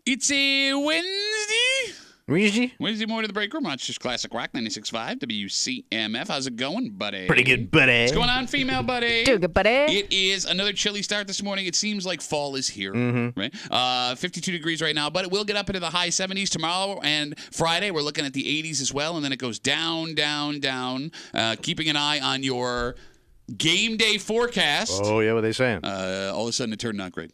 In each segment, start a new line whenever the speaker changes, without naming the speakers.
It's a Wednesday morning, the break room. It's just Classic Rock 96.5 WCMF. How's it going, buddy?
Pretty good, buddy.
What's going on, female buddy?
Doing good, buddy.
It is another chilly start this morning. It seems like fall is here, right? 52 degrees right now, but it will get up into the high 70s tomorrow and Friday. We're looking at the 80s as well, and then it goes down, down, down. Keeping an eye on your game day forecast.
Oh, yeah, what are they saying?
All of a sudden, it turned not great.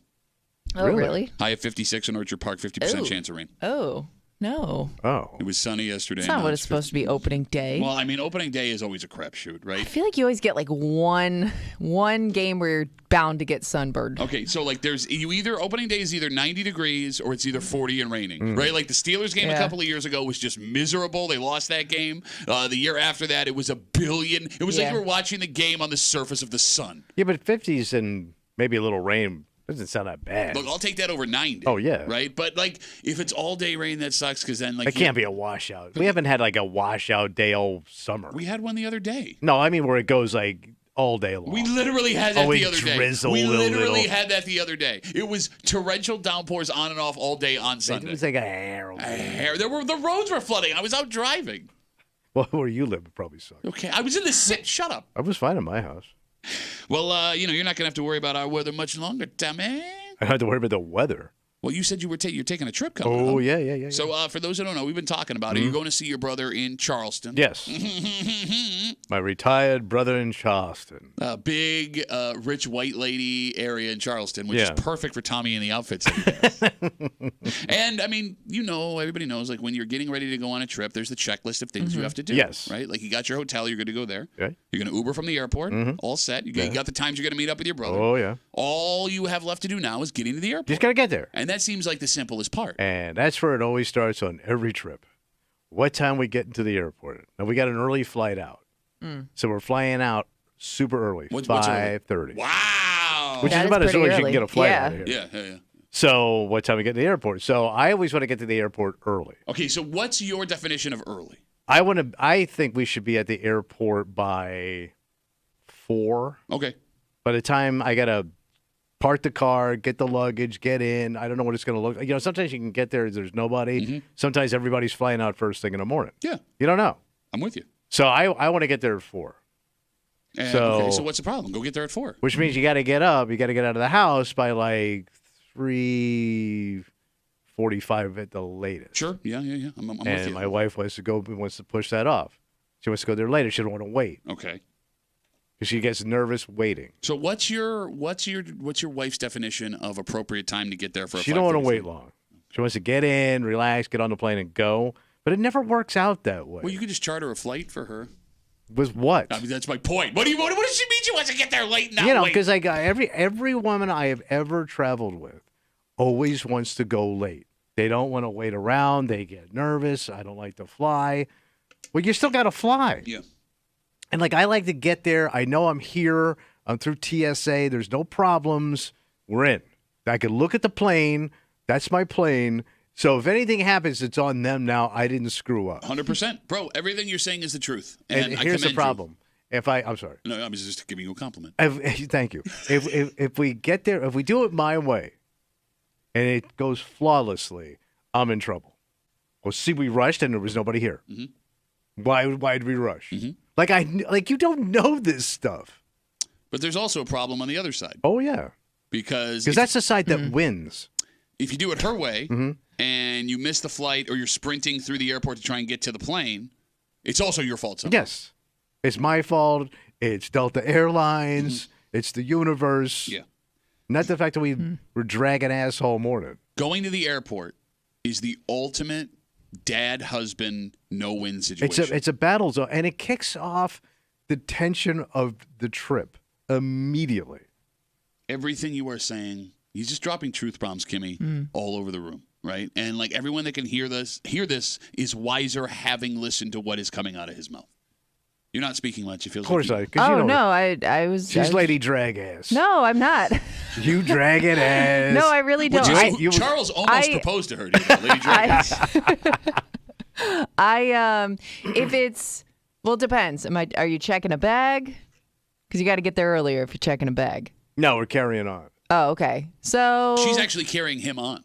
Oh, really?
High of 56 in Orchard Park, 50%
Ooh.
chance of rain.
Oh, no.
Oh.
It was sunny yesterday.
It's not what it's supposed to be opening day.
Well, I mean, opening day is always a crapshoot, right?
I feel like you always get like one game where you're bound to get sunburned.
Okay, so like opening day is either 90 degrees or it's either 40 and raining, right? Like the Steelers game a couple of years ago was just miserable. They lost that game. The year after that, it was a billion. It was like you were watching the game on the surface of the sun.
Yeah, but 50s and maybe a little rain doesn't sound that bad.
Look, I'll take that over 90.
Oh, yeah.
Right? But like if it's all day rain, that sucks because then like
it can't be a washout. We haven't had like a washout day all summer.
We had one the other day.
No, I mean where it goes like all day long.
We literally had that the other day. We literally had that the other day. It was torrential downpours on and off all day on Sunday.
It was like a hair.
The roads were flooding. I was out driving.
Well, where you live, it probably sucks.
Okay, I was in the shut up.
I was fine in my house.
Well, you're not going to have to worry about our weather much longer, Tommy.
I don't have to worry about the weather.
Well, you said you're taking a trip coming up.
Oh, yeah.
So for those who don't know, we've been talking about it. You're going to see your brother in Charleston.
Yes. My retired brother in Charleston.
A big, rich white lady area in Charleston, which is perfect for Tommy and the outfits that he has. And, I mean, everybody knows, like, when you're getting ready to go on a trip, there's the checklist of things you have to do.
Yes.
Right? Like, you got your hotel, you're good to go there.
Okay.
You're going to Uber from the airport, all set. You got the times you're going to meet up with your brother.
Oh, yeah.
All you have left to do now is getting to the airport.
Just got to get there.
And that seems like the simplest part.
And that's where it always starts on every trip. What time we get into the airport? Now, we got an early flight out. So we're flying out super early, 5:30.
Wow.
Which
That
is about as
pretty
early as you can
early.
get a flight out of here.
Yeah.
So what time we get to the airport? So I always want to get to the airport early.
Okay, so what's your definition of early?
I think we should be at the airport by 4.
Okay.
By the time I got to park the car, get the luggage, get in, I don't know what it's going to look like. Sometimes you can get there's nobody. Sometimes everybody's flying out first thing in the morning.
Yeah.
You don't know.
I'm with you.
So I want to get there at 4.
Okay, so what's the problem? Go get there at 4.
Which means you got to get up. You got to get out of the house by like 3:45 at the latest.
Sure. Yeah. I'm with
And
you.
my wife wants to push that off. She wants to go there later. She don't want to wait
Okay.
because she gets nervous waiting.
So what's your wife's definition of appropriate time to get there for a
She don't want to
5:30
wait
flight?
long. She wants to get in, relax, get on the plane, and go. But it never works out that way.
Well, you could just charter a flight for her.
With what?
I mean, that's my point. What does she mean she wants to get there late now?
Because I got every woman I have ever traveled with always wants to go late. They don't want to wait around. They get nervous. I don't like to fly. Well, you still got to fly.
Yeah.
And I like to get there. I know I'm here. I'm through TSA. There's no problems. We're in. I can look at the plane. That's my plane. So if anything happens, it's on them now. I didn't screw up.
100%. Bro, everything you're saying is the truth.
And
I
here's the
commend
problem. I'm sorry.
You. No, I was just giving you a compliment.
Thank you. If we get there, if we do it my way, and it goes flawlessly, I'm in trouble. Well, see, we rushed and there was nobody here. Why did we rush? You don't know this stuff.
But there's also a problem on the other side.
Oh yeah,
Because
that's the side that wins.
if you do it her way and you miss the flight or you're sprinting through the airport to try and get to the plane, it's also your fault somehow.
Yes, it's my fault. It's Delta Airlines. It's the universe.
Yeah.
Not the fact that we were dragging ass all morning.
Going to the airport is the ultimate dad-husband no-win situation.
It's a battle zone, and it kicks off the tension of the trip immediately.
Everything you are saying, he's just dropping truth bombs, Kimmy, all over the room, right? And everyone that can hear this is wiser having listened to what is coming out of his mouth. You're not speaking much. It feels
Of course
like
not.
Oh, no, I was...
She's Lady Drag Ass.
No, I'm not.
You drag it ass.
No, I really don't.
Charles almost proposed to her, Lady Drag.
If it's... Well, it depends. Are you checking a bag? Because you got to get there earlier if you're checking a bag.
No, we're carrying on.
Oh, okay. So...
She's actually carrying him on.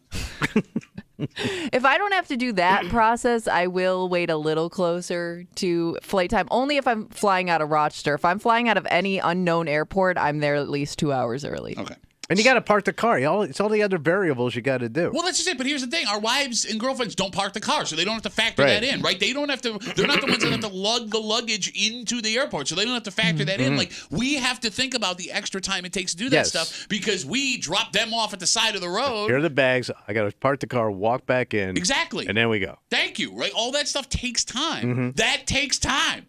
If I don't have to do that process, I will wait a little closer to flight time, only if I'm flying out of Rochester. If I'm flying out of any unknown airport, I'm there at least 2 hours early.
Okay.
And you got to park the car. It's all the other variables you got to do.
Well, that's just it. But here's the thing: our wives and girlfriends don't park the car, so they don't have to factor that in, right? They don't have to. They're not the ones that have to lug the luggage into the airport, so they don't have to factor that in. Like we have to think about the extra time it takes to do that stuff because we drop them off at the side of the road.
Here are the bags. I got to park the car, walk back in.
Exactly.
And then we go.
Thank you. Right? All that stuff takes time. That takes time.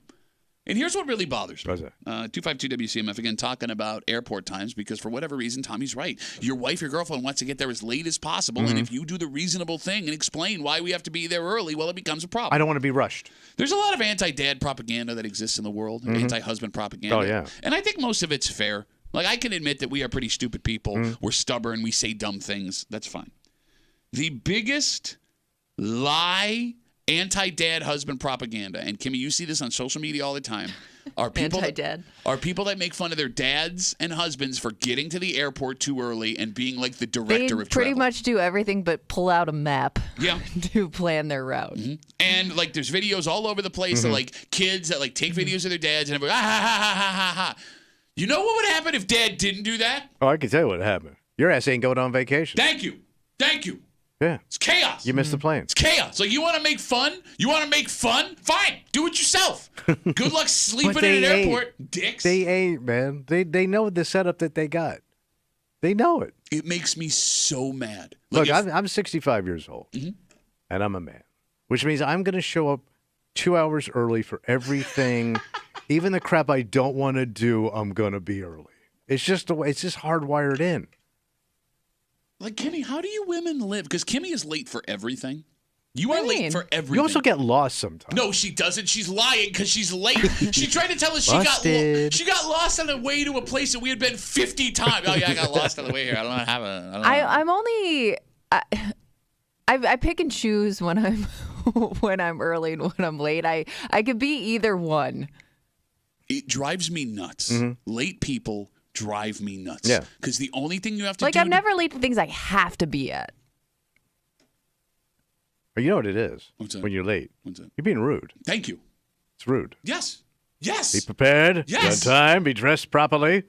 And here's what really bothers me.
What's that?
252 WCMF, again, talking about airport times because for whatever reason, Tommy's right. Your wife, your girlfriend wants to get there as late as possible. And if you do the reasonable thing and explain why we have to be there early, well, it becomes a problem.
I don't want to be rushed.
There's a lot of anti-dad propaganda that exists in the world, anti-husband propaganda.
Oh, yeah.
And I think most of it's fair. Like, I can admit that we are pretty stupid people. We're stubborn. We say dumb things. That's fine. The biggest lie anti-dad husband propaganda, and Kimmy, you see this on social media all the time, are people that make fun of their dads and husbands for getting to the airport too early and being like the director of travel.
They pretty much do everything but pull out a map to plan their route.
And like there's videos all over the place of like kids that like take videos of their dads and everybody, ha. You know what would happen if dad didn't do that?
Oh, I can tell you what happened. Your ass ain't going on vacation.
Thank you.
Yeah.
It's chaos.
You missed the plane.
It's chaos. Like, you want to make fun? Fine. Do it yourself. Good luck sleeping in an airport, dicks.
They ain't, man. They know the setup that they got. They know it.
It makes me so mad. Like
Look, I'm 65 years old, and I'm a man, which means I'm going to show up 2 hours early for everything. Even the crap I don't want to do, I'm going to be early. It's just hardwired in.
Like, Kimmy, how do you women live? Because Kimmy is late for everything. You are late for everything.
You also get lost sometimes.
No, she doesn't. She's lying because she's late. She tried to tell us she got lost on the way to a place that we had been 50 times. Oh, yeah, I got lost on the way here. I don't have a...
I'm only... I pick and choose when I'm when I'm early and when I'm late. I could be either one.
It drives me nuts. Late people drive me nuts.
Yeah.
Because the only thing you have to
do... I'm never late to things I have to be at.
Or you know what it is?
What's that?
When you're late.
What's that?
You're being rude.
Thank you.
It's rude.
Yes.
Be prepared.
Yes.
Be on time. Be dressed properly.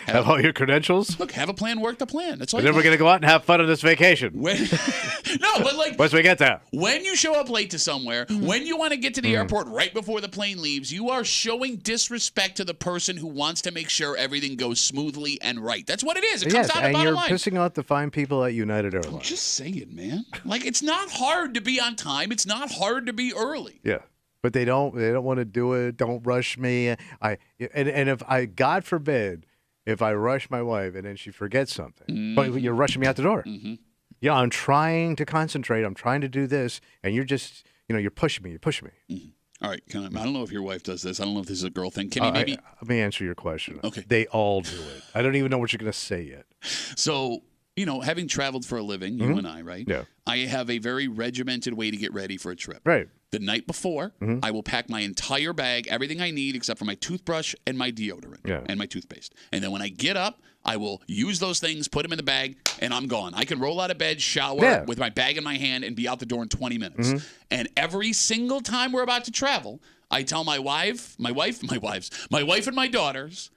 Have all your credentials.
Look, have a plan, work the plan. That's all.
And then we're going to go out and have fun on this vacation.
No, but like...
Once we get there.
When you show up late to somewhere, when you want to get to the airport right before the plane leaves, you are showing disrespect to the person who wants to make sure everything goes smoothly and right. That's what it is. It comes down to the bottom line.
And you're pissing off the fine people at United Airlines.
I'm just saying, man. Like, it's not hard to be on time. It's not hard to be early.
Yeah. But they don't want to do it. Don't rush me. And if I, God forbid, if I rush my wife and then she forgets something, but you're rushing me out the door. Yeah, I'm trying to concentrate. I'm trying to do this, and you're just, you're pushing me. You're pushing me.
All right, I don't know if your wife does this. I don't know if this is a girl thing. Kimmy, maybe.
Let me answer your question.
Okay.
They all do it. I don't even know what you're going to say yet.
So, having traveled for a living, you and I, right?
Yeah.
I have a very regimented way to get ready for a trip.
Right.
The night before, I will pack my entire bag, everything I need except for my toothbrush and my deodorant and my toothpaste. And then when I get up, I will use those things, put them in the bag, and I'm gone. I can roll out of bed, shower with my bag in my hand, and be out the door in 20 minutes. And every single time we're about to travel, I tell my wife and my daughters,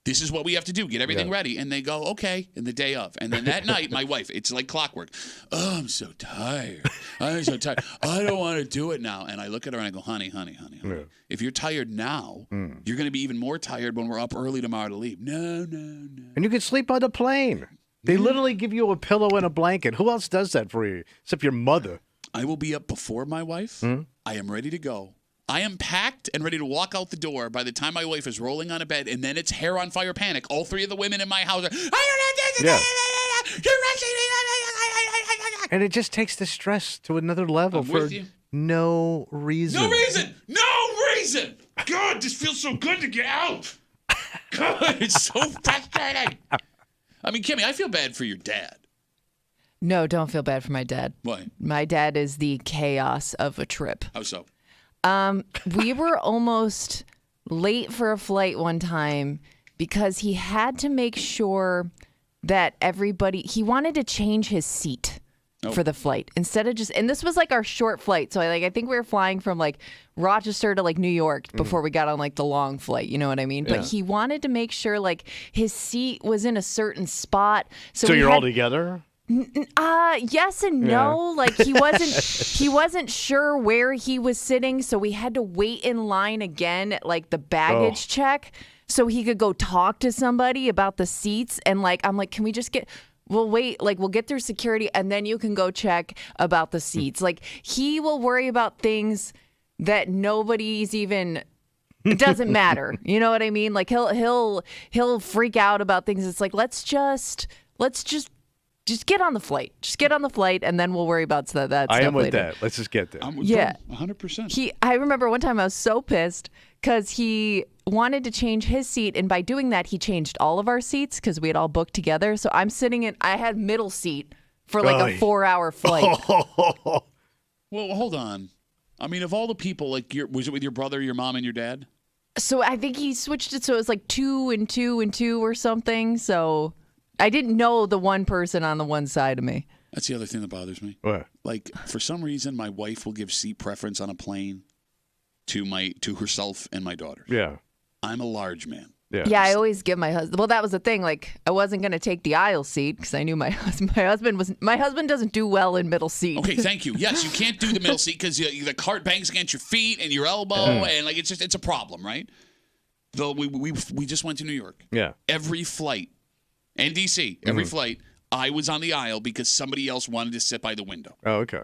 this is what we have to do. Get everything ready. And they go, okay, in the day of. And then that night, my wife, it's like clockwork. Oh, I'm so tired. I don't want to do it now. And I look at her and I go, honey.
Yeah.
If you're tired now, you're going to be even more tired when we're up early tomorrow to leave. No.
And you can sleep on the plane. They literally give you a pillow and a blanket. Who else does that for you except your mother?
I will be up before my wife. I am ready to go. I am packed and ready to walk out the door by the time my wife is rolling on a bed, and then it's hair on fire panic. All three of the women in my house are,
and it just takes the stress to another level for no reason.
No reason. God, this feels so good to get out. God, it's so frustrating. I mean, Kimmy, I feel bad for your dad.
No, don't feel bad for my dad.
Why?
My dad is the chaos of a trip.
How so?
We were almost late for a flight one time because he had to make sure that he wanted to change his seat. for the flight instead of just. And this was like our short flight, so I think we were flying from like Rochester to like New York before we got on like the long flight. You know what I mean?
Yeah.
But he wanted to make sure like his seat was in a certain spot.
So you're all together?
Yes and no. Like he wasn't sure where he was sitting, so we had to wait in line again at like the baggage check so he could go talk to somebody about the seats. And like I'm like, can we just we'll wait, like we'll get through security and then you can go check about the seats. Like he will worry about things that nobody's even. It doesn't matter. You know what I mean? Like he'll freak out about things. It's like let's just get on the flight. Just get on the flight, and then we'll worry about that stuff
I am with
later.
that. Let's just get there.
I'm with 100%.
I remember one time I was so pissed because he wanted to change his seat, and by doing that, he changed all of our seats because we had all booked together. So I'm sitting in. I had middle seat for like a 4-hour flight.
Well, hold on. I mean, of all the people, like, was it with your brother, your mom, and your dad?
So I think he switched it so it was like 2 and 2 and 2 or something. So I didn't know the one person on the one side of me.
That's the other thing that bothers me.
What?
Like, for some reason, my wife will give seat preference on a plane to herself and my daughter.
Yeah.
I'm a large man.
Yeah, I always give my husband. Well, that was the thing. Like, I wasn't going to take the aisle seat because I knew my husband doesn't do well in middle seat.
Okay, thank you. Yes, you can't do the middle seat because the cart bangs against your feet and your elbow, and like it's a problem, right? Though we just went to New York.
Yeah.
Every flight, and DC, every flight, I was on the aisle because somebody else wanted to sit by the window.
Oh, okay.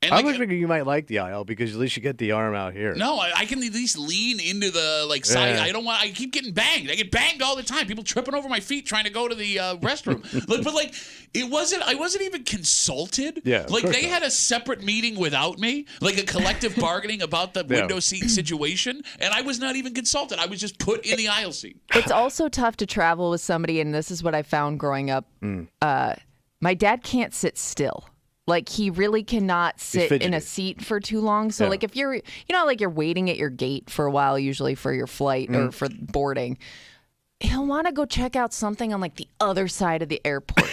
And
I
like,
was thinking you might like the aisle because at least you get the arm out here.
no, I can at least lean into the side.
Yeah.
I don't want. I keep getting banged. I get banged all the time. People tripping over my feet trying to go to the restroom. but like, it wasn't. I wasn't even consulted.
Yeah,
like they
not.
had a separate meeting without me, like a collective bargaining about the window seat situation, and I was not even consulted. I was just put in the aisle seat.
It's also tough to travel with somebody, and this is what I found growing up. My dad can't sit still. Like, he really cannot sit in a seat for too long. So, like, if you're, like you're waiting at your gate for a while, usually for your flight or for boarding, he'll want to go check out something on, like, the other side of the airport.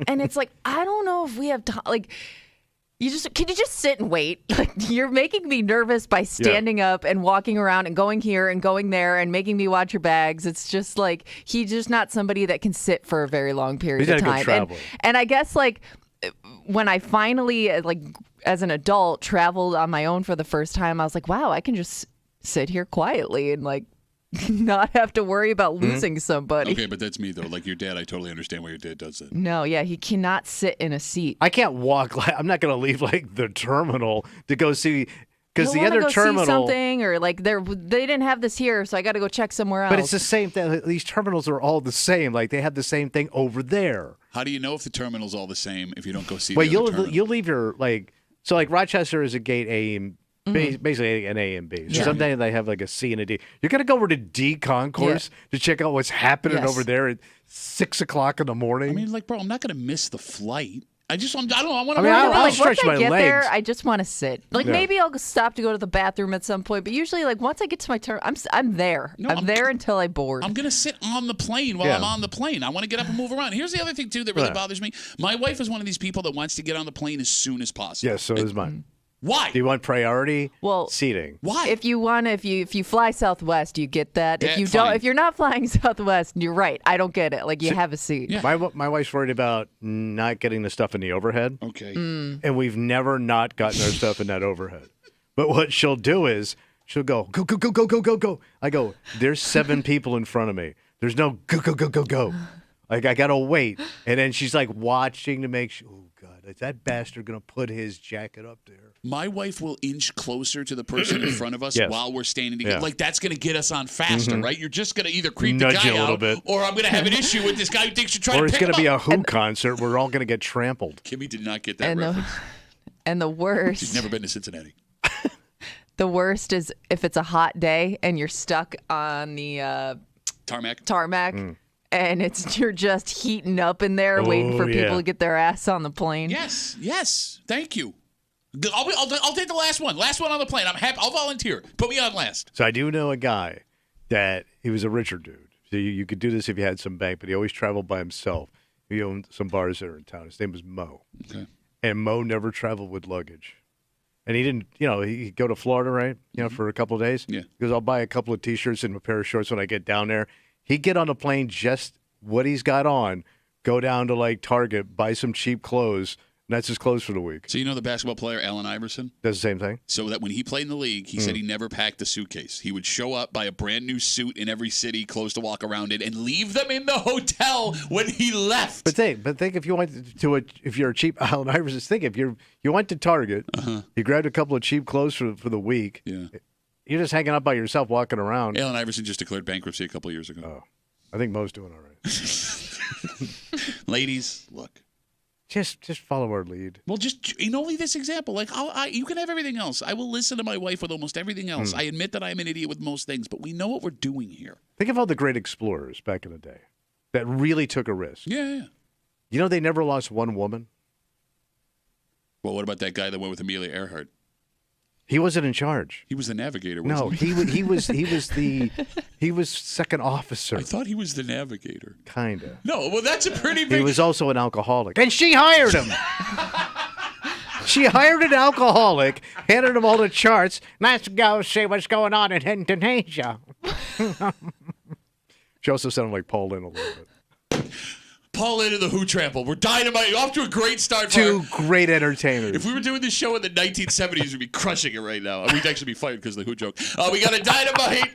And it's like, I don't know if we have time. Like, can you just sit and wait? Like, you're making me nervous by standing up and walking around and going here and going there and making me watch your bags. It's just like, he's just not somebody that can sit for a very long period of time. And I guess, like, when I finally, like, as an adult, traveled on my own for the first time, I was like, wow, I can just sit here quietly and, like, not have to worry about losing somebody.
Okay, but that's me, though. Like your dad, I totally understand why your dad does it.
No, yeah, he cannot sit in a seat.
I can't walk. I'm not going to leave, like, the terminal to go see. Because the other terminal,
see something, or like they didn't have this here, so I got to go check somewhere else.
But it's the same thing. These terminals are all the same. Like they have the same thing over there.
How do you know if the terminal's all the same if you don't go see?
Well,
the other terminal?
you'll leave your so Rochester is a gate A and basically an A and B. So sometimes they have like a C and a D. You're gonna go over to D concourse to check out what's happening over there at 6 o'clock in the morning.
I mean, like, bro, I'm not gonna miss the flight. I don't know. I want to.
I'll
like,
stretch
once
my
I get
legs.
there, I just want to sit. Like maybe I'll stop to go to the bathroom at some point, but usually, like once I get to my turn, I'm there.
No,
I'm there until I board.
I'm gonna sit on the plane while I'm on the plane. I want to get up and move around. Here's the other thing too that really bothers me. My wife is one of these people that wants to get on the plane as soon as possible.
Yes, so is mine.
Why?
Do you want priority seating?
Why?
If you fly Southwest, you get that. If you
fine.
don't, if you're not flying Southwest, you're right. I don't get it. Like you have a seat.
Yeah.
My wife's worried about not getting the stuff in the overhead.
Okay.
And we've never not gotten our stuff in that overhead. But what she'll do is she'll go. I go, there's 7 people in front of me. There's no go. Like I gotta wait. And then she's like watching to make sure. Oh God, is that bastard gonna put his jacket up there?
My wife will inch closer to the person in front of us while we're standing together.
Yeah.
Like that's going to get us on faster, right? You're just going to either creep
Nudge
the guy
you a little
out,
bit.
or I'm going to have an issue with this guy who thinks you're trying
Or
to
it's
pick
gonna
him
be
up.
a Who concert. We're all gonna get trampled.
Kimmy did not get that reference.
And the worst.
She's never been to Cincinnati.
The worst is if it's a hot day and you're stuck on the
Tarmac.
and you're just heating up in there waiting for people to get their ass on the plane.
Yes. Thank you. I'll take the last one. Last one on the plane. I'm happy. I'll volunteer. Put me on last.
So I do know a guy that he was a richer dude. So you could do this if you had some bank, but he always traveled by himself. He owned some bars there in town. His name was Mo.
Okay.
and Mo never traveled with luggage. And he didn't, he'd go to Florida, right? For a couple of days.
Yeah.
He goes, I'll buy a couple of T-shirts and a pair of shorts when I get down there. He'd get on a plane just what he's got on, go down to like Target, buy some cheap clothes, and that's his clothes for the week.
So the basketball player Allen Iverson?
Does the same thing?
So that when he played in the league, he said he never packed a suitcase. He would show up, buy a brand new suit in every city, clothes to walk around in, and leave them in the hotel when he left.
But think if you went to if you're a cheap Allen Iverson, think if you went to Target, you grabbed a couple of cheap clothes for the week.
Yeah.
You're just hanging out by yourself, walking around.
Allen Iverson just declared bankruptcy a couple of years ago.
Oh, I think Mo's doing all right.
Ladies, look.
Just follow our lead.
Well, just only this example. Like, you can have everything else. I will listen to my wife with almost everything else. I admit that I'm an idiot with most things, but we know what we're doing here.
Think of all the great explorers back in the day that really took a risk.
Yeah.
They never lost one woman.
Well, what about that guy that went with Amelia Earhart?
He wasn't in charge.
He was the navigator,
No,
wasn't he?
he was second officer.
I thought he was the navigator.
Kinda.
No, well, that's a pretty big...
He was also an alcoholic. And she hired him. She hired an alcoholic, handed him all the charts. Let's go see what's going on in Indonesia. She also sounded like Paul Lynn a little bit.
Paul Lynn and the Who Trample. We're dynamite. Off to a great start.
Two great entertainers.
If we were doing this show in the 1970s, we'd be crushing it right now. We'd actually be fired because of the Who joke. We got a dynamite.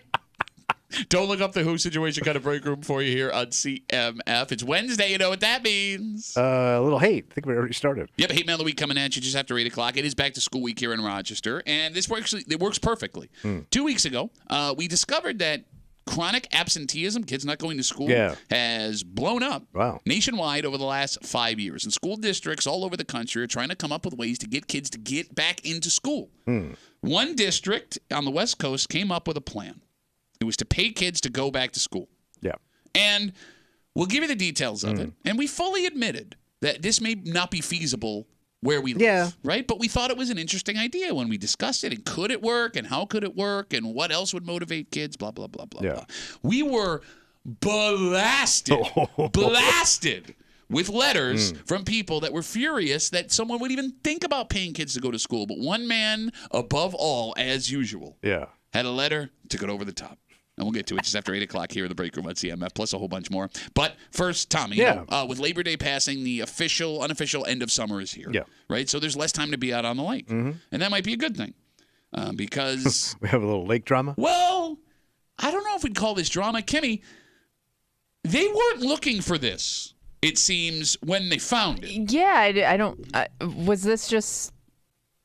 Don't look up the Who situation kind of break room for you here on CMF. It's Wednesday. You know what that means.
A little hate. I think we already started.
Yep, Hate Mail of the Week coming at you just after 8 o'clock. It is back to school week here in Rochester, and it works perfectly. 2 weeks ago, we discovered that chronic absenteeism, kids not going to school, has blown up nationwide over the last 5 years. And school districts all over the country are trying to come up with ways to get kids to get back into school. One district on the West Coast came up with a plan. It was to pay kids to go back to school.
Yeah.
And we'll give you the details of it. And we fully admitted that this may not be feasible where we live, right? But we thought it was an interesting idea when we discussed it. And could it work? And how could it work? And what else would motivate kids? Blah, blah, blah, blah, blah. We were blasted with letters from people that were furious that someone would even think about paying kids to go to school. But one man, above all, as usual, had a letter, took it over the top. And we'll get to it just after 8 o'clock here in the break room at CMF, plus a whole bunch more. But first, Tommy, with Labor Day passing, the unofficial end of summer is here. Right? So there's less time to be out on the lake. And that might be a good thing because...
we have a little lake drama?
Well, I don't know if we'd call this drama. Kimmy, they weren't looking for this, it seems, when they found it.
Yeah, I don't... was this just...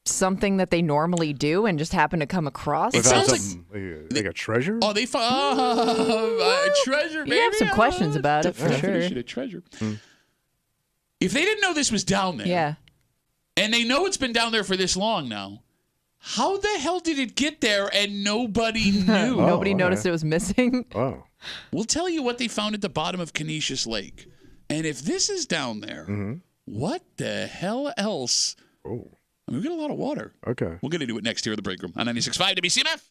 something that they normally do and just happen to come across?
It sounds
like a treasure?
Oh, they found a treasure, baby.
You have some questions about it, for sure.
A treasure. If they didn't know this was down there, and they know it's been down there for this long now, how the hell did it get there and nobody knew?
Nobody noticed it was missing?
Oh.
We'll tell you what they found at the bottom of Canisius Lake. And if this is down there, what the hell else?
Oh.
I mean, we got a lot of water.
Okay.
We'll get into it next here in the break room on 96.5 WCMF.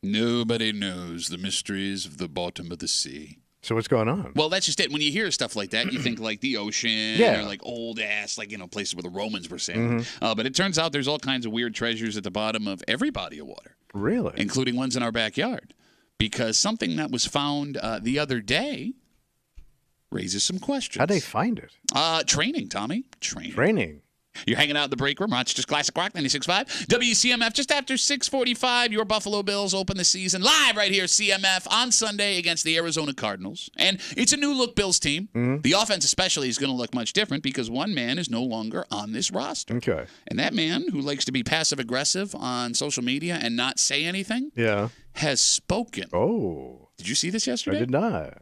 Nobody knows the mysteries of the bottom of the sea.
So what's going on?
Well, that's just it. When you hear stuff like that, you think like the ocean or like old ass, like, places where the Romans were sailing. But it turns out there's all kinds of weird treasures at the bottom of every body of water.
Really?
Including ones in our backyard. Because something that was found the other day raises some questions.
How'd they find it?
Training, Tommy.
Training.
You're hanging out in the break room. Rochester's Classic Rock 96.5. WCMF just after 6:45. Your Buffalo Bills open the season live right here, CMF, on Sunday against the Arizona Cardinals. And it's a new-look Bills team. The offense especially is going to look much different because one man is no longer on this roster.
Okay.
And that man, who likes to be passive-aggressive on social media and not say anything, has spoken.
Oh.
Did you see this yesterday?
I did not.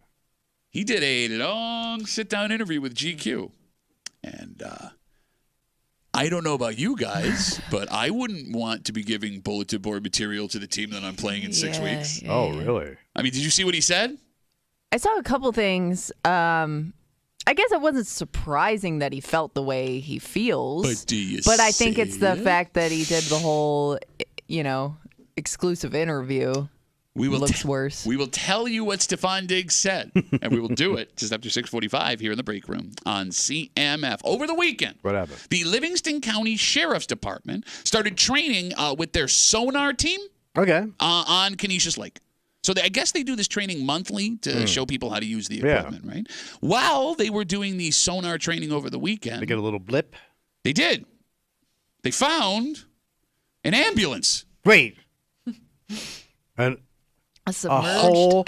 He did a long sit-down interview with GQ. And I don't know about you guys, but I wouldn't want to be giving bulletin board material to the team that I'm playing in 6 weeks.
Oh, really?
I mean, did you see what he said?
I saw a couple things. I guess it wasn't surprising that he felt the way he feels.
But
I think it's the fact that he did the whole, exclusive interview. Looks worse.
We will tell you what Stephon Diggs said, and we will do it just after 6:45 here in the break room on CMF. Over the weekend,
what happened?
The Livingston County Sheriff's Department started training with their sonar team on Canisius Lake. So I guess they do this training monthly to show people how to use the equipment, right? While they were doing the sonar training over the weekend,
they get a little blip.
They did. They found an ambulance.
Wait.
A
whole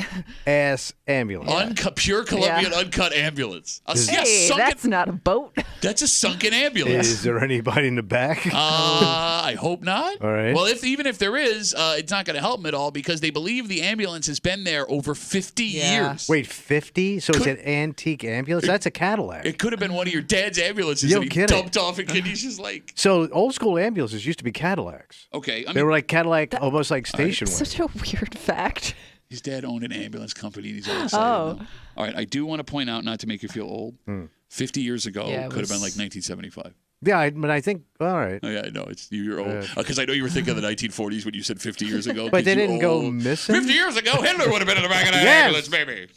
ass ambulance.
Pure Colombian uncut ambulance.
That's not a boat.
That's a sunken ambulance.
Is there anybody in the back?
I hope not.
All right.
Well, even if there is, it's not going to help them at all because they believe the ambulance has been there over 50 years.
Wait, 50? So it's an antique ambulance? That's a Cadillac.
It could have been one of your dad's ambulances that he dumped off in Canisius Lake.
So old school ambulances used to be Cadillacs.
Okay.
They were like Cadillac, almost like station wagon.
Such a weird fact.
His dad owned an ambulance company, and he's all excited. All right, I do want to point out, not to make you feel old, 50 years ago could have been like 1975.
Yeah, but I think, all right.
Oh, yeah, I know. You're old. Because I know you were thinking of the 1940s when you said 50 years ago.
But they didn't go missing?
50 years ago, Hitler would have been in the back of that ambulance, baby.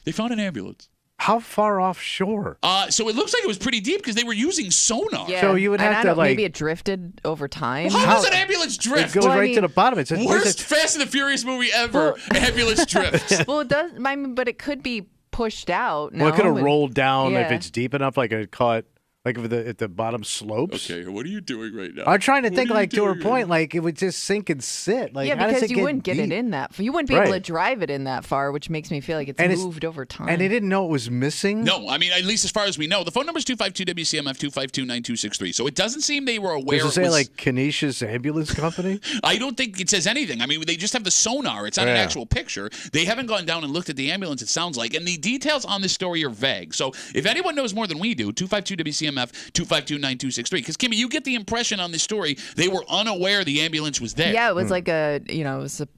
They found an ambulance.
How far offshore?
So it looks like it was pretty deep because they were using sonar.
Yeah.
So you would have to
maybe it drifted over time.
How does an ambulance drift?
It goes right to the bottom. It's
worst Fast and the Furious movie ever. Ambulance drifts.
Well, it does. But it could be pushed out.
Well, it could have rolled down if it's deep enough, like it caught. Like at the bottom slopes.
Okay, what are you doing right now?
I'm trying to think, like, to her point, like, it would just sink and sit. Like, how
because
does it
you wouldn't get it in that far. You wouldn't be able to drive it in that far, which makes me feel like it's moved over time.
And they didn't know it was missing?
No, I mean, at least as far as we know. The phone number is 252-WCMF, 252-9263. So it doesn't seem they were aware.
Does it say, like, Canisius Ambulance Company?
I don't think it says anything. I mean, they just have the sonar. It's not an actual picture. They haven't gone down and looked at the ambulance, it sounds like. And the details on this story are vague. So if anyone knows more than we do, 252-WCMF, 252-9263. Because, Kimmy, you get the impression on this story they were unaware the ambulance was there.
Yeah, it was like a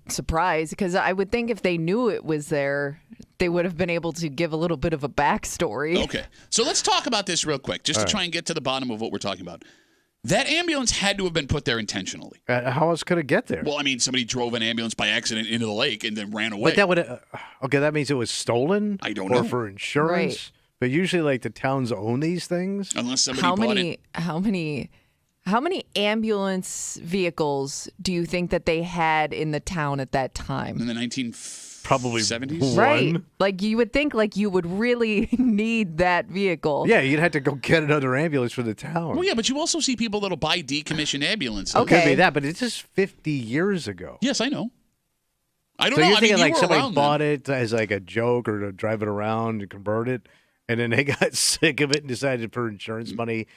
surprise because I would think if they knew it was there, they would have been able to give a little bit of a backstory.
Okay, so let's talk about this real quick just to try and get to the bottom of what we're talking about. That ambulance had to have been put there intentionally.
How else could it get there?
Well, I mean, somebody drove an ambulance by accident into the lake and then ran away.
But that would okay, that means it was stolen?
I don't know.
Or for insurance?
Right.
But usually, like, the towns own these things.
Unless somebody bought it.
How many ambulance vehicles do you think that they had in the town at that time?
In the 1970s?
Probably
70s?
Right. Like, you would think, like, you would really need that vehicle.
Yeah, you'd have to go get another ambulance for the town.
Well, yeah, but you also see people that'll buy decommissioned ambulances.
Okay.
Could be that, but it's just 50 years ago.
Yes, I know. I don't
So
know.
you're thinking,
I mean,
like,
you were
somebody
around
bought
then.
it as, like, a joke or to drive it around and convert it, and then they got sick of it and decided for insurance money,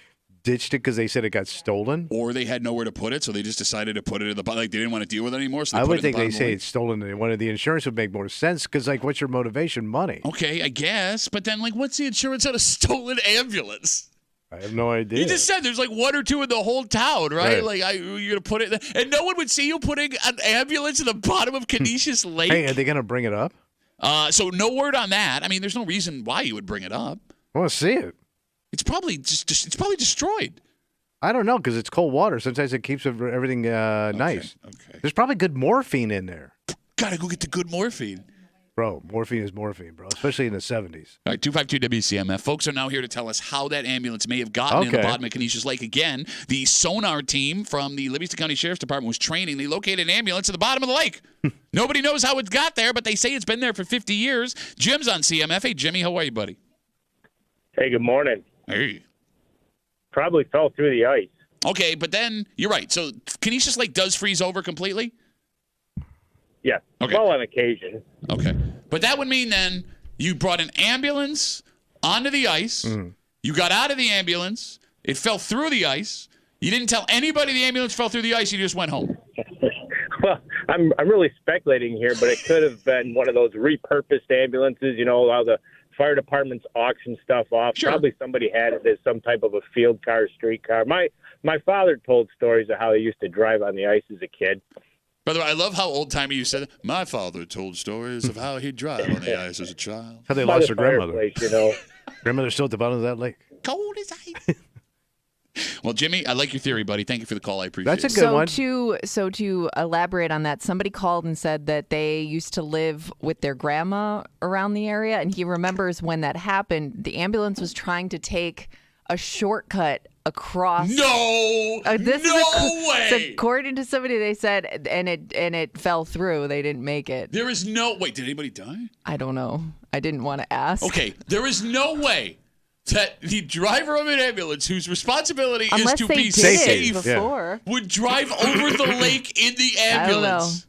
ditched it because they said it got stolen?
Or they had nowhere to put it, so they just decided to put it in the bottom. Like, they didn't want to deal with it anymore, so they
I
put
would
it in
think
the
they
bottom
say
of
it's stolen and they wanted the insurance would make more sense because, like, what's your motivation? Money.
Okay, I guess. But then, like, what's the insurance on a stolen ambulance?
I have no idea.
You just said there's like one or two in the whole town, right? Like, you're going to put it – and no one would see you putting an ambulance in the bottom of Canisius Lake?
Hey, are they going to bring it up?
So no word on that. I mean, there's no reason why you would bring it up.
I want to see it.
It's probably just it's probably destroyed.
I don't know because it's cold water. Sometimes it keeps everything nice.
Okay.
There's probably good morphine in there.
Gotta go get the good morphine.
Bro, morphine is morphine, bro, especially in the 70s.
All right, 252 WCMF. Folks are now here to tell us how that ambulance may have gotten in the bottom of Canisius Lake. Again, the sonar team from the Livingston County Sheriff's Department was training. They located an ambulance at the bottom of the lake. Nobody knows how it got there, but they say it's been there for 50 years. Jim's on CMF. Hey, Jimmy, how are you, buddy?
Hey, good morning.
Hey.
Probably fell through the ice.
Okay, but then you're right. So Canisius Lake does freeze over completely?
Yeah,
Okay.
well, on occasion.
Okay. But that would mean then you brought an ambulance onto the ice. You got out of the ambulance. It fell through the ice. You didn't tell anybody the ambulance fell through the ice. You just went home.
Well, I'm really speculating here, but it could have been one of those repurposed ambulances, how the fire departments auction stuff off.
Sure.
Probably somebody had it as some type of a field car, street car. My father told stories of how he used to drive on the ice as a kid.
By the way, I love how old-timey you said it. My father told stories of how he'd drive on the ice as a child.
How they
By
lost
the
their grandmother.
fireplace,
Grandmother's still at the bottom of that lake.
Cold as ice. Well, Jimmy, I like your theory, buddy. Thank you for the call. I appreciate
That's a
it.
good one.
To elaborate on that, somebody called and said that they used to live with their grandma around the area, and he remembers when that happened. The ambulance was trying to take a shortcut across.
No way.
So according to somebody, they said, and it fell through. They didn't make it.
There is no. Wait, did anybody die?
I don't know. I didn't want to ask.
Okay, there is no way that the driver of an ambulance, whose responsibility is to be safe,
before.
would drive over the lake in the ambulance.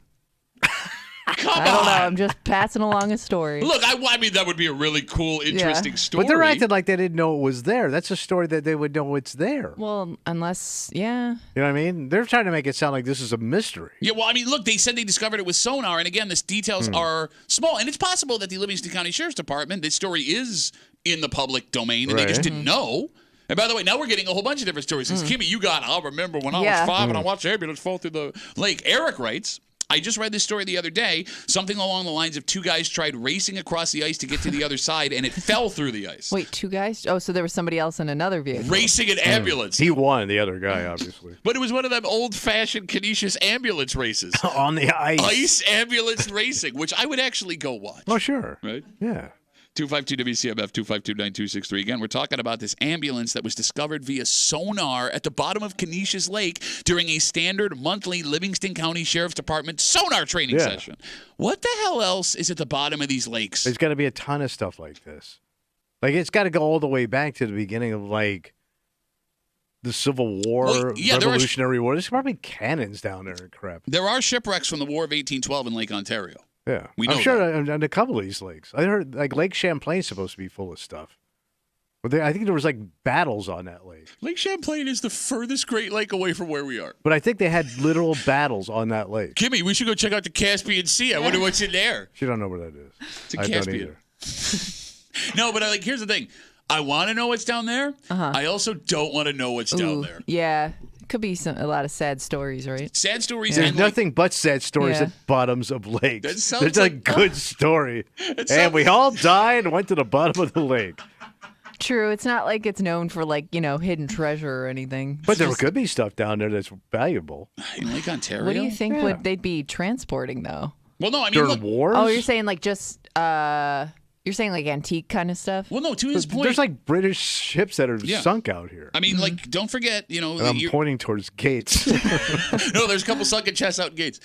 Come
I don't know.
on.
I'm just passing along a story.
Look, I mean, that would be a really cool, interesting story.
But they're acting like they didn't know it was there. That's a story that they would know it's there.
Well, unless, yeah.
You know what I mean? They're trying to make it sound like this is a mystery.
Yeah, well, I mean, look, they said they discovered it with sonar, and again, the details are small, and it's possible that the Livingston County Sheriff's Department, this story is in the public domain, and they just didn't know. And by the way, now we're getting a whole bunch of different stories. Kimmy, I'll remember when I was 5 and I watched the ambulance fall through the lake. Eric writes, I just read this story the other day, something along the lines of 2 guys tried racing across the ice to get to the other side, and it fell through the ice.
Wait, 2 guys? Oh, so there was somebody else in another vehicle.
Racing an ambulance.
He won, the other guy, obviously.
But it was one of them old-fashioned Canisius ambulance races.
On the ice.
Ice ambulance racing, which I would actually go watch.
Oh, sure.
Right?
Yeah.
252 WCMF 252-9263. Again, we're talking about this ambulance that was discovered via sonar at the bottom of Canisius Lake during a standard monthly Livingston County Sheriff's Department sonar training session. What the hell else is at the bottom of these lakes?
There's got to be a ton of stuff like this. Like, it's got to go all the way back to the beginning of, like, the Civil War, Revolutionary War. There's probably cannons down there and crap.
There are shipwrecks from the War of 1812 in Lake Ontario.
Yeah,
we know
I'm sure on a couple of these lakes. I heard like Lake Champlain's supposed to be full of stuff. But I think there was like battles on that lake.
Lake Champlain is the furthest Great Lake away from where we are.
But I think they had literal battles on that lake.
Kimmy, we should go check out the Caspian Sea. I wonder what's in there.
You don't know where that is.
It's a Caspian. No, but here's the thing. I want to know what's down there. I also don't want to know what's down there.
Yeah. Could be a lot of sad stories, right?
Sad stories.
There's
and
nothing but sad stories at bottoms of lakes.
That sounds
There's a good story. And we all died and went to the bottom of the lake.
True. It's not like it's known for hidden treasure or anything.
But there could be stuff down there that's valuable.
In Lake Ontario?
What do you think would they'd be transporting, though?
Well, no, I mean,
during wars?
Oh, you're saying you're saying like antique kind of stuff?
Well, no, to his point.
There's like British ships that are sunk out here.
I mean, don't forget,
And I'm pointing towards Gates.
No, there's a couple sunken chests out in Gates.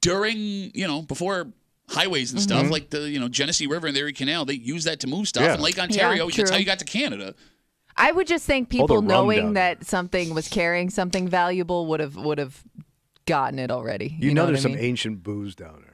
During, before highways and stuff, like the, Genesee River and the Erie Canal, they use that to move stuff. In Lake Ontario, that's how you got to Canada.
I would just think people knowing that something was carrying something valuable would have gotten it already.
You know there's some ancient booze down there.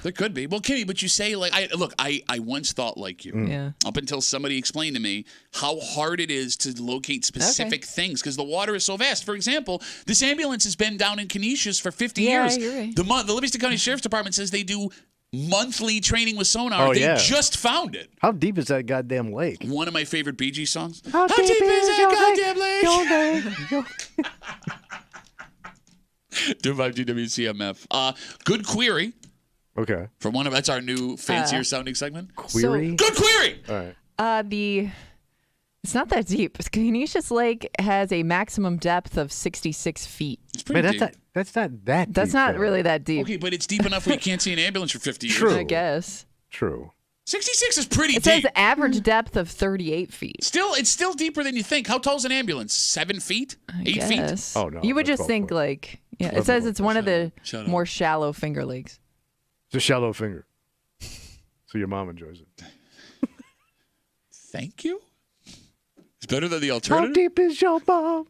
There could be. Well, Kimmy, but you say, I once thought like you.
Yeah.
Up until somebody explained to me how hard it is to locate specific things because the water is so vast. For example, this ambulance has been down in Canisius for 50 years.
You're right.
The Livingston County Sheriff's Department says they do monthly training with sonar. They just found it.
How deep is that goddamn lake?
One of my favorite Bee Gees songs.
How deep is that goddamn lake?
252 WCMF. Good query.
Okay.
From that's our new fancier sounding segment.
Query?
Good query!
All right.
It's not that deep. Canisius Lake has a maximum depth of 66 feet.
It's pretty deep.
That's not that deep.
That's not really that deep.
Okay, but it's deep enough where you can't see an ambulance for 50 years.
True.
I guess.
True.
66 is pretty
It
deep.
says average depth of 38 feet.
It's still deeper than you think. How tall is an ambulance? 7 feet? 8 feet?
Yes.
Oh, no,
You would
that's
just think
12
it says it's one of the
Shut up.
more shallow Finger Lakes.
It's a shallow finger. So your mom enjoys it.
Thank you? It's better than the
How
alternative?
deep is your mom?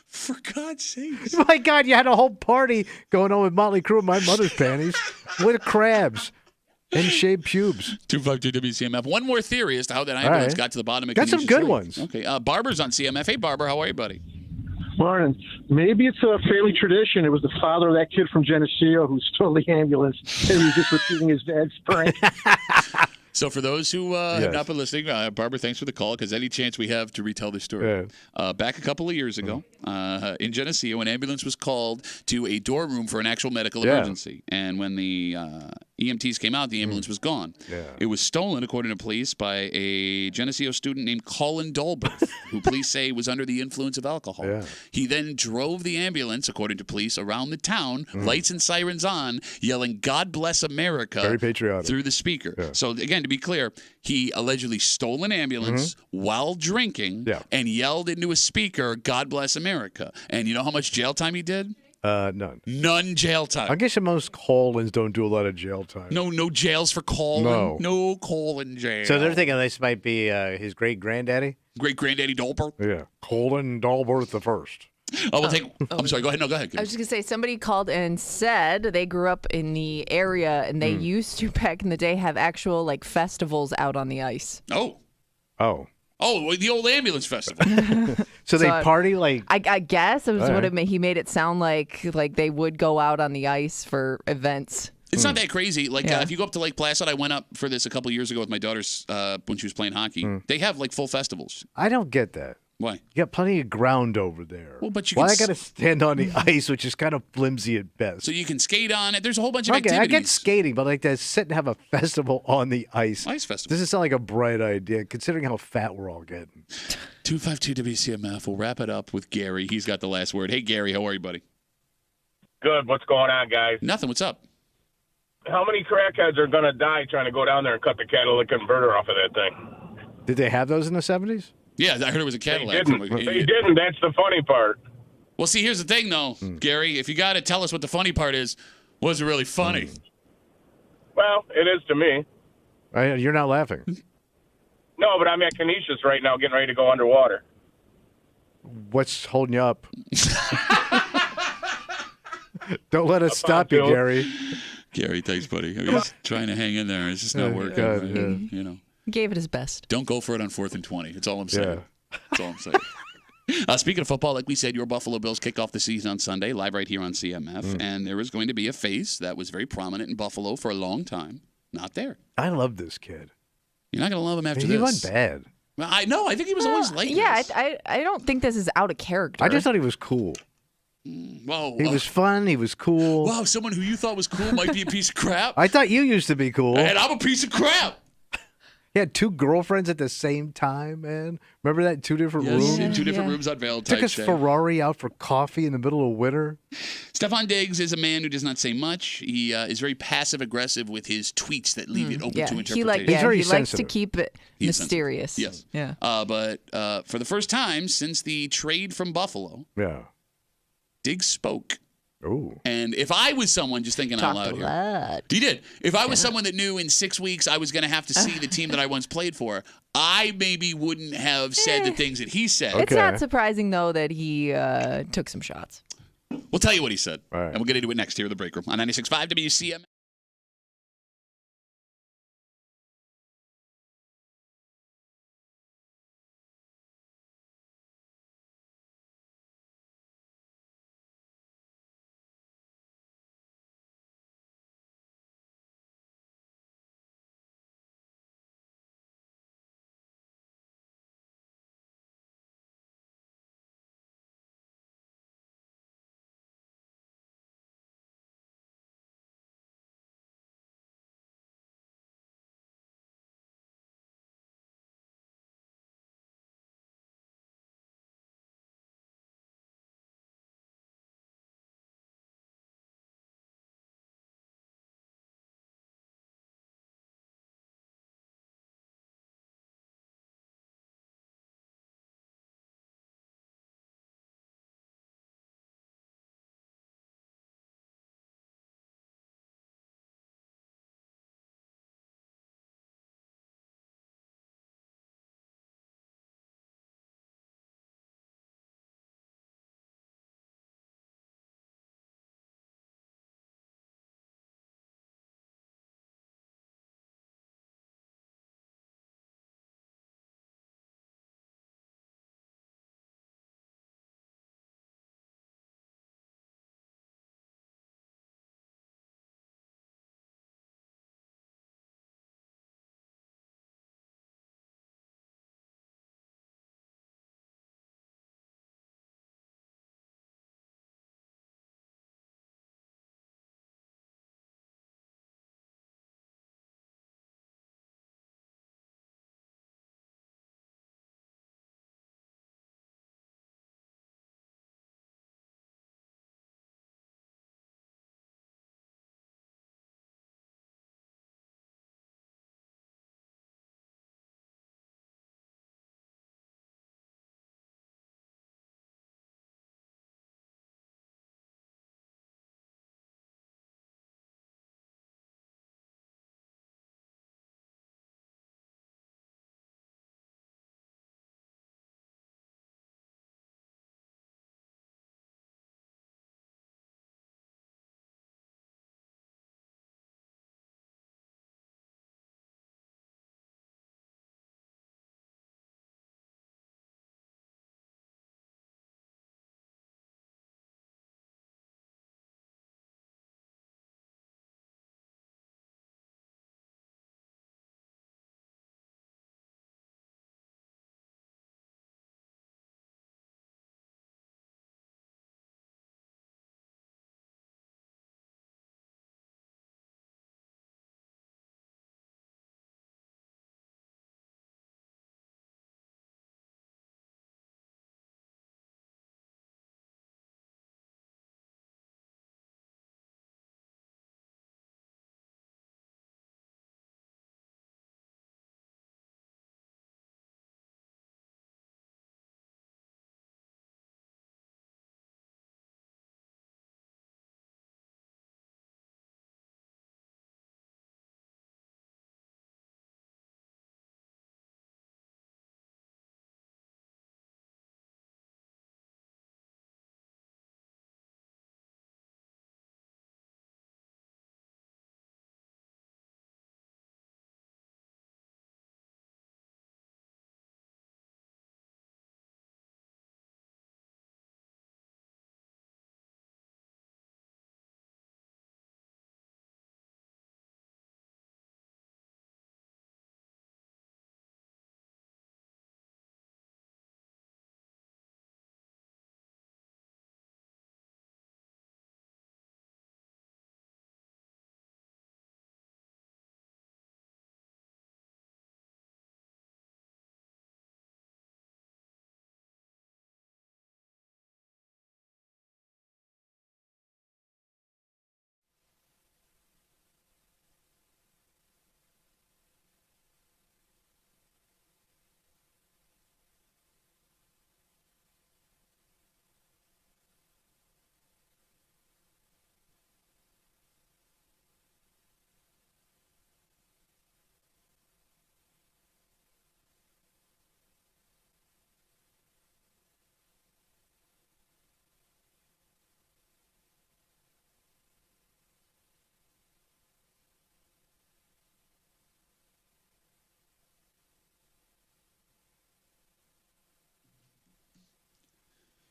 For God's sakes.
My God, you had a whole party going on with Motley Crue in my mother's panties with crabs and shaved pubes.
252 WCMF. One more theory as to how that ambulance
right.
got to the bottom of
Got some
Canisius
good
Lake.
ones.
Okay. Barber's on CMF. Hey, Barber, how are you, buddy?
Morning. Maybe it's a family tradition. It was the father of that kid from Geneseo who stole the ambulance, and he was just repeating his dad's prank.
So for those who have
Yes.
not been listening, Barbara, thanks for the call, because any chance we have to retell the story. Back a couple of years ago, in Geneseo, an ambulance was called to a dorm room for an actual medical emergency. And when the EMTs came out, the ambulance was gone.
Yeah.
It was stolen, according to police, by a Geneseo student named Colin Dolberth, who police say was under the influence of alcohol.
Yeah.
He then drove the ambulance, according to police, around the town, lights and sirens on, yelling, "God bless America,"
Very patriotic.
through the speaker.
Yeah.
So again, to be clear, he allegedly stole an ambulance while drinking and yelled into a speaker, "God bless America." And you know how much jail time he did?
None.
None jail time.
I guess most Colins don't do a lot of jail time.
No jails for Colin. No Colin jail.
So they're thinking this might be his great granddaddy?
Great granddaddy Dolper.
Yeah. Colin Dolberth the first.
Oh, we'll take. I'm sorry. Go ahead. No, go ahead.
I was just going to say, somebody called and said they grew up in the area and they used to, back in the day, have actual like festivals out on the ice.
Oh, the old ambulance festival.
So they party like.
I guess it was
All
what
right.
he made it sound like they would go out on the ice for events.
It's not that crazy. Like
Yeah.
if you go up to Lake Placid, I went up for this a couple years ago with my daughter's when she was playing hockey. They have like full festivals.
I don't get that.
Why?
You got plenty of ground over there.
Well, but you
Why
can
I got to stand on the ice, which is kind of flimsy at best.
So you can skate on it. There's a whole bunch of
Okay,
activities.
I get skating, but like to sit and have a festival on the ice.
Ice festival.
Doesn't sound like a bright idea, considering how fat we're all getting.
252 WCMF. We'll wrap it up with Gary. He's got the last word. Hey, Gary, how are you, buddy?
Good. What's going on, guys?
Nothing. What's up?
How many crackheads are going to die trying to go down there and cut the catalytic converter off of that thing?
Did they have those in the 70s?
Yeah, I heard it was a
They
Cadillac.
didn't. They didn't. That's the funny part.
Well, see, here's the thing, though, Gary. If you got to tell us what the funny part is, was it really funny?
Well, it is to me.
You're not laughing.
No, but I'm at Canisius right now getting ready to go underwater.
What's holding you up? Don't let us stop you,
Joe.
Gary.
Gary, thanks, buddy. I mean, he's trying to hang in there. It's just not working.
God,
right?
yeah.
You know,
He gave it his best.
don't go for it on 4th and 20. That's all I'm saying. That's all I'm saying. Speaking of football, like we said, your Buffalo Bills kick off the season on Sunday, live right here on CMF. And there is going to be a face that was very prominent in Buffalo for a long time. Not there.
I love this kid.
You're not going to love him after
He
this.
wasn't bad.
Well, I know. I think he was always like
Yeah,
this.
I don't think this is out of character.
I just thought he was cool.
Whoa.
He was fun. He was cool.
Wow, someone who you thought was cool might be a piece of crap.
I thought you used to be cool.
And I'm a piece of crap.
He had 2 girlfriends at the same time, man. Remember that in 2 different rooms?
in two different
Yeah.
rooms on
Took
Valentine's
his
Day.
Ferrari out for coffee in the middle of winter.
Stephon Diggs is a man who does not say much. He is very passive aggressive with his tweets that leave it open
Yeah,
to interpretation.
He's very
he likes to
sensitive.
keep it
He is sensitive.
mysterious.
Yes.
Yeah.
But for the first time since the trade from Buffalo,
Yeah.
Diggs spoke.
Ooh.
And if I was someone, just thinking out
Talked
loud
a
here.
lot.
He did. If I was someone that knew in 6 weeks I was going to have to see the team that I once played for, I maybe wouldn't have said the things that he said.
It's
Okay.
not surprising though that he took some shots.
We'll tell you what he said.
All right.
And we'll get into it next here in the break room on 96.5 WCMF.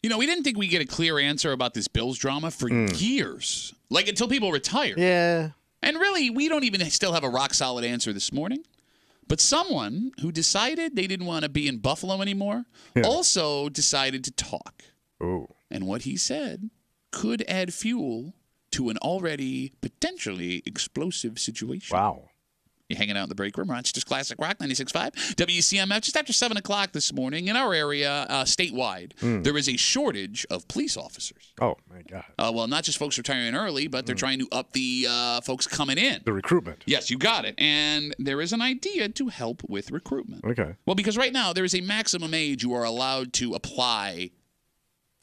You know, we didn't think we'd get a clear answer about this Bills drama for years. Like, until people retired.
Yeah.
And really, we don't even still have a rock-solid answer this morning. But someone who decided they didn't want to be in Buffalo anymore also decided to talk.
Ooh.
And what he said could add fuel to an already potentially explosive situation.
Wow.
You're hanging out in the break room. Rochester's Classic Rock 96.5. WCMF, just after 7 o'clock this morning, in our area, statewide, there is a shortage of police officers.
Oh, my God.
Well, not just folks retiring early, but they're trying to up the folks coming in.
The recruitment.
Yes, you got it. And there is an idea to help with recruitment.
Okay.
Well, because right now there is a maximum age you are allowed to apply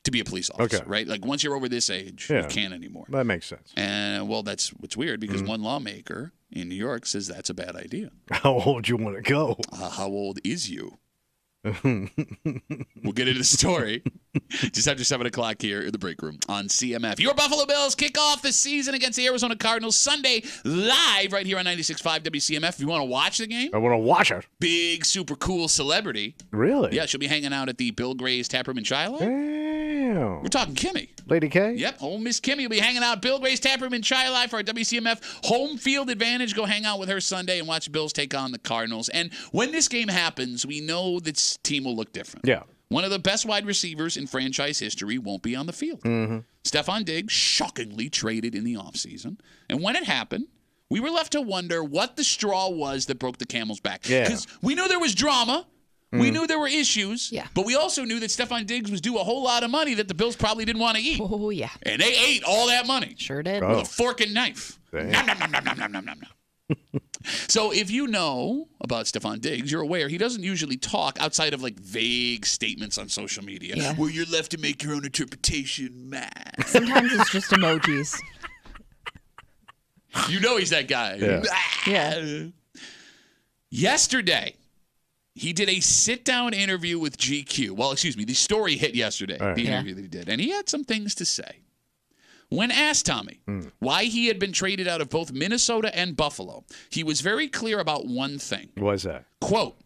to be a police officer, right? Like once you're over this age, you can't anymore.
That makes sense.
And, well, that's what's weird because one lawmaker in New York says that's a bad idea.
How old you want to go?
How old is you? We'll get into the story just after 7 o'clock here in the break room on CMF. Your Buffalo Bills kick off the season against the Arizona Cardinals Sunday live right here on 96.5 WCMF. If you want to watch the game,
I want to watch it.
big, super cool celebrity.
Really?
Yeah, she'll be hanging out at the Bill Gray's Taproom in Shiloh.
Damn.
We're talking Kimmy.
Lady K?
Yep, old Miss Kimmy will be hanging out at Bill Gray's Taproom in Shiloh for our WCMF home field advantage. Go hang out with her Sunday and watch the Bills take on the Cardinals. And when this game happens, we know this team will look different.
Yeah.
One of the best wide receivers in franchise history won't be on the field. Stephon Diggs shockingly traded in the offseason. And when it happened, we were left to wonder what the straw was that broke the camel's back.
Yeah.
Because we knew there was drama. We knew there were issues.
Yeah.
But we also knew that Stephon Diggs was due a whole lot of money that the Bills probably didn't want to eat.
Oh, yeah.
And they ate all that money.
Sure did.
With a fork and knife.
Damn.
Nom, nom, nom, nom, nom, nom, nom, nom, nom. So if you know about Stephon Diggs, you're aware he doesn't usually talk outside of like vague statements on social media where you're left to make your own interpretation, man.
Sometimes it's just emojis.
You know he's that guy.
Yeah.
Yesterday, he did a sit-down interview with GQ. Well, excuse me, the story hit yesterday, the interview that he did. And he had some things to say. When asked, Tommy, why he had been traded out of both Minnesota and Buffalo, he was very clear about one thing.
What was that?
Quote,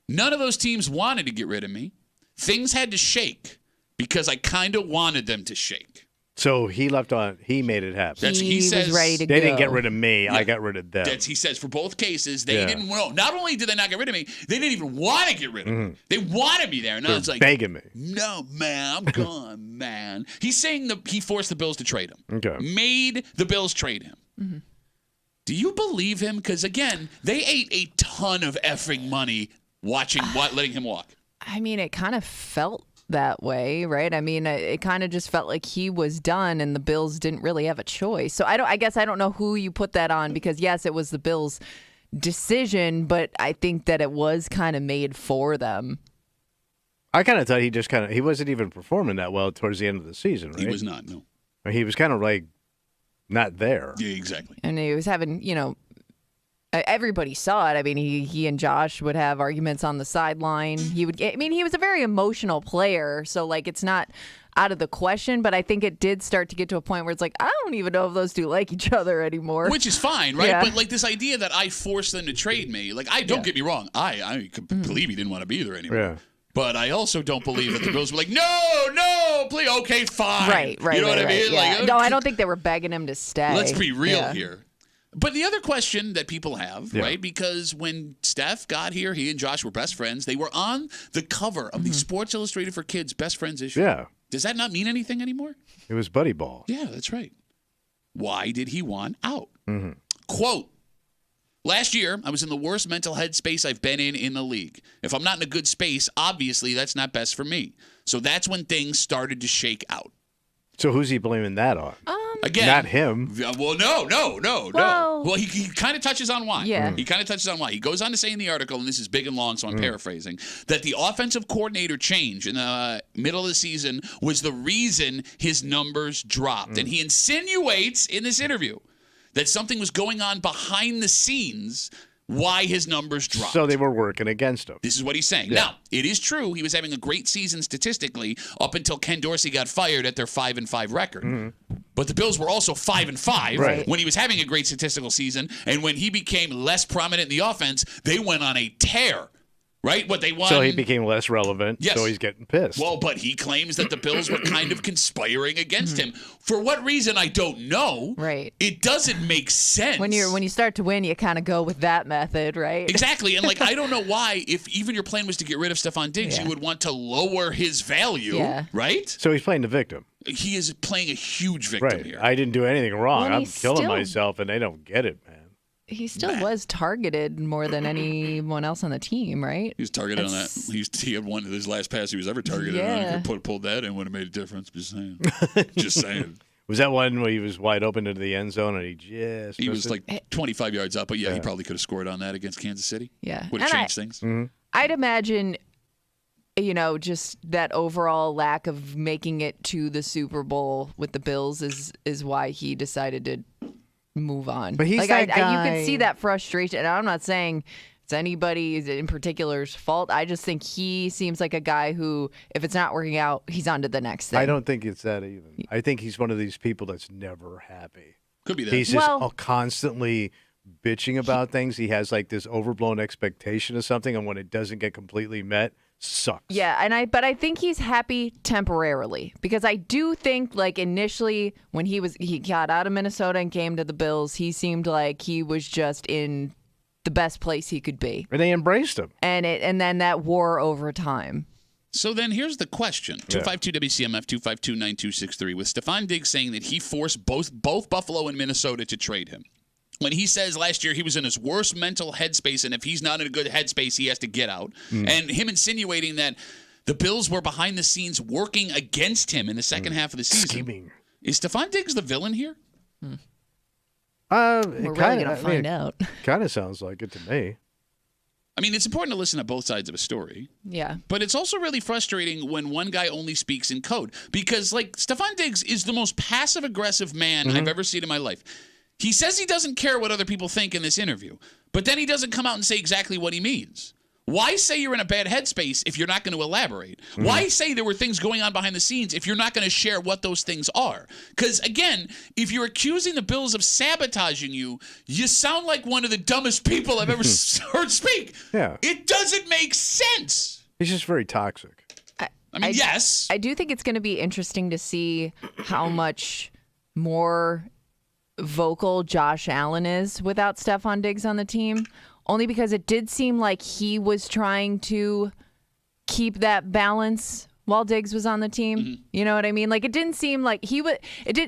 none of those teams wanted to get rid of me. Things had to shake because I kind of wanted them to shake.
So he left on, he made it happen.
He
says,
was ready to
They
go.
didn't get rid of me. I got rid of them.
He says for both cases, they didn't know. Not only did they not get rid of me, they didn't even want to get rid of me. They wanted me there. And I was like,
begging me.
no, man, I'm gone, man. He's saying that he forced the Bills to trade him.
Okay.
Made the Bills trade him. Do you believe him? Because, again, they ate a ton of effing money letting him walk.
I mean, it kind of felt that way, right? I mean, it kind of just felt like he was done and the Bills didn't really have a choice. So I guess I don't know who you put that on because yes, it was the Bills' decision, but I think that it was kind of made for them.
I kind of thought he wasn't even performing that well towards the end of the season, right?
He was not, no.
He was kind of like not there.
Yeah, exactly.
And he was having, everybody saw it. I mean, he and Josh would have arguments on the sideline. He was a very emotional player, so like it's not out of the question, but I think it did start to get to a point where it's like, I don't even know if those two like each other anymore.
Which is fine, right?
Yeah.
But like this idea that I forced them to trade me, like don't get me wrong, I could believe he didn't want to be there anymore.
Yeah.
But I also don't believe that the Bills were like, no, please, okay, fine.
Right.
You know what I mean?
Yeah.
Like,
No, I don't think they were begging him to stay.
let's be real
Yeah.
here. But the other question that people have, right? Because when Steph got here, he and Josh were best friends. They were on the cover of the Sports Illustrated for Kids Best Friends issue.
Yeah.
Does that not mean anything anymore?
It was buddy ball.
Yeah, that's right. Why did he want out? Quote, last year, I was in the worst mental headspace I've been in the league. If I'm not in a good space, obviously that's not best for me. So that's when things started to shake out.
So who's he blaming that on?
Again,
Not him.
Well, no. Well, he kind of touches on why.
Yeah.
He kind of touches on why. He goes on to say in the article, and this is big and long, so I'm paraphrasing, that the offensive coordinator change in the middle of the season was the reason his numbers dropped. And he insinuates in this interview that something was going on behind the scenes why his numbers dropped.
So they were working against him.
This is what he's saying.
Yeah.
Now, it is true he was having a great season statistically up until Ken Dorsey got fired at their 5-5 record. But the Bills were also 5-5
Right.
when he was having a great statistical season. And when he became less prominent in the offense, they went on a tear right? What they won.
So he became less relevant.
Yes.
So he's getting pissed.
Well, but he claims that the Bills were kind of conspiring against him. For what reason, I don't know.
Right.
It doesn't make sense.
When you start to win, you kind of go with that method, right?
Exactly. And, I don't know why, if even your plan was to get rid of Stephon Diggs, you would want to lower his value, right?
So he's playing the victim.
He is playing a huge victim here.
I didn't do anything wrong.
Well,
I'm killing myself, and they don't get it, man.
He still was targeted more than anyone else on the team, right?
He was targeted on that. He had one of his last pass he was ever targeted on. He could have pulled that in, would have made a difference. Just saying. Just saying.
Was that one where he was wide open into the end zone and he was
25 yards up, but he probably could have scored on that against Kansas City.
Yeah.
Would have changed things.
Mm-hmm.
I'd imagine, just that overall lack of making it to the Super Bowl with the Bills is why he decided to move on.
But he's that guy.
You could see that frustration. And I'm not saying it's anybody in particular's fault. I just think he seems like a guy who, if it's not working out, he's on to the next thing.
I don't think it's that even. I think he's one of these people that's never happy.
Could be that.
He's just constantly bitching about things. He has this overblown expectation of something, and when it doesn't get completely met, sucks.
Yeah, but I think he's happy temporarily, because I do think initially when he got out of Minnesota and came to the Bills, he seemed like he was just in the best place he could be.
And they embraced him.
And then that wore over time.
So then here's the question. 252-WCMF, 252-9263. With Stephon Diggs saying that he forced both Buffalo and Minnesota to trade him. When he says last year he was in his worst mental headspace, and if he's not in a good headspace, he has to get out. And him insinuating that the Bills were behind the scenes working against him in the second half of the season.
Scheming.
Is Stephon Diggs the villain here?
We're really going to find out.
Kind of sounds like it to me.
I mean, it's important to listen to both sides of a story.
Yeah.
But it's also really frustrating when one guy only speaks in code. Because, Stephon Diggs is the most passive-aggressive man I've ever seen in my life. He says he doesn't care what other people think in this interview, but then he doesn't come out and say exactly what he means. Why say you're in a bad headspace if you're not going to elaborate? Why say there were things going on behind the scenes if you're not going to share what those things are? Because, again, if you're accusing the Bills of sabotaging you, you sound like one of the dumbest people I've ever heard speak.
Yeah.
It doesn't make sense.
He's just very toxic.
Yes.
I do think it's going to be interesting to see how much more vocal Josh Allen is without Stephon Diggs on the team, only because it did seem like he was trying to keep that balance while Diggs was on the team. You know what I mean? It didn't seem like he would.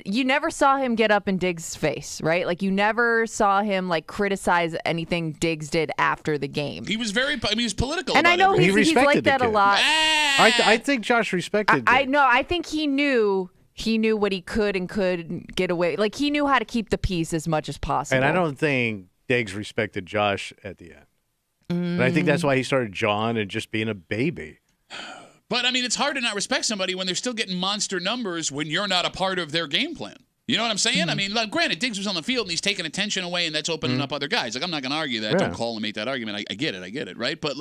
You never saw him get up in Diggs' face, right? You never saw him criticize anything Diggs did after the game.
He was he was political.
And
about
I know
everything.
he's like that a lot.
I think Josh respected.
I think he knew. He knew what he could and couldn't get away. He knew how to keep the peace as much as possible.
And I don't think Diggs respected Josh at the end. And I think that's why he started John and just being a baby.
But, it's hard to not respect somebody when they're still getting monster numbers when you're not a part of their game plan. You know what I'm saying? Granted, Diggs was on the field and he's taking attention away, and that's opening up other guys. I'm not going to argue that.
Yeah.
Don't call and make that argument. I get it, right? But,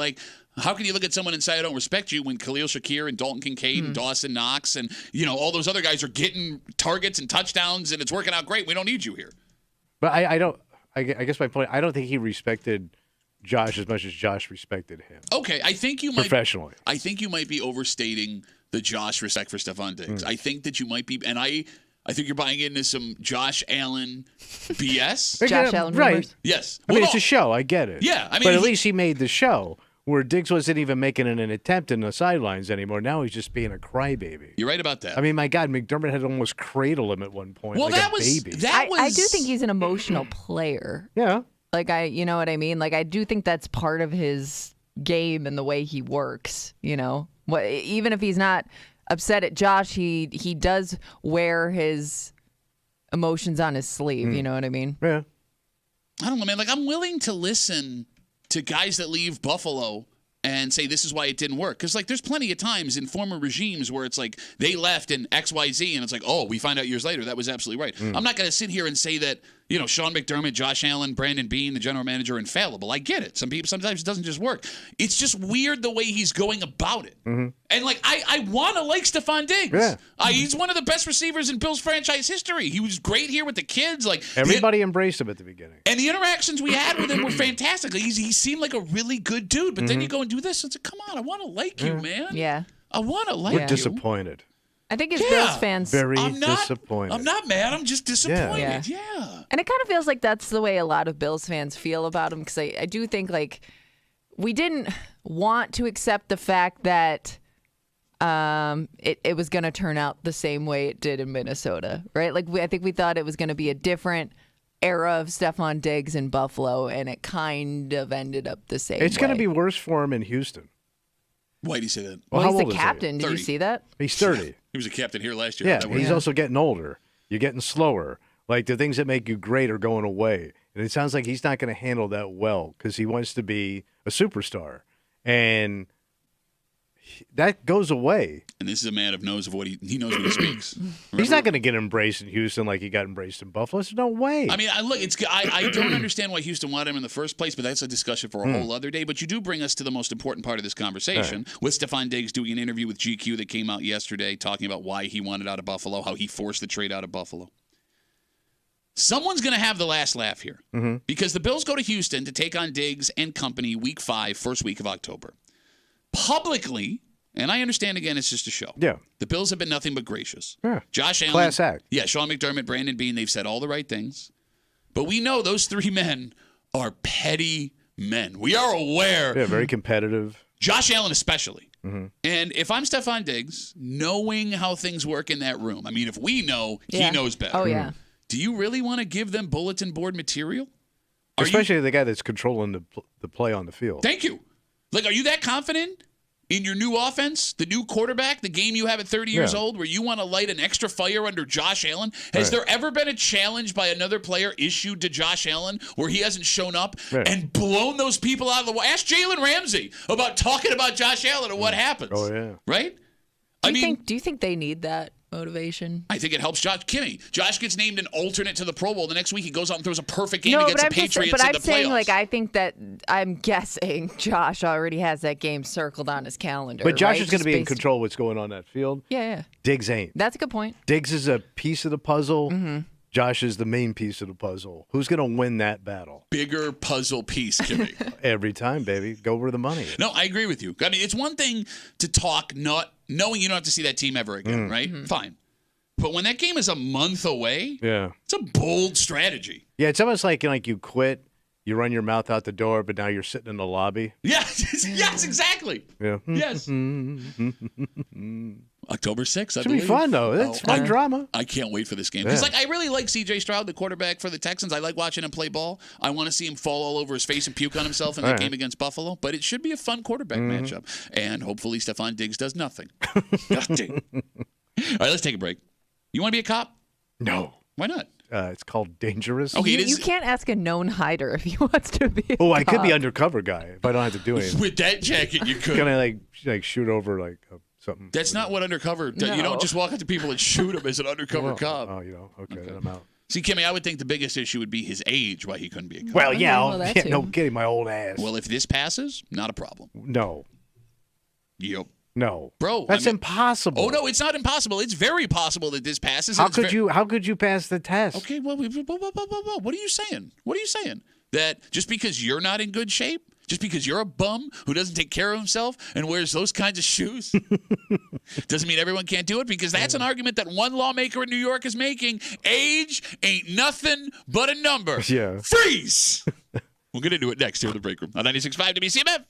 how can you look at someone and say, I don't respect you, when Khalil Shakir and Dalton Kincaid and Dawson Knox and, all those other guys are getting targets and touchdowns and it's working out great? We don't need you here.
But I guess my point, I don't think he respected Josh as much as Josh respected him.
Okay, I think you might.
Professionally.
I think you might be overstating the Josh respect for Stephon Diggs. I think that you might be, and I think you're buying into some Josh Allen BS.
Josh Allen
right?
rumors.
Yes.
It's a show. I get it.
Yeah,
but at least he made the show where Diggs wasn't even making an attempt in the sidelines anymore. Now he's just being a crybaby.
You're right about that.
My God, McDermott had almost cradled him at one point.
Well,
like a baby.
I do think he's an emotional player.
Yeah.
You know what I mean? I do think that's part of his game and the way he works, even if he's not upset at Josh, he does wear his emotions on his sleeve, you know what I mean?
Yeah.
I don't know, man. I'm willing to listen to guys that leave Buffalo and say this is why it didn't work. Because, there's plenty of times in former regimes where it's they left in XYZ, and it's oh, we find out years later that was absolutely right. I'm not going to sit here and say that, Sean McDermott, Josh Allen, Brandon Beane, the general manager, are infallible. I get it. Sometimes it doesn't just work. It's just weird the way he's going about it. And And, like, I want to like Stephon Diggs.
Yeah.
He's one of the best receivers in Bills franchise history. He was great here with the kids. Like
Everybody embraced him at the beginning.
And the interactions we had with him were fantastic. He seemed like a really good dude. But then you go and do this. It's like, come on, I want to like you, man.
Yeah.
I want to like
We're
you.
disappointed.
I think as Bills fans,
Very disappointed.
I'm not mad. I'm just disappointed. Yeah.
and it kind of feels like that's the way a lot of Bills fans feel about him, because I do think, like, we didn't want to accept the fact that it was going to turn out the same way it did in Minnesota, right? Like, I think we thought it was going to be a different era of Stephon Diggs in Buffalo, and it kind of ended up the same
It's going to
way.
be worse for him in Houston.
Why do you say that?
Well,
Well,
how
he's
old
the
is he?
captain. Did you
30.
see that?
He's 30.
He was a captain here last year.
Yeah,
How'd that work?
he's also getting older. You're getting slower. Like, the things that make you great are going away. And it sounds like he's not going to handle that well because he wants to be a superstar. And that goes away.
And this is a man of knows of what he knows what he speaks.
He's not going to get embraced in Houston like he got embraced in Buffalo. There's no way.
I mean, I don't understand why Houston wanted him in the first place, but that's a discussion for a whole other day. But you do bring us to the most important part of this conversation with Stephon Diggs doing an interview with GQ that came out yesterday talking about why he wanted out of Buffalo, how he forced the trade out of Buffalo. Someone's going to have the last laugh here because the Bills go to Houston to take on Diggs and company week 5, first week of October. Publicly, and I understand, again, it's just a show.
Yeah.
The Bills have been nothing but gracious.
Yeah.
Josh Allen.
Class act.
Yeah, Sean McDermott, Brandon Beane, they've said all the right things. But we know those three men are petty men. We are aware.
Yeah, very competitive.
Josh Allen especially. And if I'm Stephon Diggs, knowing how things work in that room, I mean, if we know, he knows better.
Oh, yeah.
Do you really want to give them bulletin board material?
Especially the guy that's controlling the play on the field.
Thank you. Like, are you that confident in your new offense, the new quarterback, the game you have at 30 years old, where you want to light an extra fire under Josh Allen? Has there ever been a challenge by another player issued to Josh Allen where he hasn't shown up and blown those people out of the water? Ask Jalen Ramsey about talking about Josh Allen and what happens.
Oh, yeah.
Right?
Do you think they need that motivation?
I think it helps Josh. Josh gets named an alternate to the Pro Bowl. The next week he goes out and throws a perfect game against the Patriots
but
in
I'm
the
saying,
playoffs.
like, I think that I'm guessing Josh already has that game circled on his calendar.
But Josh
right?
is going to
Just
be in
based-
control of what's going on that field.
Yeah.
Diggs ain't.
That's a good point.
Diggs is a piece of the puzzle. Josh is the main piece of the puzzle. Who's going to win that battle?
Bigger puzzle piece, Kimmy.
Every time, baby. Go where the money is.
No, I agree with you. I mean, it's one thing to talk not knowing you don't have to see that team ever again, right? Fine. But when that game is a month away, it's a bold strategy.
Yeah, it's almost like you quit, you run your mouth out the door, but now you're sitting in the lobby.
Yeah, yes, exactly.
Yeah.
Yes. October 6th, I
Should
believe.
be fun, though. That's fun drama.
I can't wait for this game. Because,
Yeah.
like, I really like C.J. Stroud, the quarterback for the Texans. I like watching him play ball. I want to see him fall all over his face and puke on himself in that game against Buffalo. But it should be a fun quarterback matchup. And hopefully Stephon Diggs does nothing. Nothing. All right, let's take a break. You want to be a cop?
No.
Why not?
It's called Dangerous.
Okay,
You can't ask a known hider if he wants to be.
Oh, I could be undercover guy if I don't have to do anything.
With that jacket, you could.
Can I like shoot over something?
That's not what undercover does. You don't just walk up to people and shoot them as an undercover cop.
Oh, okay, then I'm out.
See, Kimmy, I would think the biggest issue would be his age, why he couldn't be a cop.
Well, yeah,
well, that too.
no kidding, my old ass.
Well, if this passes, not a problem.
No,
Yep.
no,
Bro,
that's impossible.
Oh, no, it's not impossible. It's very possible that this passes.
How could you pass the test?
Okay, well, what are you saying? What are you saying? That just because you're not in good shape, just because you're a bum who doesn't take care of himself and wears those kinds of shoes, doesn't mean everyone can't do it? Because that's an argument that one lawmaker in New York is making. Age ain't nothing but a number.
Yeah.
Freeze! We'll get into it next here in the break room on 96.5 WCMF.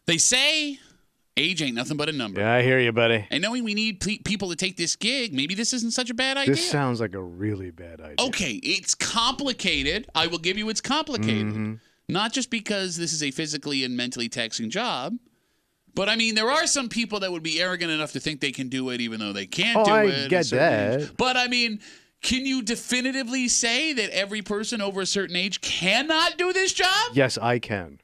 They say age ain't nothing but a number.
Yeah, I hear you, buddy.
And knowing we need people to take this gig, maybe this isn't such a bad idea.
This sounds like a really bad idea.
Okay, it's complicated. I will give you it's complicated.
Mm-hmm.
Not just because this is a physically and mentally taxing job, but I mean, there are some people that would be arrogant enough to think they can do it even though they can't do it.
I get that.
Age. But I mean, can you definitively say that every person over a certain age cannot do this job?
Yes, I can.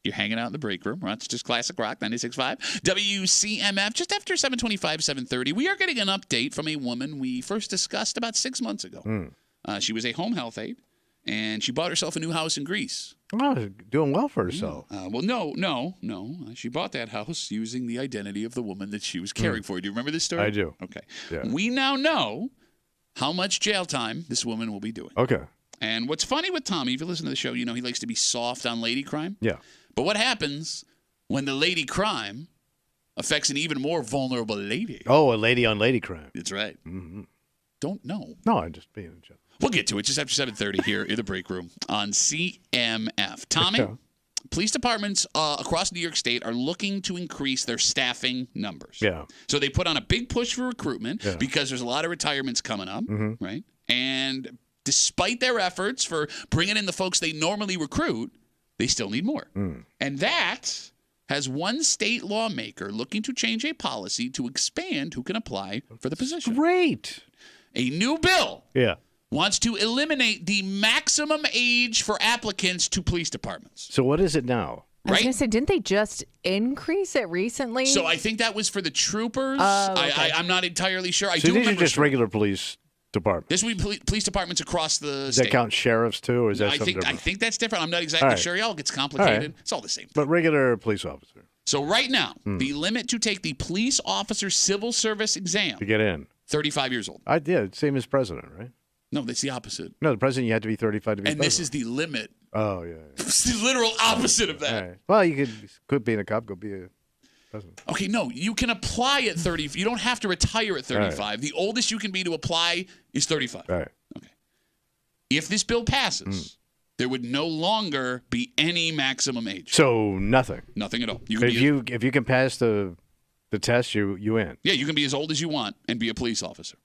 You're hanging out in the break room. That's just Classic Rock 96.5. WCMF, just after 7:25, 7:30. We are getting an update from a woman we first discussed about 6 months ago. She was a home health aide, and she bought herself a new house in Greece.
Oh, doing well for herself.
Well, no. She bought that house using the identity of the woman that she was caring for. Do you remember this story?
I do.
Okay.
Yeah.
We now know how much jail time this woman will be doing.
Okay.
And what's funny with Tommy, if you listen to the show, you know he likes to be soft on lady crime.
Yeah.
But what happens when the lady crime affects an even more vulnerable lady?
Oh, a lady on lady crime.
That's right.
Mm-hmm.
Don't know.
No, I'm just being a joke.
We'll get to it just after 7:30 here in the break room on CMF. Tommy,
Okay.
police departments across New York State are looking to increase their staffing numbers.
Yeah.
So they put on a big push for recruitment because there's a lot of retirements coming up, right? And despite their efforts for bringing in the folks they normally recruit, they still need more. And that has one state lawmaker looking to change a policy to expand who can apply for the position.
Great.
A new bill
Yeah.
wants to eliminate the maximum age for applicants to police departments.
So what is it now?
I was
Right?
going to say, didn't they just increase it recently?
So I think that was for the troopers.
Okay.
I'm not entirely sure. I
So
do
these are
remember
just regular police departments.
this would be police departments across the
Does
state.
that count sheriffs too, or is that
I
something
think
different?
that's different. I'm not exactly
All right.
sure. Y'all, it gets complicated.
All right.
It's all the same.
But regular police officer
So right now, the limit to take the police officer civil service exam,
to get in.
35 years old.
I did. Same as president, right?
No, that's the opposite.
No, the president, you had to be 35 to be
And
president.
this is the limit.
Oh, yeah.
It's the literal opposite of that.
All right. Well, you could being a cop, go be a president.
Okay, no, you can apply at 30. You don't have to retire at 35.
Right.
The oldest you can be to apply is 35.
All right.
Okay. If this bill passes, there would no longer be any maximum age.
So nothing.
Nothing at all. You can
If you can pass the test, you in.
Yeah, you can be as old as you want and be a police officer.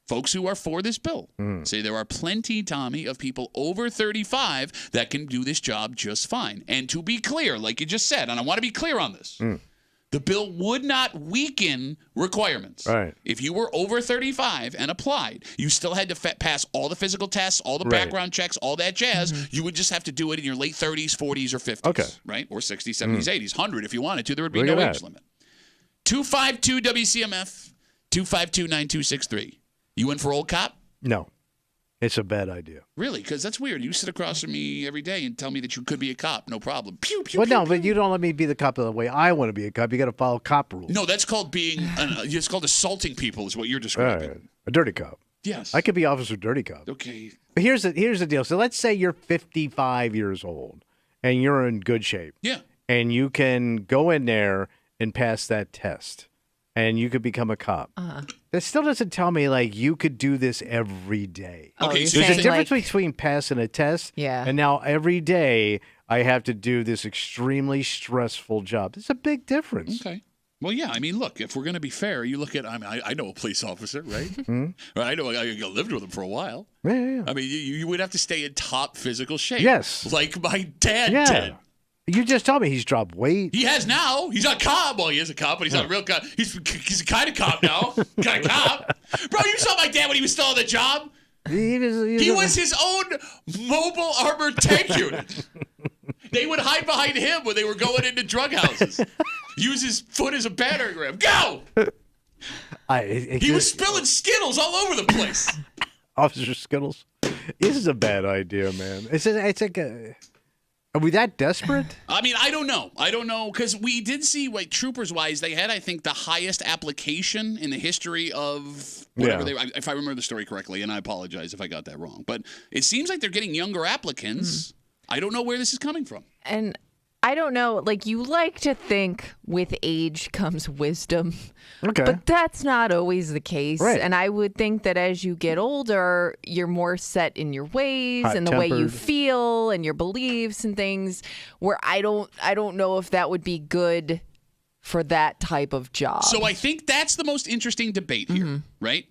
Folks who are for this bill say there are plenty, Tommy, of people over 35 that can do this job just fine. And to be clear, like you just said, and I want to be clear on this, the bill would not weaken requirements.
Right.
If you were over 35 and applied, you still had to pass all the physical tests, all the background checks, all that jazz. You would just have to do it in your late 30s, 40s, or 50s.
Okay.
Right? Or 60s, 70s, 80s, 100 if you wanted to. There would be
Look
no
at
age
that.
limit. 252 WCMF, 252 9263. You in for old cop?
No. It's a bad idea.
Really? Because that's weird. You sit across from me every day and tell me that you could be a cop. No problem. Pew, pew,
Well,
pew,
no,
pew.
but you don't let me be the cop the way I want to be a cop. You got to follow cop rules.
No, that's called being. It's called assaulting people. Is what you're
All
describing.
right. A dirty cop.
Yes.
I could be Officer Dirty Cop.
Okay.
But here's the deal. So let's say you're 55 years old and you're in good shape.
Yeah.
And you can go in there and pass that test. And you could become a cop. That still doesn't tell me, like, you could do this every day.
Okay,
you're
so
There's a
saying,
difference
like,
between passing a test and now every day I have to do this extremely stressful job. There's a big difference.
Okay. Well, yeah. I mean, look. If we're going to be fair, you look at. I mean, I know a police officer, right? I know. I lived with him for a while.
Yeah.
I mean, you would have to stay in top physical shape.
Yes.
Like my dad
Yeah.
did.
You just told me he's dropped weight.
He has now. He's not a cop. Well, he is a cop, but he's not a real cop. He's a kind of cop now. Kind of cop. Bro, you saw my dad when he was still on the job.
He
was his own mobile armored tank unit. They would hide behind him when they were going into drug houses. Use his foot as a battering ram. Go! He was spilling Skittles all over the place.
Officer Skittles. This is a bad idea, man. It's like are we that desperate?
I mean, I don't know, because we did see, like, troopers-wise, they had, I think, the highest application in the history of whatever they were, if I remember the story correctly, and I apologize if I got that wrong. But it seems like they're getting younger applicants. I don't know where this is coming from.
And I don't know. Like, you like to think with age comes wisdom.
Okay.
But that's not always the case.
Right.
And I would think that as you get older, you're more set in your ways and the way you
Hot-tempered.
feel and your beliefs and things, where I don't know if that would be good for that type of job.
So I think that's the most interesting debate here, right?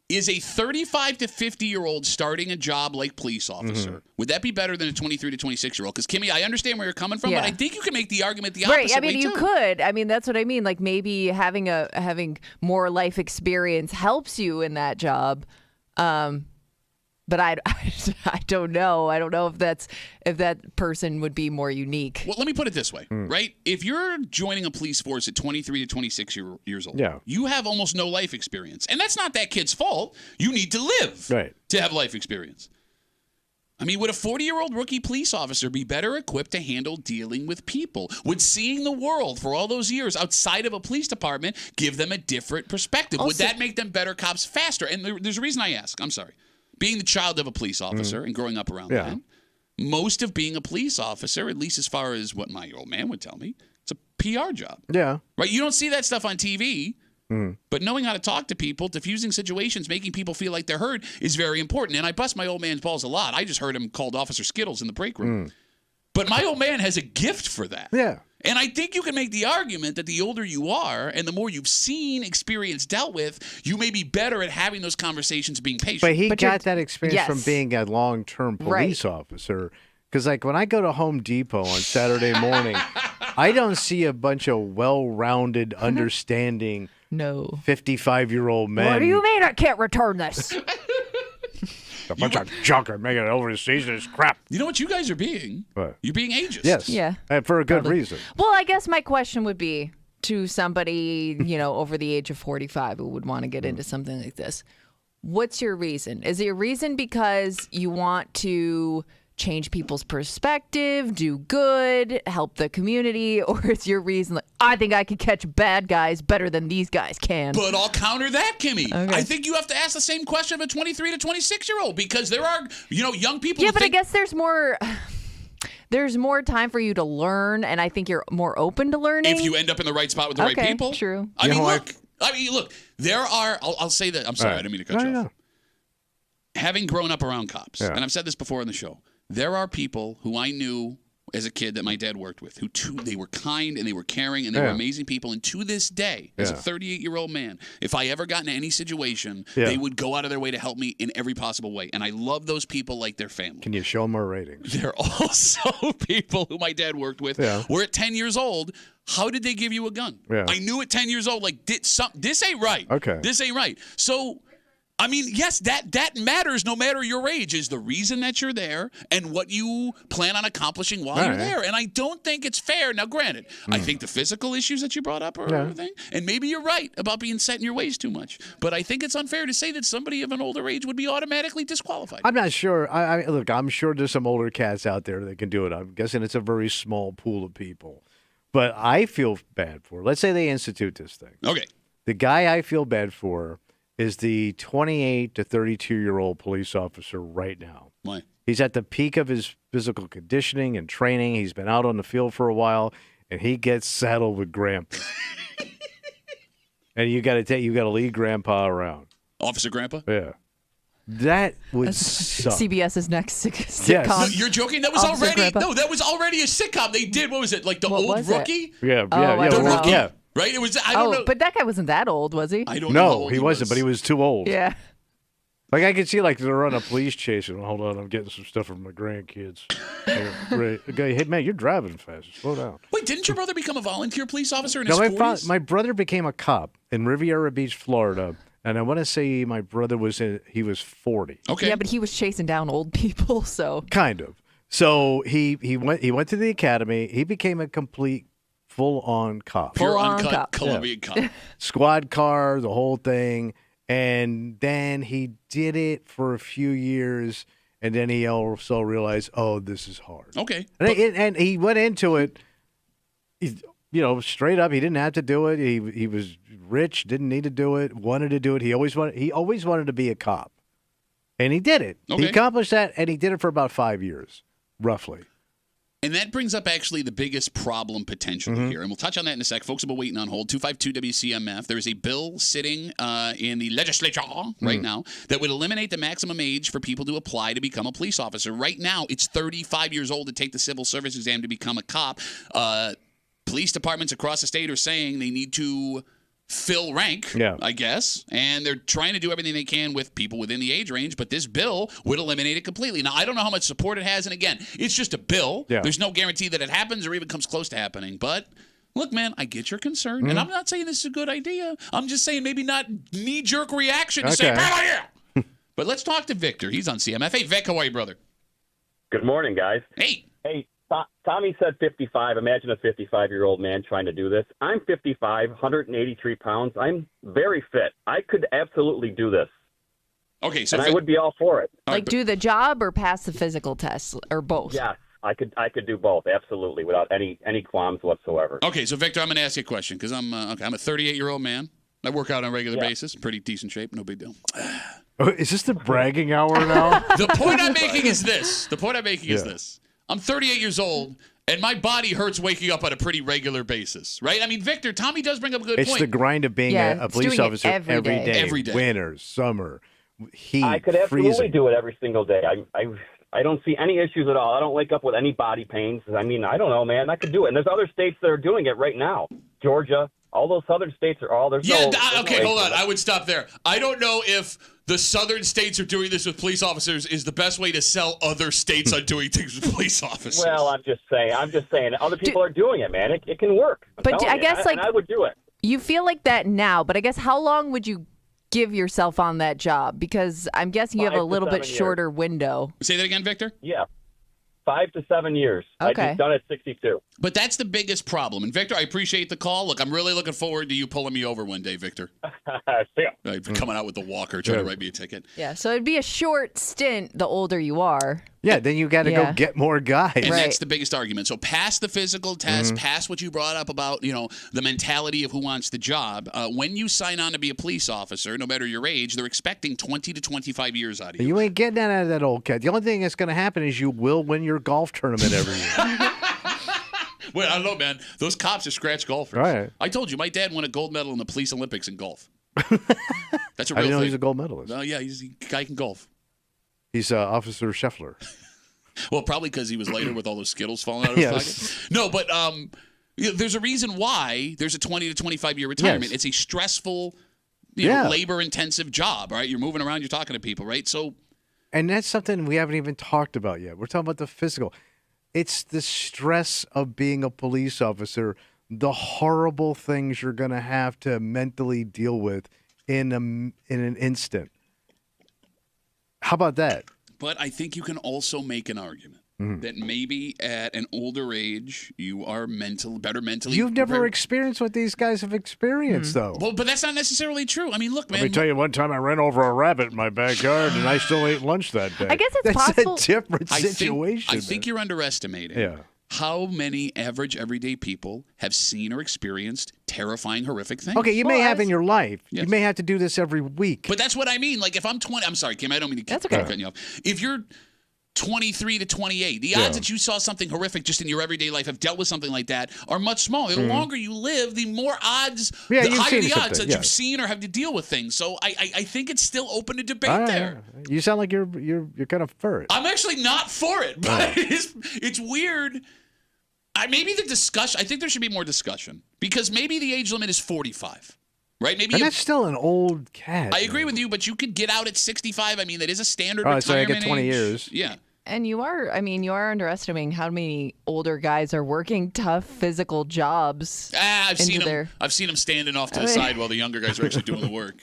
Is a 35 to 50-year-old starting a job like police officer, would that be better than a 23 to 26-year-old? Because, Kimmy, I understand where you're coming from, but I think you can make the argument the opposite
Right. I mean,
way,
you
too.
could. I mean, that's what I mean. Like, maybe having more life experience helps you in that job. But I don't know. I don't know if that person would be more unique.
Well, let me put it this way, right? If you're joining a police force at 23 to 26 years old, you have almost no life experience. And that's not that kid's fault. You need to live to have life experience. I mean, would a 40-year-old rookie police officer be better equipped to handle dealing with people? Would seeing the world for all those years outside of a police department give them a different perspective? Would that make them better cops faster? And there's a reason I ask. I'm sorry. Being the child of a police officer and growing up around that, most of being a police officer, at least as far as what my old man would tell me, it's a PR job.
Yeah.
Right? You don't see that stuff on TV, but knowing how to talk to people, diffusing situations, making people feel like they're heard is very important. And I bust my old man's balls a lot. I just heard him called Officer Skittles in the break room. But my old man has a gift for that.
Yeah.
And I think you can make the argument that the older you are and the more you've seen, experienced, dealt with, you may be better at having those conversations, being patient.
But he got that experience from being a long-term police
Right.
officer. Because, like, when I go to Home Depot on Saturday morning, I don't see a bunch of well-rounded, understanding 55-year-old men.
What do you mean I can't return this?
A bunch of junk and making it overseas and it's crap.
You know what you guys are being?
What?
You're being ageist.
Yes.
Yeah.
And for a good reason.
Well, I guess my question would be to somebody, over the age of 45 who would want to get into something like this. What's your reason? Is it a reason because you want to change people's perspective, do good, help the community, or is your reason like, I think I can catch bad guys better than these guys can?
But I'll counter that, Kimmy.
Okay.
I think you have to ask the same question of a 23 to 26-year-old because there are, young people
Yeah,
who
but I
think...
guess there's more time for you to learn, and I think you're more open to learning.
If you end up in the right spot with the right people.
True.
I mean, look, there are... I'll say that. I'm sorry, I didn't mean to cut you off. Having grown up around cops, and I've said this before on the show, there are people who I knew as a kid that my dad worked with they were kind and they were caring and they were amazing people. And to this day, as a 38-year-old man, if I ever got in any situation, they would go out of their way to help me in every possible way. And I love those people like their family.
Can you show them our ratings?
There are also people who my dad worked with were at 10 years old. How did they give you a gun?
Yeah.
I knew at 10 years old, like, this ain't right.
Okay.
This ain't right. So... I mean, yes, that matters no matter your age, is the reason that you're there and what you plan on accomplishing while you're there. And I don't think it's fair. Now, granted, I think the physical issues that you brought up are everything, and maybe you're right about being set in your ways too much. But I think it's unfair to say that somebody of an older age would be automatically disqualified.
I'm not sure. Look, I'm sure there's some older cats out there that can do it. I'm guessing it's a very small pool of people. But I feel bad for, let's say they institute this thing.
Okay.
The guy I feel bad for is the 28 to 32-year-old police officer right now.
Why?
He's at the peak of his physical conditioning and training. He's been out on the field for a while, and he gets saddled with Grandpa. And you got to lead Grandpa around.
Officer Grandpa?
Yeah. That would suck.
CBS's next sitcom.
Yes.
No, you're joking? That was
Officer
already
Grandpa.
that was already a sitcom. They did, what was it? Like the
What
old
was it?
Rookie?
Yeah,
Oh, I
yeah,
don't know.
yeah.
Right? It was I don't know.
But that guy wasn't that old, was he?
I don't know. how
No,
old
he wasn't, but he was too old.
Yeah.
Like I could see, like they're on a police chase, and hold on, I'm getting some stuff from my grandkids. Right. Okay, hey man, you're driving fast. Slow down.
Wait, didn't your brother become a volunteer police officer in
No,
his 40s?
my brother became a cop in Riviera Beach, Florida, and I want to say my brother was 40.
Okay.
Yeah, but he was chasing down old people, so.
Kind of. So he went to the academy. He became a complete full-on cop.
Pure
Full-on
uncut
cop.
Colombian cop.
Squad car, the whole thing. And then he did it for a few years, and then he also realized, oh, this is hard.
Okay.
And he went into it, straight up. He didn't have to do it. He was rich, didn't need to do it, wanted to do it. He always wanted to be a cop, and he did it.
Okay.
He accomplished that, and he did it for about 5 years, roughly.
And that brings up actually the biggest problem potentially here. And we'll touch on that in a sec. Folks have been waiting on hold. 252 WCMF. There is a bill sitting in the legislature right now that would eliminate the maximum age for people to apply to become a police officer. Right now, it's 35 years old to take the civil service exam to become a cop. Police departments across the state are saying they need to fill rank, I guess, and they're trying to do everything they can with people within the age range, but this bill would eliminate it completely. Now, I don't know how much support it has, and again, it's just a bill. There's no guarantee that it happens or even comes close to happening, but look, man, I get your concern, and I'm not saying this is a good idea. I'm just saying maybe not knee-jerk reaction to say, yeah. But let's talk to Victor. He's on CMF. Hey, Vic, how are you, brother?
Good morning, guys.
Hey.
Tommy said 55. Imagine a 55-year-old man trying to do this. I'm 55, 183 pounds. I'm very fit. I could absolutely do this.
Okay, so
I would be all for it.
Like do the job or pass the physical test or both?
Yes, I could do both, absolutely, without any qualms whatsoever.
Okay, so Victor, I'm going to ask you a question because I'm a 38-year-old man. I work out on a regular basis, pretty decent shape, no big deal.
Is this the bragging hour now?
The point I'm making is this. I'm 38 years old, and my body hurts waking up on a pretty regular basis, right? I mean, Victor, Tommy does bring up a good point.
It's the grind of being a police officer
every day.
Every day.
Winter, summer, heat,
I could absolutely
freezing.
do it every single day. I don't see any issues at all. I don't wake up with any body pains. I mean, I don't know, man. I could do it. And there's other states that are doing it right now. Georgia, all those southern states are all.
Hold on. I would stop there. I don't know if the southern states are doing this with police officers is the best way to sell other states on doing things with police officers.
Well, I'm just saying. Other people are doing it, man. It can work.
But I guess
I would do it.
You feel like that now, but I guess how long would you give yourself on that job? Because I'm guessing you have a little bit shorter window.
Say that again, Victor?
Yeah. 5 to 7 years.
Okay.
I just done it 62.
But that's the biggest problem. And Victor, I appreciate the call. Look, I'm really looking forward to you pulling me over one day, Victor. Coming out with the walker, trying to write me a ticket.
Yeah, so it'd be a short stint the older you are.
Yeah, then you got to go get more guys.
And that's the biggest argument. So pass the physical test, pass what you brought up about, the mentality of who wants the job. When you sign on to be a police officer, no matter your age, they're expecting 20 to 25 years out of you.
You ain't getting that out of that old cat. The only thing that's going to happen is you will win your golf tournament every year.
Well, I don't know, man. Those cops are scratch golfers.
Right.
I told you, my dad won a gold medal in the police Olympics in golf. That's a real
I didn't know
thing.
he's a gold medalist.
Oh, yeah, he's a guy who can golf.
He's Officer Scheffler.
Well, probably because he was later with all those Skittles falling out of his pocket. No, but there's a reason why there's a 20 to 25-year retirement. It's a stressful, labor-intensive job, right? You're moving around, you're talking to people, right?
And that's something we haven't even talked about yet. We're talking about the physical. It's the stress of being a police officer, the horrible things you're going to have to mentally deal with in an instant. How about that?
But I think you can also make an argument that maybe at an older age you are better mentally.
You've never experienced what these guys have experienced, though.
Well, but that's not necessarily true. I mean, look, man.
Let me tell you, one time I ran over a rabbit in my backyard, and I still ate lunch that day.
I guess it's possible.
That's a different situation.
I think you're underestimating how many average, everyday people have seen or experienced terrifying, horrific things.
Okay, you may have in your life. Yes. You may have to do this every week.
But that's what I mean. Like, if I'm 20, I'm sorry, Kim, I don't mean to keep cutting you off. If you're 23 to 28, the odds that you saw something horrific just in your everyday life, have dealt with something like that, are much smaller. The longer you live, the more odds, the higher the odds that you've seen or have to deal with things. So I think it's still open to debate there.
You sound like you're kind of for it.
I'm actually not for it, but it's weird. Maybe the discussion, I think there should be more discussion, because maybe the age limit is 45. Right? Maybe
that's still an old cat.
I agree with you, but you could get out at 65. I mean, that is a standard retirement
so I get 20
age.
years.
Yeah.
And you are underestimating how many older guys are working tough physical jobs.
I've seen them standing off to the side while the younger guys are actually doing the work.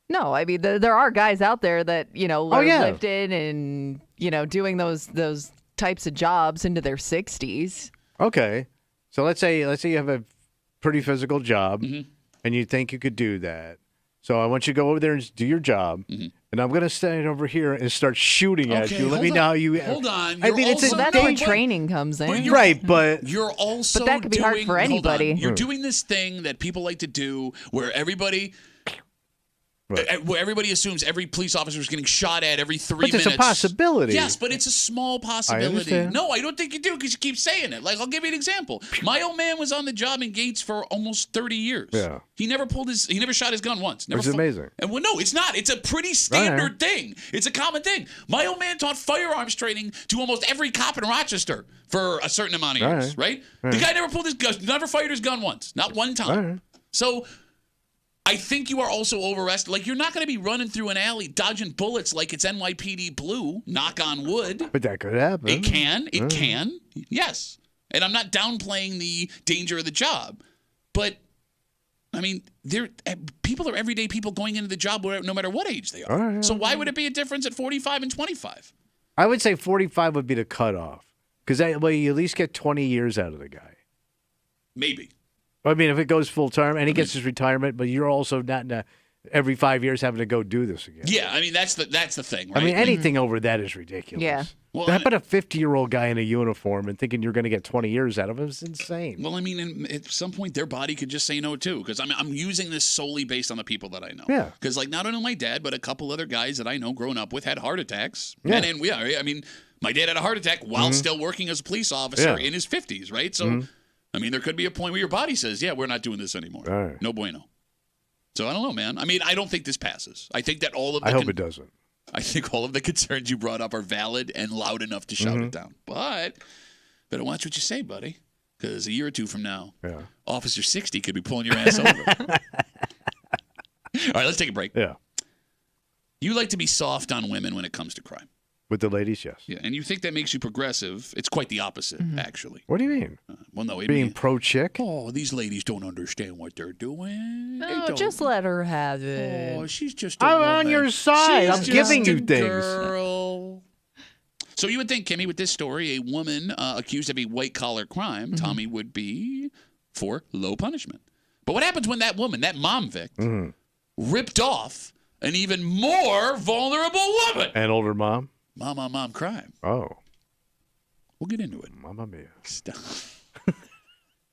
No, I mean there are guys out there that lifting and doing those types of jobs into their 60s.
Okay, so let's say you have a pretty physical job, and you think you could do that. So I want you to go over there and do your job, and I'm going to stand over here and start shooting at you. Let me know how you.
Hold on.
I mean,
that's where training comes in,
right? But
you're also.
But that could be hard for anybody.
You're doing this thing that people like to do, where everybody. Where everybody assumes every police officer is getting shot at every 3 minutes.
But it's a possibility.
Yes, but it's a small possibility.
I
No, I don't think you do because you keep saying it. Like, I'll give you an example. My old man was on the job in Gates for almost 30 years.
Yeah.
He never shot his gun once.
It's amazing.
And well, no, it's not. It's a pretty standard thing. It's a common thing. My old man taught firearms training to almost every cop in Rochester for a certain amount of years, right? The guy never pulled his gun, never fired his gun once, not one time. So I think you are also overestimating. Like, you're not going to be running through an alley dodging bullets like it's NYPD Blue, knock on wood.
But that could happen.
It can. It can. Yes. And I'm not downplaying the danger of the job. But, I mean, people are everyday people going into the job no matter what age they are. So why would it be a difference at 45 and 25?
I would say 45 would be the cutoff. Because that way you at least get 20 years out of the guy.
Maybe.
I mean, if it goes full term and he gets his retirement, but you're also not every 5 years having to go do this again.
Yeah, I mean, that's the thing, right?
I mean, anything over that is ridiculous.
Yeah.
Well,
How about a 50-year-old guy in a uniform and thinking you're going to get 20 years out of him? It's insane.
Well, I mean, at some point, their body could just say no, too. Because I'm using this solely based on the people that I know.
Yeah.
Because, like, not only my dad, but a couple other guys that I know growing up with had heart attacks.
Yeah.
And I mean, my dad had a heart attack while still working as a police officer in his 50s, right? So, I mean, there could be a point where your body says, yeah, we're not doing this anymore.
Right.
No bueno. So, I don't know, man. I mean, I don't think this passes. I think that all of the
I hope it doesn't.
I think all of the concerns you brought up are valid and loud enough to shout it down. But better watch what you say, buddy, because a year or two from now, Officer 60 could be pulling your ass over. All right, let's take a break.
Yeah.
You like to be soft on women when it comes to crime.
With the ladies, yes.
Yeah, and you think that makes you progressive. It's quite the opposite, actually.
What do you mean?
Well, no.
Being pro-chick?
Oh, these ladies don't understand what they're doing.
No, just let her have it.
Oh, she's just a
I'm
woman.
on your side.
She's
I'm giving
just
you
a
things.
Girl. So you would think, Kimmy, with this story, a woman accused of a white-collar crime, Tommy, would be for low punishment. But what happens when that woman, that mom Vic, ripped off an even more vulnerable woman?
An older mom?
Mom on mom crime.
Oh.
We'll get into it.
Mamma mia.
Stop.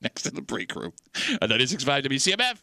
Next to the break room. 96.5 WCMF.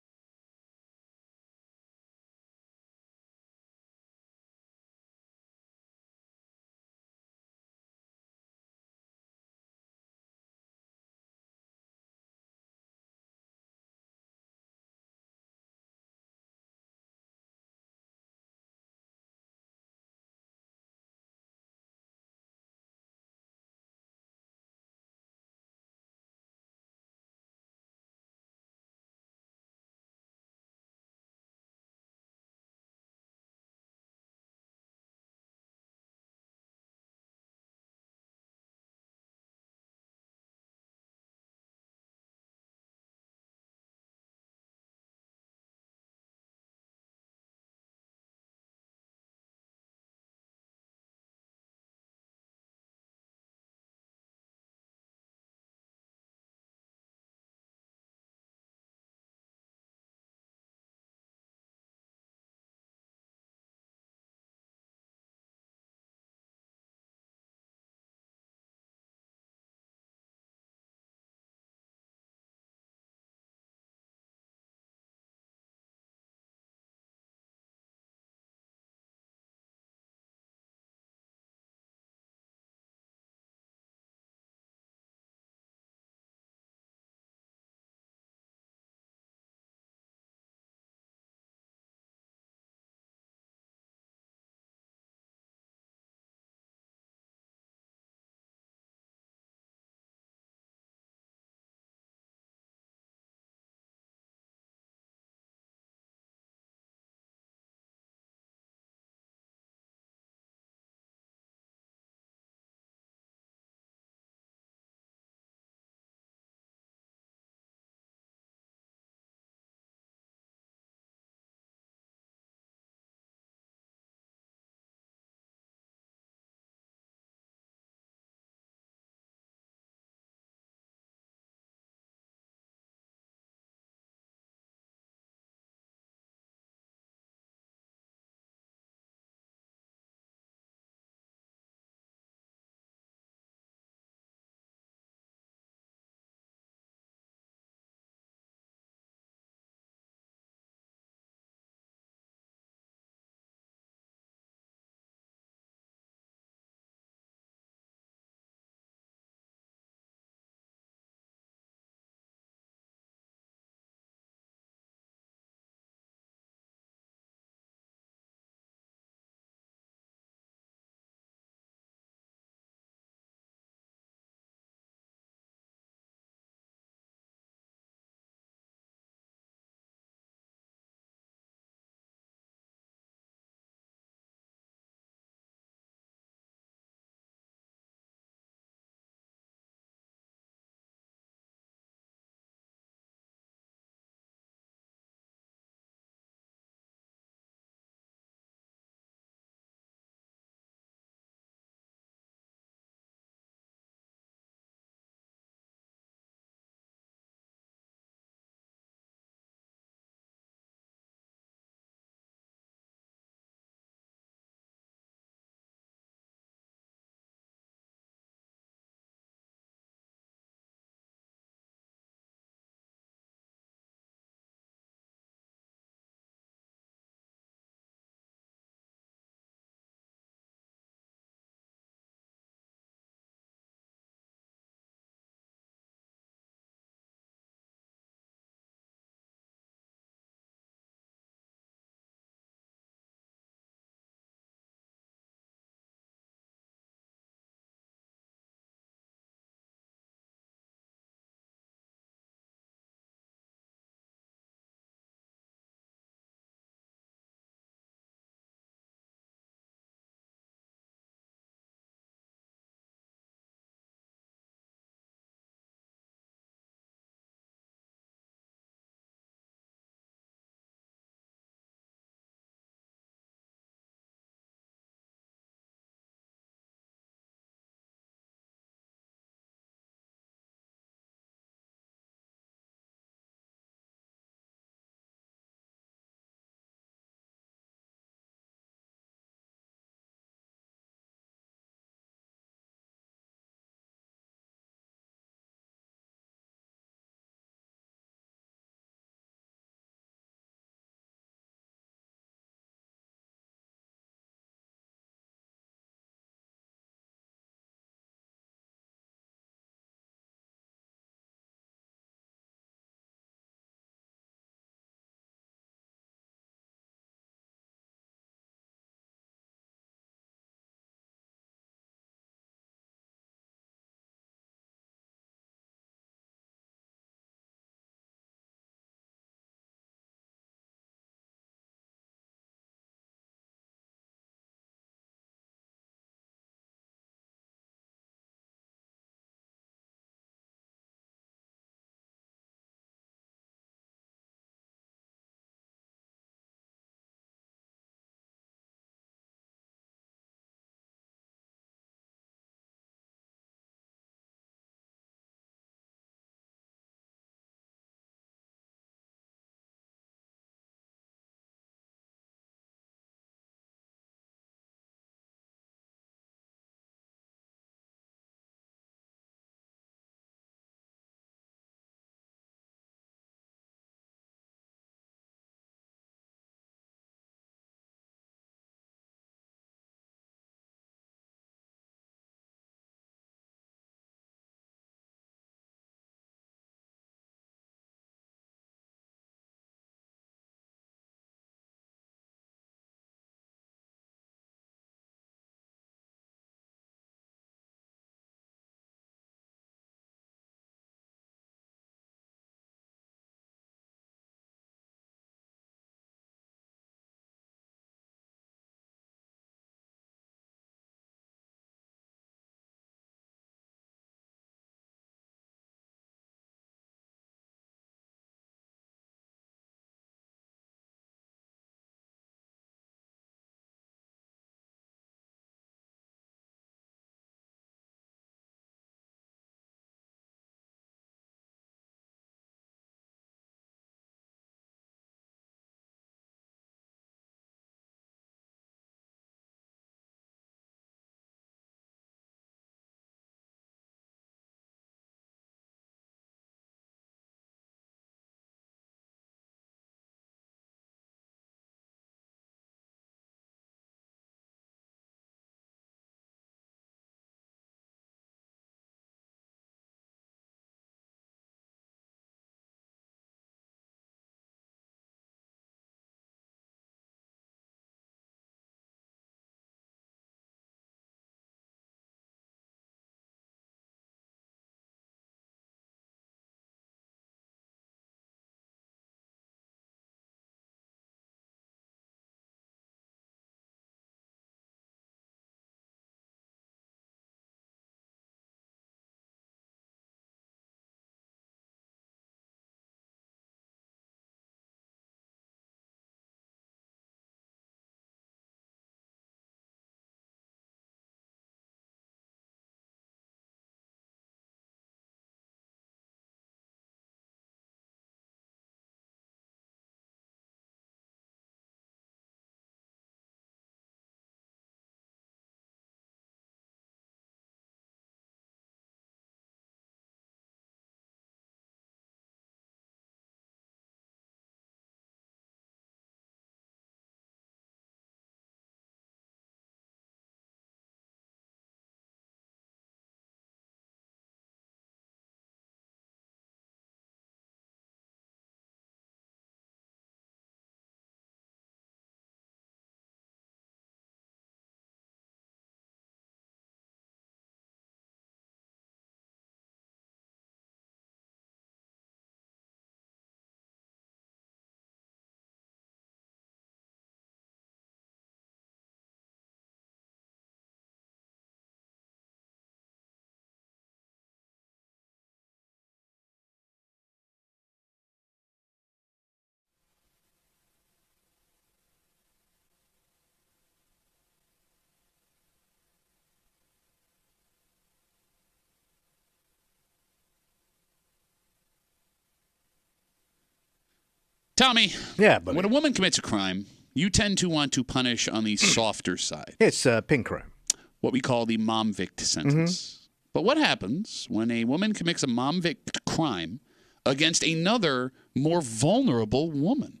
Tommy.
Yeah, but
when a woman commits a crime, you tend to want to punish on the softer side.
It's pink crime.
What we call the mom-vict sentence. But what happens when a woman commits a mom-vict crime against another, more vulnerable woman?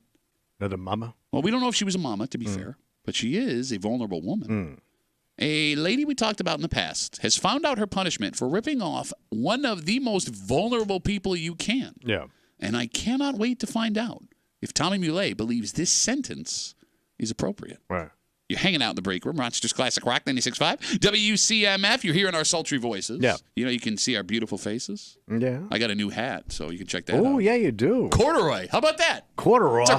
Another mama?
Well, we don't know if she was a mama, to be fair, but she is a vulnerable woman. A lady we talked about in the past has found out her punishment for ripping off one of the most vulnerable people you can.
Yeah.
And I cannot wait to find out if Tommy Muley believes this sentence is appropriate.
Right.
You're hanging out in the break room, Rochester's Classic Rock 96.5. WCMF, you're hearing our sultry voices.
Yeah.
You know, you can see our beautiful faces.
Yeah.
I got a new hat, so you can check that out.
Oh, yeah, you do.
Corduroy. How about that?
Corduroy.
It's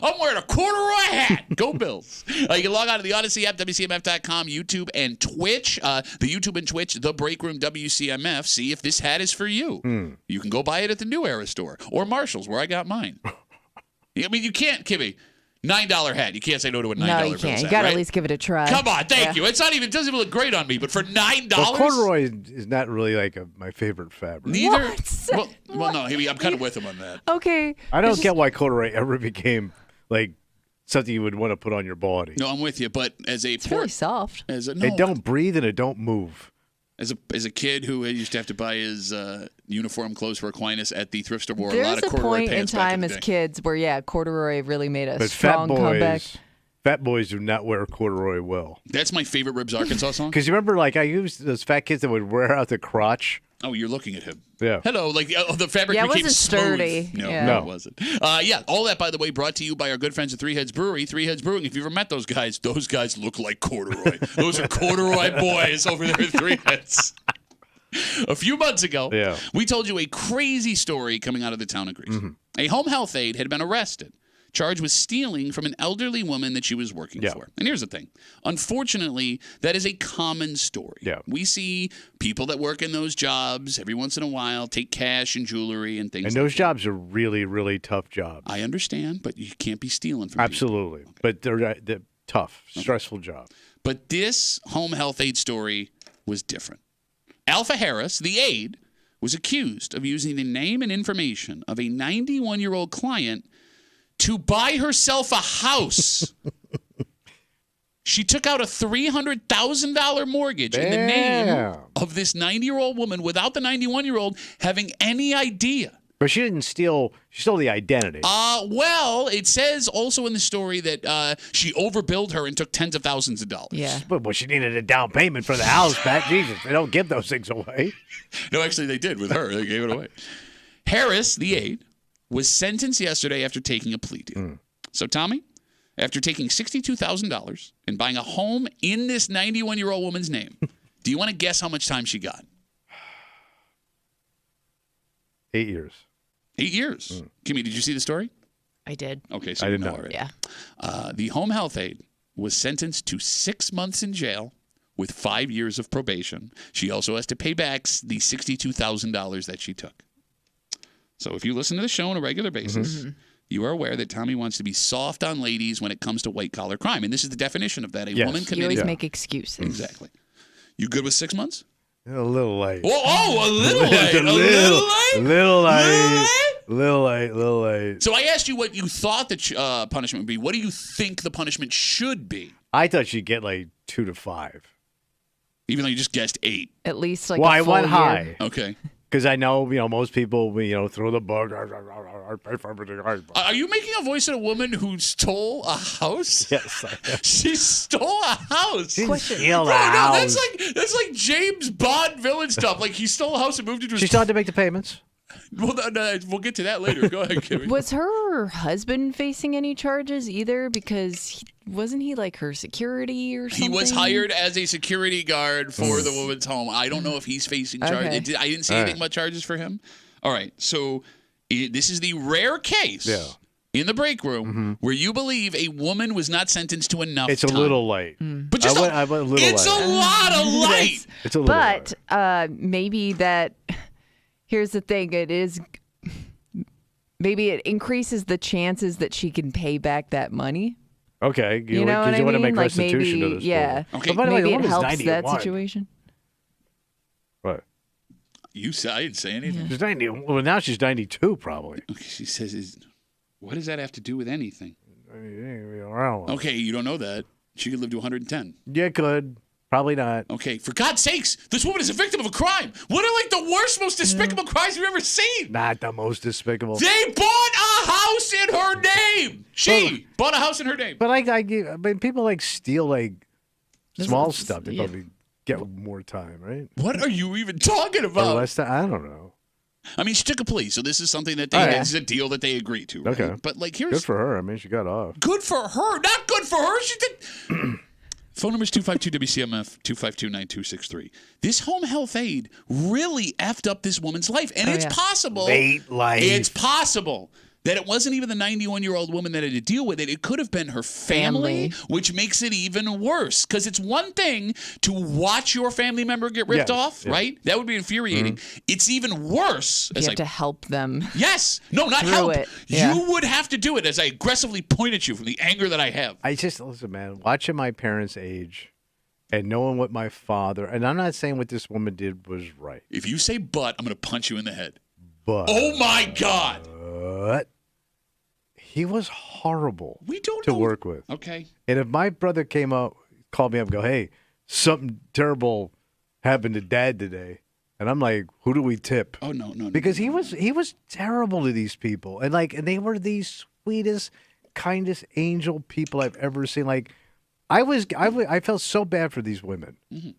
I'm wearing a corduroy hat. Go Bills. You can log on to the Odyssey app, WCMF.com, YouTube, and Twitch. The YouTube and Twitch, The Break Room WCMF. See if this hat is for you. You can go buy it at the New Era store or Marshall's, where I got mine. I mean, you can't, Kimmy. $9 hat. You can't say no to a $9 bill.
No, you can't. You got to at least give it a try.
Come on, thank you. It doesn't even look great on me, but for $9?
Well, corduroy is not really like my favorite fabric.
Neither.
What?
Well, no, I'm kind of with him on that.
Okay.
I don't get why corduroy ever became like something you would want to put on your body.
No, I'm with you, but as a
It's really soft.
It don't breathe and it don't move.
As a kid who used to have to buy his uniform clothes for Aquinas at the thrift store, wore
There's
a lot of
a
corduroy
point in
pants back in
time
the
as
day.
kids where, corduroy really made a
But
strong comeback.
fat boys do not wear corduroy well.
That's my favorite Ribs Arkansas song.
Because you remember, like, I used those fat kids that would wear out the crotch.
Oh, you're looking at him.
Yeah.
Hello, like the fabric
Yeah, it
became
wasn't
smooth.
sturdy.
No,
Yeah.
no, it wasn't. All that, by the way, brought to you by our good friends at Three Heads Brewery. Three Heads Brewing. If you've ever met those guys look like corduroy. Those are corduroy boys over there at Three Heads. A few months ago, we told you a crazy story coming out of the town of Greece. A home health aide had been arrested, charged with stealing from an elderly woman that she was working for. And here's the thing. Unfortunately, that is a common story.
Yeah.
We see people that work in those jobs every once in a while take cash and jewelry and things
And
like
those jobs are really, really tough jobs.
I understand, but you can't be stealing from
Absolutely.
people.
But they're tough, stressful job.
But this home health aide story was different. Alpha Harris, the aide, was accused of using the name and information of a 91-year-old client to buy herself a house. She took out a $300,000 mortgage in the name of this 90-year-old woman without the 91-year-old having any idea.
But she didn't steal. She stole the identity.
Well, it says also in the story that she overbilled her and took tens of thousands of dollars.
Yeah.
But she needed a down payment for the house, Pat. Jesus, they don't give those things away.
No, actually, they did with her. They gave it away. Harris, the aide, was sentenced yesterday after taking a plea deal. So, Tommy, after taking $62,000 and buying a home in this 91-year-old woman's name, do you want to guess how much time she got?
8 years.
8 years. Kimmy, did you see the story?
I did.
Okay, so
I
you
did
know
not.
already.
Yeah.
The home health aide was sentenced to 6 months in jail with 5 years of probation. She also has to pay back the $62,000 that she took. So if you listen to the show on a regular basis, you are aware that Tommy wants to be soft on ladies when it comes to white-collar crime. And this is the definition of that. A woman
You
committing...
always make excuses.
Exactly. You good with 6 months?
A little late.
Oh, a little late.
A little late.
So I asked you what you thought the punishment would be. What do you think the punishment should be?
I thought she'd get like 2 to 5.
Even though you just guessed 8.
At least like
Well,
a
I
full
went
year.
high
Okay.
because I know most people throw the book.
Are you making a voice of a woman who stole a house?
Yes, I am.
She stole a house.
She didn't
Question.
steal a
Bro, no,
house.
that's like James Bond villain stuff. Like he stole a house and moved into his.
She started to make the payments.
Well, no, we'll get to that later. Go ahead, Kimmy.
Was her husband facing any charges either? Because wasn't he like her security or something?
He was hired as a security guard for the woman's home. I don't know if he's facing charges.
Okay.
I didn't see anything about charges for him. All right, so this is the rare case in the break room where you believe a woman was not sentenced to enough
It's
time.
a little late.
But just
I went a little
it's
late.
a lot of light.
It's a little late.
But maybe that. Here's the thing. It is. Maybe it increases the chances that she can pay back that money.
Okay,
You know what I
want to
mean?
make
Like
restitution
maybe,
to this.
yeah.
woman.
Okay.
But by the way,
Maybe
the
it
woman's
helps that
91.
situation.
What?
You said I didn't say anything.
She's 90. Well, now she's 92 probably.
Okay, she says What does that have to do with anything?
Around.
Okay, you don't know that. She could live to 110.
Yeah, could. Probably not.
Okay, for God's sakes, this woman is a victim of a crime. What are like the worst, most despicable crimes you've ever seen?
Not the most despicable.
They bought a house in her name. She bought a house in her name.
But I mean, people like steal like small stuff. They probably get more time, right?
What are you even talking about?
Or less time. I don't know.
I mean, she took a plea, so this is something that they this is a deal that they agreed to. Right?
Okay,
but like, here's
good for her. I mean, she got off.
Good for her, not good for her. She did. Phone number is 252-WCMF, 252-9263. This home health aide really effed up this woman's life. And it's possible.
Late life.
It's possible that it wasn't even the 91-year-old woman that had to deal with it. It could have been her family. Which makes it even worse. Because it's one thing to watch your family member get ripped off, right? That would be infuriating. It's even worse.
You have to help them.
Yes. No, not help. You would have to do it as I aggressively point at you from the anger that I have.
Listen, man, watching my parents' age and knowing what my father, and I'm not saying what this woman did was right.
If you say but, I'm going to punch you in the head.
But.
Oh, my God.
He was horrible
to
work with.
Okay.
And if my brother called me up and go, hey, something terrible happened to Dad today. And I'm like, who do we tip?
Oh, no.
Because he was terrible to these people. And they were the sweetest, kindest angel people I've ever seen. Like, I felt so bad for these women.
Mm-hmm.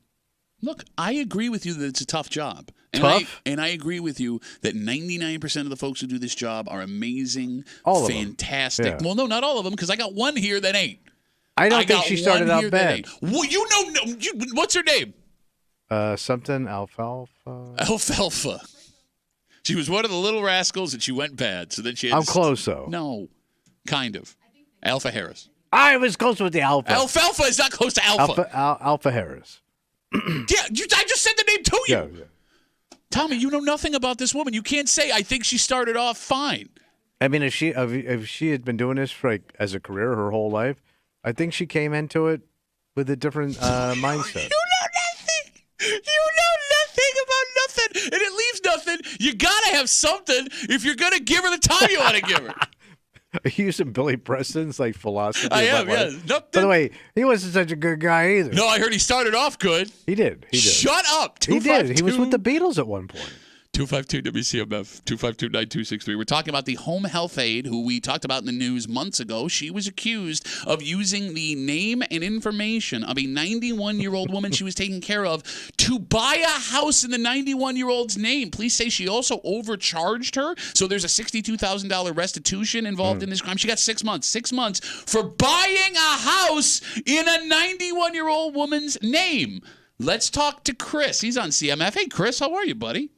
Look, I agree with you that it's a tough job. And I agree with you that 99% of the folks who do this job are amazing, fantastic.
Yeah.
Well, no, not all of them, because I got one here that ain't.
I don't think she started out bad.
Well, what's her name?
Something Alfalfa.
Alfalfa. She was one of the little rascals, and she went bad. So then she had
I'm close, though.
No, kind of. Alpha Harris.
I was close with the Alpha.
Alfalfa is not close to Alpha.
Alpha Harris.
Yeah, I just said the name to you.
Yeah.
Tommy, you know nothing about this woman. You can't say, I think she started off fine.
I mean, if she had been doing this for as a career her whole life, I think she came into it with a different mindset.
You know nothing. You know nothing about nothing. And it leaves nothing. You got to have something if you're going to give her the time you want to give her.
Are you using Billy Preston's philosophy?
I am, yes. Nothing.
By the way, he wasn't such a good guy either.
No, I heard he started off good.
He did.
Shut up.
He did. He was with the Beatles at one point.
252-WCMF, 252-9263. We're talking about the home health aide who we talked about in the news months ago. She was accused of using the name and information of a 91-year-old woman she was taking care of to buy a house in the 91-year-old's name. Police say she also overcharged her, so there's a $62,000 restitution involved in this crime. She got 6 months. 6 months for buying a house in a 91-year-old woman's name. Let's talk to Chris. He's on CMF. Hey, Chris, how are you, buddy?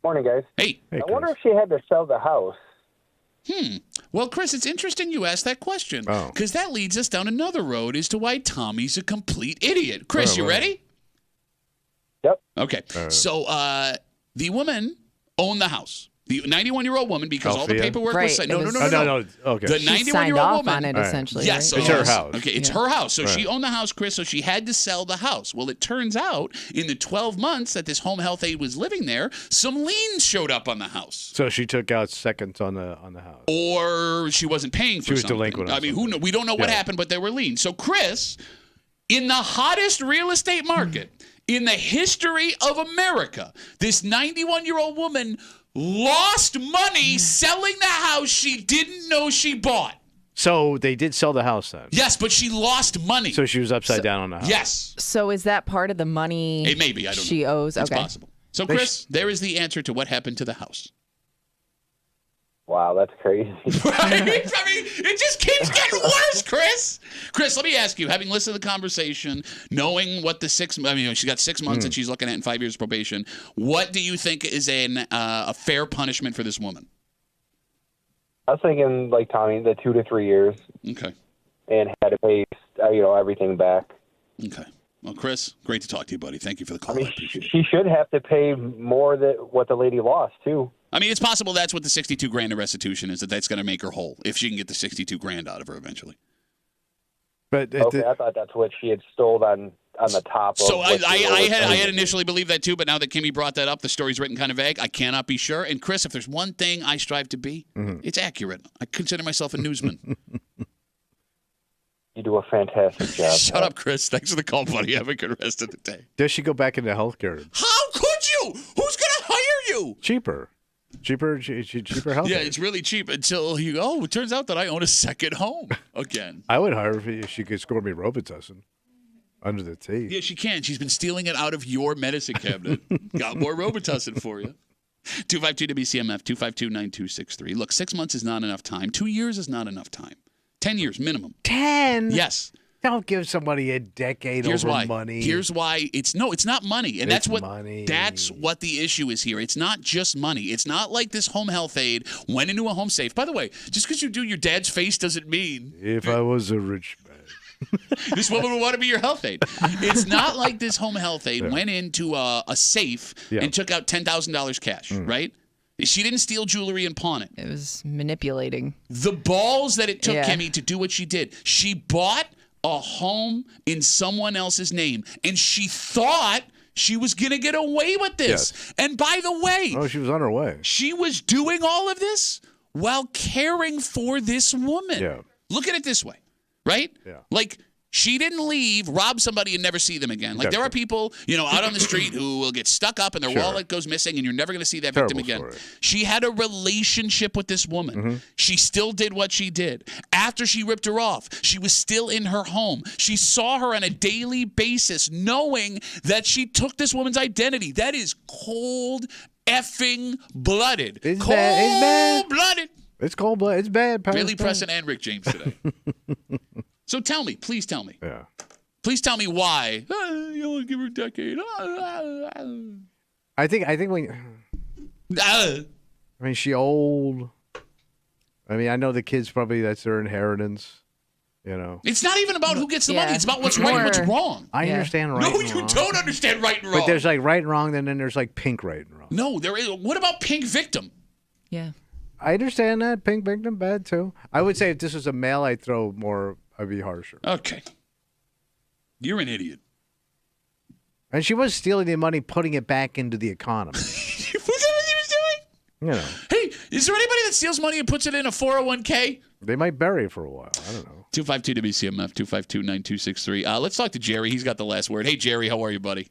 Morning, guys.
Hey.
I wonder if she had to sell the house.
Well, Chris, it's interesting you asked that question because that leads us down another road as to why Tommy's a complete idiot. Chris, you ready?
Yep.
Okay. So the woman owned the house. The 91-year-old woman, because all the paperwork was signed. No.
Okay.
The 91-year-old woman.
On it, essentially.
Yes.
Right?
It's her house.
Okay, it's her house. So she owned the house, Chris, so she had to sell the house. Well, it turns out in the 12 months that this home health aide was living there, some liens showed up on the house.
So she took out seconds on the house.
Or she wasn't paying for something.
She was delinquent.
I mean, who knows? We don't know what happened, but there were liens. So Chris, in the hottest real estate market in the history of America, this 91-year-old woman lost money selling the house she didn't know she bought.
So they did sell the house then?
Yes, but she lost money.
So she was upside down on the house?
Yes.
So is that part of the money
it may be, I don't
she
know.
owes?
It's
okay.
possible. So, Chris, there is the answer to what happened to the house.
Wow, that's crazy.
Right? I mean, it just keeps getting worse, Chris. Chris, let me ask you, having listened to the conversation, knowing what the she's got 6 months that she's looking at in 5 years probation, what do you think is a fair punishment for this woman?
I was thinking, like Tommy, the 2 to 3 years.
Okay.
And had to pay, everything back.
Okay. Well, Chris, great to talk to you, buddy. Thank you for the call. I appreciate it.
She should have to pay more than what the lady lost, too.
I mean, it's possible that's what the $62,000 in restitution is, that's going to make her whole, if she can get the $62,000 out of her eventually.
But
I thought that's what she had stole on on the top.
So
of
I had initially believed that too, but now that Kimmy brought that up, the story's written kind of vague. I cannot be sure. And Chris, if there's one thing I strive to be, it's accurate. I consider myself a newsman.
You do a fantastic job.
Shut up, Chris. Thanks for the call, buddy. Have a good rest of the day.
Does she go back into healthcare?
How could you? Who's going to hire you?
Cheaper health.
Yeah, it's really cheap until you go, it turns out that I own a second home again.
I would hire her if she could score me Robitussin under the teeth.
Yeah, she can. She's been stealing it out of your medicine cabinet. Got more Robitussin for you. 252-WCMF, 252-9263. Look, 6 months is not enough time. 2 years is not enough time. 10 years minimum.
10?
Yes.
Don't give somebody a decade over money.
Here's why it's not money. And
that's
what the issue is here. It's not just money. It's not like this home health aide went into a home safe. By the way, just because you do your dad's face doesn't mean
if I was a rich man.
This woman would want to be your health aide. It's not like this home health aide went into a safe and took out $10,000 cash, right? She didn't steal jewelry and pawn it.
It was manipulating.
The balls that it took Kimmy to do what she did. She bought a home in someone else's name, and she thought she was going to get away with this.
Yes.
And by the way,
she was on her way.
She was doing all of this while caring for this woman.
Yeah.
Look at it this way, right?
Yeah.
Like, she didn't leave, rob somebody, and never see them again. Like, there are people, out on the street who will get stuck up and their wallet goes missing, and you're never going to see that victim again.
Story.
She had a relationship with this woman.
Mm-hmm.
She still did what she did. After she ripped her off, she was still in her home. She saw her on a daily basis, knowing that she took this woman's identity. That is cold effing blooded.
It's bad.
Cold-blooded.
It's cold-blooded. It's bad.
Billy Preston and Rick James today. So please tell me.
Yeah.
Please tell me why. You only give her a decade.
I think when. I mean, she old. I mean, I know the kids probably that's their inheritance.
It's not even about who gets the money. It's about what's right and what's wrong.
I understand right and wrong.
No, you don't understand right and wrong.
But there's like right and wrong, and then there's like pink right and wrong.
No, there is. What about pink victim?
Yeah.
I understand that. Pink victim, bad too. I would say if this was a male, I'd be harsher.
Okay. You're an idiot.
And she was stealing the money, putting it back into the economy.
Was that what she was doing? Hey, is there anybody that steals money and puts it in a 401k?
They might bury it for a while. I don't know.
252-WCMF, 252-9263. Let's talk to Jerry. He's got the last word. Hey, Jerry, how are you, buddy?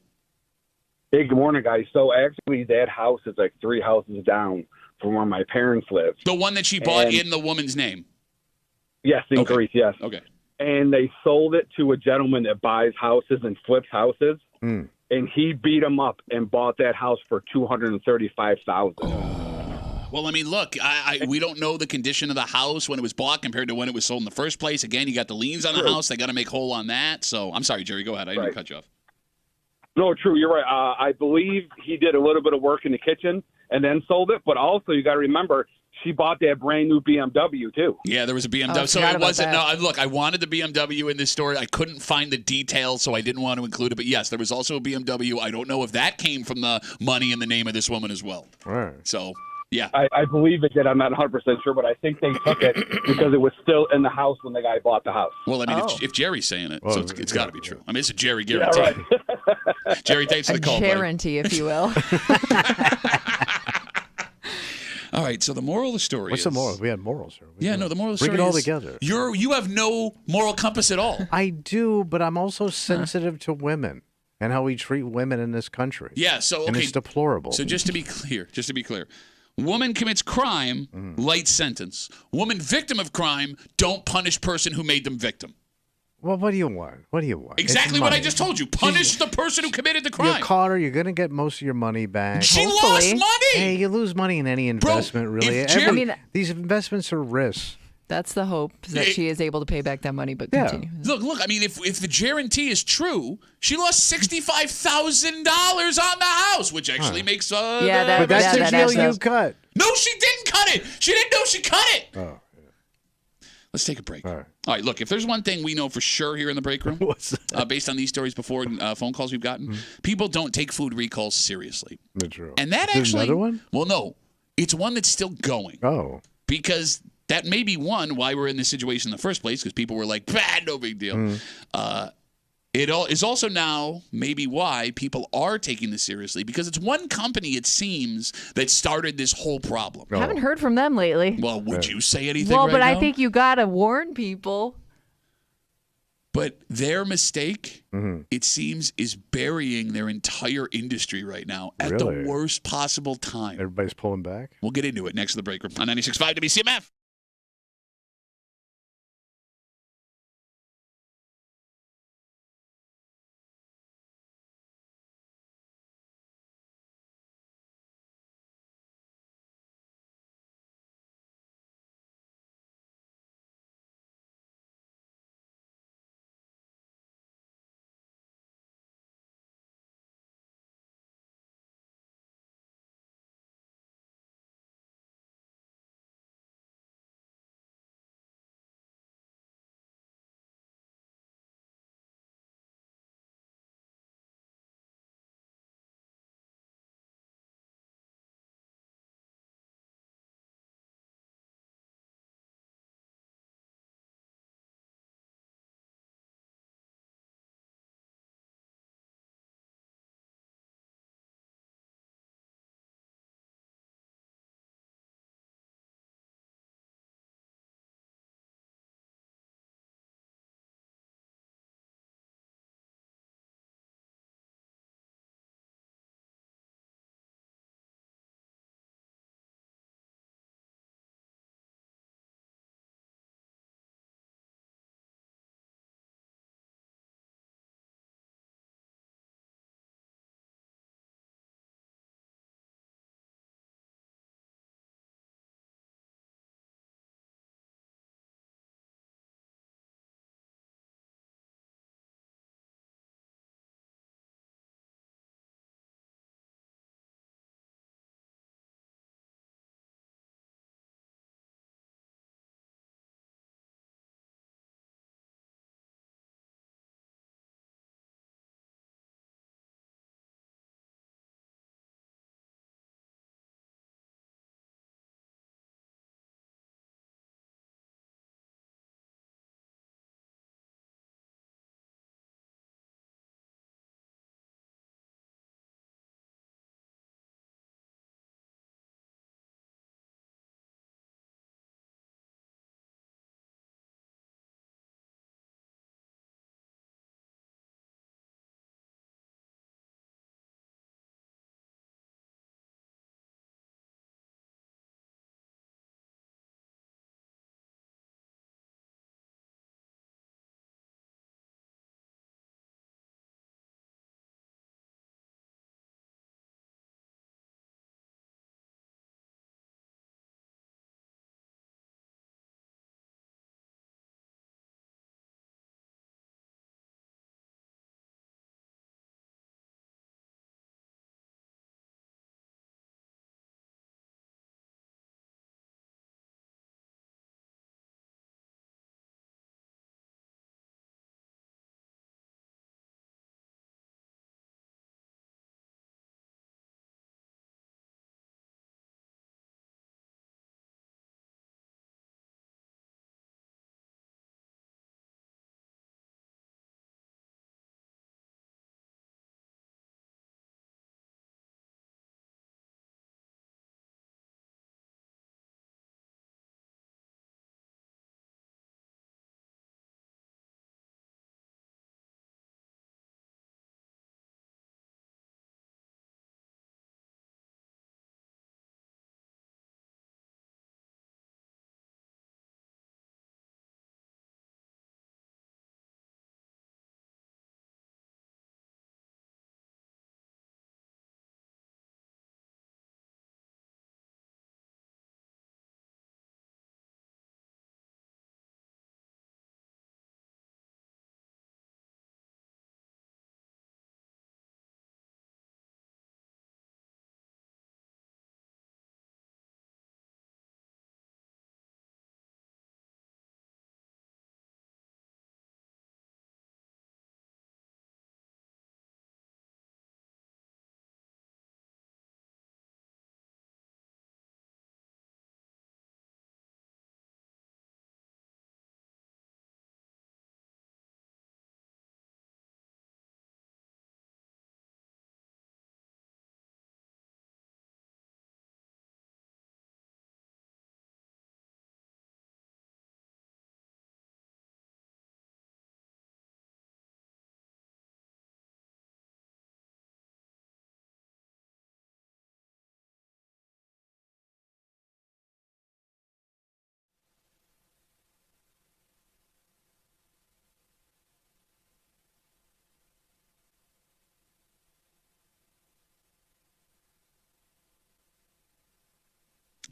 Hey, good morning, guys. So actually, that house is like 3 houses down from where my parents live.
The one that she bought in the woman's name?
Yes, in Greece, yes.
Okay.
And they sold it to a gentleman that buys houses and flips houses. And he beat him up and bought that house for $235,000.
Well, I mean, look, we don't know the condition of the house when it was bought compared to when it was sold in the first place. Again, you got the liens on the house. They got to make whole on that. So I'm sorry, Jerry. Go ahead. I didn't cut you off.
No, true. You're right. I believe he did a little bit of work in the kitchen and then sold it. But also, you got to remember, she bought that brand new BMW, too.
Yeah, there was a BMW. So it wasn't. No, look, I wanted the BMW in this story. I couldn't find the details, so I didn't want to include it. But yes, there was also a BMW. I don't know if that came from the money in the name of this woman as well.
All right.
So, yeah.
I believe it did. I'm not 100% sure, but I think they took it because it was still in the house when the guy bought the house.
Well, I mean, if Jerry's saying it, so it's got to be true. I mean, it's a Jerry guarantee.
Yeah, right.
Jerry, thanks for the call,
guarantee, if you will.
All right, so the moral of the story
What's the moral? We had morals here.
The moral of the story
Bring it all
is
together.
You have no moral compass at all.
I do, but I'm also sensitive to women and how we treat women in this country.
Yeah, so, okay.
And it's deplorable.
So just to be clear, woman commits crime, light sentence. Woman victim of crime, don't punish person who made them victim.
Well, what do you want?
Exactly what I just told you. Punish the person who committed the crime.
You caught her. You're going to get most of your money back.
She lost money.
Hey, you lose money in any investment, really. These investments are risks.
That's the hope, that she is able to pay back that money, but continue.
Look, I mean, if the guarantee is true, she lost $65,000 on the house, which actually makes...
but that's the deal you cut.
No, she didn't cut it. She didn't know she cut it.
Oh, yeah.
Let's take a break.
All
right, look, if there's one thing we know for sure here in the break room, based on these stories before phone calls we've gotten, people don't take food recalls seriously.
True.
And that
There's
actually...
another one?
Well, no. It's one that's still going.
Oh.
Because that may be why we're in this situation in the first place, because people were like, no big deal. It is also now maybe why people are taking this seriously, because it's one company, it seems, that started this whole problem.
I haven't heard from them lately.
Well, would you say anything
Well,
right
but
now?
I think you got to warn people.
But their mistake, it seems, is burying their entire industry right now at the worst possible time.
Everybody's pulling back.
We'll get into it next to the break room on 96.5 WCMF.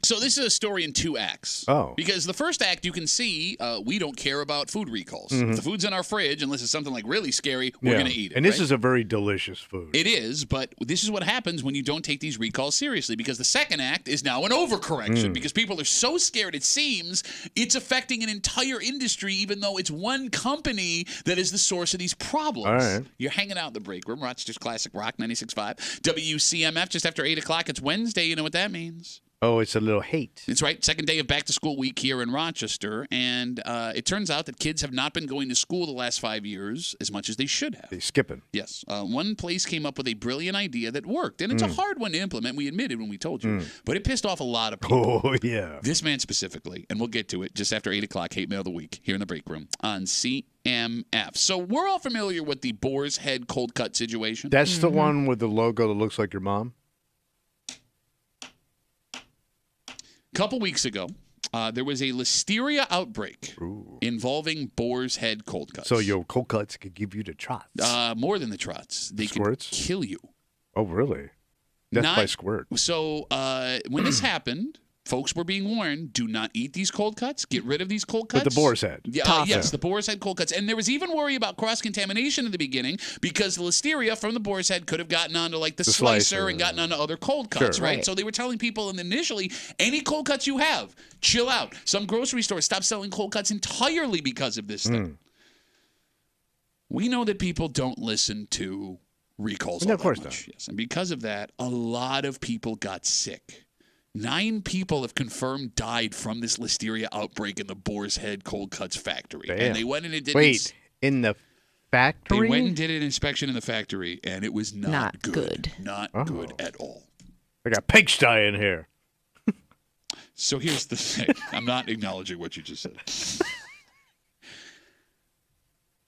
So this is a story in 2 acts.
Oh.
Because the first act, you can see we don't care about food recalls.
Mm-hmm.
If the food's in our fridge, unless it's something like really scary, we're going to eat it.
And this
right?
is a very delicious food.
It is, but this is what happens when you don't take these recalls seriously, because the second act is now an overcorrection because people are so scared it seems it's affecting an entire industry, even though it's one company that is the source of these problems.
All right.
You're hanging out in the break room, Rochester's Classic Rock 96.5. WCMF, just after 8 o'clock. It's Wednesday. You know what that means.
Oh, it's a little hate.
That's right. Second day of back to school week here in Rochester. And it turns out that kids have not been going to school the last 5 years as much as they should have.
They're skipping.
Yes. One place came up with a brilliant idea that worked. And it's a hard one to implement. We admitted when we told you. But it pissed off a lot of people.
Oh, yeah.
This man specifically. And we'll get to it just after 8 o'clock, Hate Mail of the Week, here in the break room on CMF. So we're all familiar with the Boar's Head cold cut situation.
That's the one with the logo that looks like your mom?
Couple weeks ago, there was a listeria outbreak involving Boar's Head cold cuts.
So your cold cuts could give you the trots.
More than the trots. They
Squirts?
can kill you.
Oh, really? Death by squirt.
So when this happened, folks were being warned, do not eat these cold cuts. Get rid of these cold cuts.
With the Boar's Head.
Yeah, yes, the Boar's Head cold cuts. And there was even worry about cross-contamination in the beginning because the listeria from the Boar's Head could have gotten onto like the slicer and gotten onto other cold cuts, right? So they were telling people initially, any cold cuts you have, chill out. Some grocery stores stopped selling cold cuts entirely because of this thing. We know that people don't listen to recalls all
of course
that much.
not.
Yes, and because of that, a lot of people got sick. 9 people have confirmed died from this listeria outbreak in the Boar's Head Cold Cuts factory.
Damn.
And they went in and did
in the factory?
They went and did an inspection in the factory, and it was not good. Not good at all.
I got pigsty in here.
So here's the thing. I'm not acknowledging what you just said.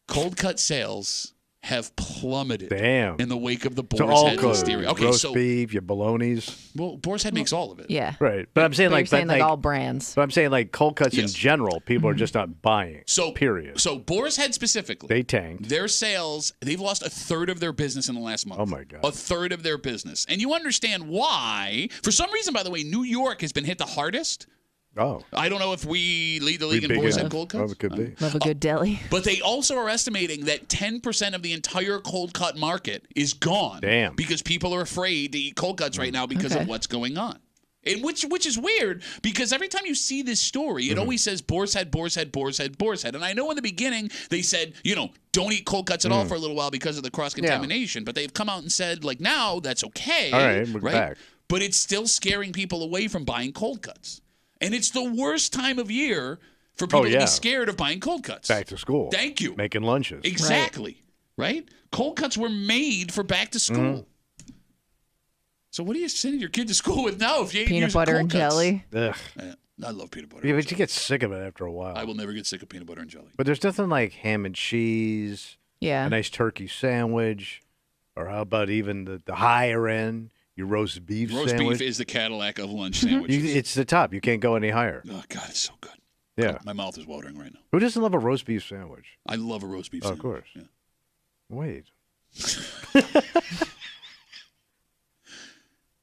Cold cut sales have plummeted in the wake of the Boar's Head listeria. Okay,
roast beef, your bolognas.
Well, Boar's Head makes all of it.
Yeah.
Right. But I'm saying
like all brands.
But I'm saying like cold cuts in general, people are just not buying.
So
period.
So Boar's Head specifically,
they tanked.
Their sales, they've lost a third of their business in the last month.
Oh my God.
A third of their business. And you understand why. For some reason, by the way, New York has been hit the hardest.
Oh.
I don't know if we lead the league in Boar's Head cold cuts.
Oh, it could be.
Love a good deli.
But they also are estimating that 10% of the entire cold cut market is gone.
Damn.
Because people are afraid to eat cold cuts right now because of what's going on. And which is weird because every time you see this story, it always says Boar's Head, Boar's Head, Boar's Head, Boar's Head. And I know in the beginning they said, don't eat cold cuts at all for a little while because of the cross-contamination. But they've come out and said, like, now that's okay.
All right, we're back.
But it's still scaring people away from buying cold cuts. And it's the worst time of year for people to be scared of buying cold cuts.
Back to school.
Thank you.
Making lunches.
Exactly. Right? Cold cuts were made for back to school. So what are you sending your kid to school with now if you ain't
peanut butter and jelly?
Ugh.
I love peanut butter.
Yeah, but you get sick of it after a while.
I will never get sick of peanut butter and jelly.
But there's nothing like ham and cheese.
Yeah.
A nice turkey sandwich. Or how about even the higher end? Your roast beef sandwich.
Roast beef is the Cadillac of lunch sandwiches.
It's the top. You can't go any higher.
Oh, God, it's so good.
Yeah.
My mouth is watering right now.
Who doesn't love a roast beef sandwich?
I love a roast beef sandwich.
Of course.
Yeah.
Wait.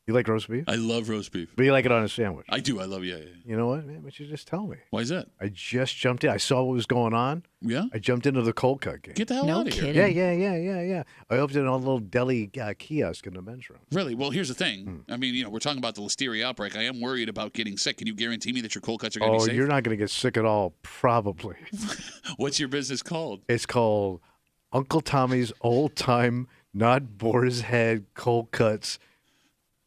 You like roast beef?
I love roast beef.
But you like it on a sandwich?
I do. I love yeah.
You know what? Man, why don't you just tell me?
Why is that?
I just jumped in. I saw what was going on.
Yeah?
I jumped into the cold cut game.
Get the hell out of here.
Yeah. I opened in a little deli kiosk in the men's room.
Really? Well, here's the thing. I mean, we're talking about the listeria outbreak. I am worried about getting sick. Can you guarantee me that your cold cuts are going to be safe?
Oh, you're not going to get sick at all, probably.
What's your business called?
It's called Uncle Tommy's Old Time Not Boar's Head Cold Cuts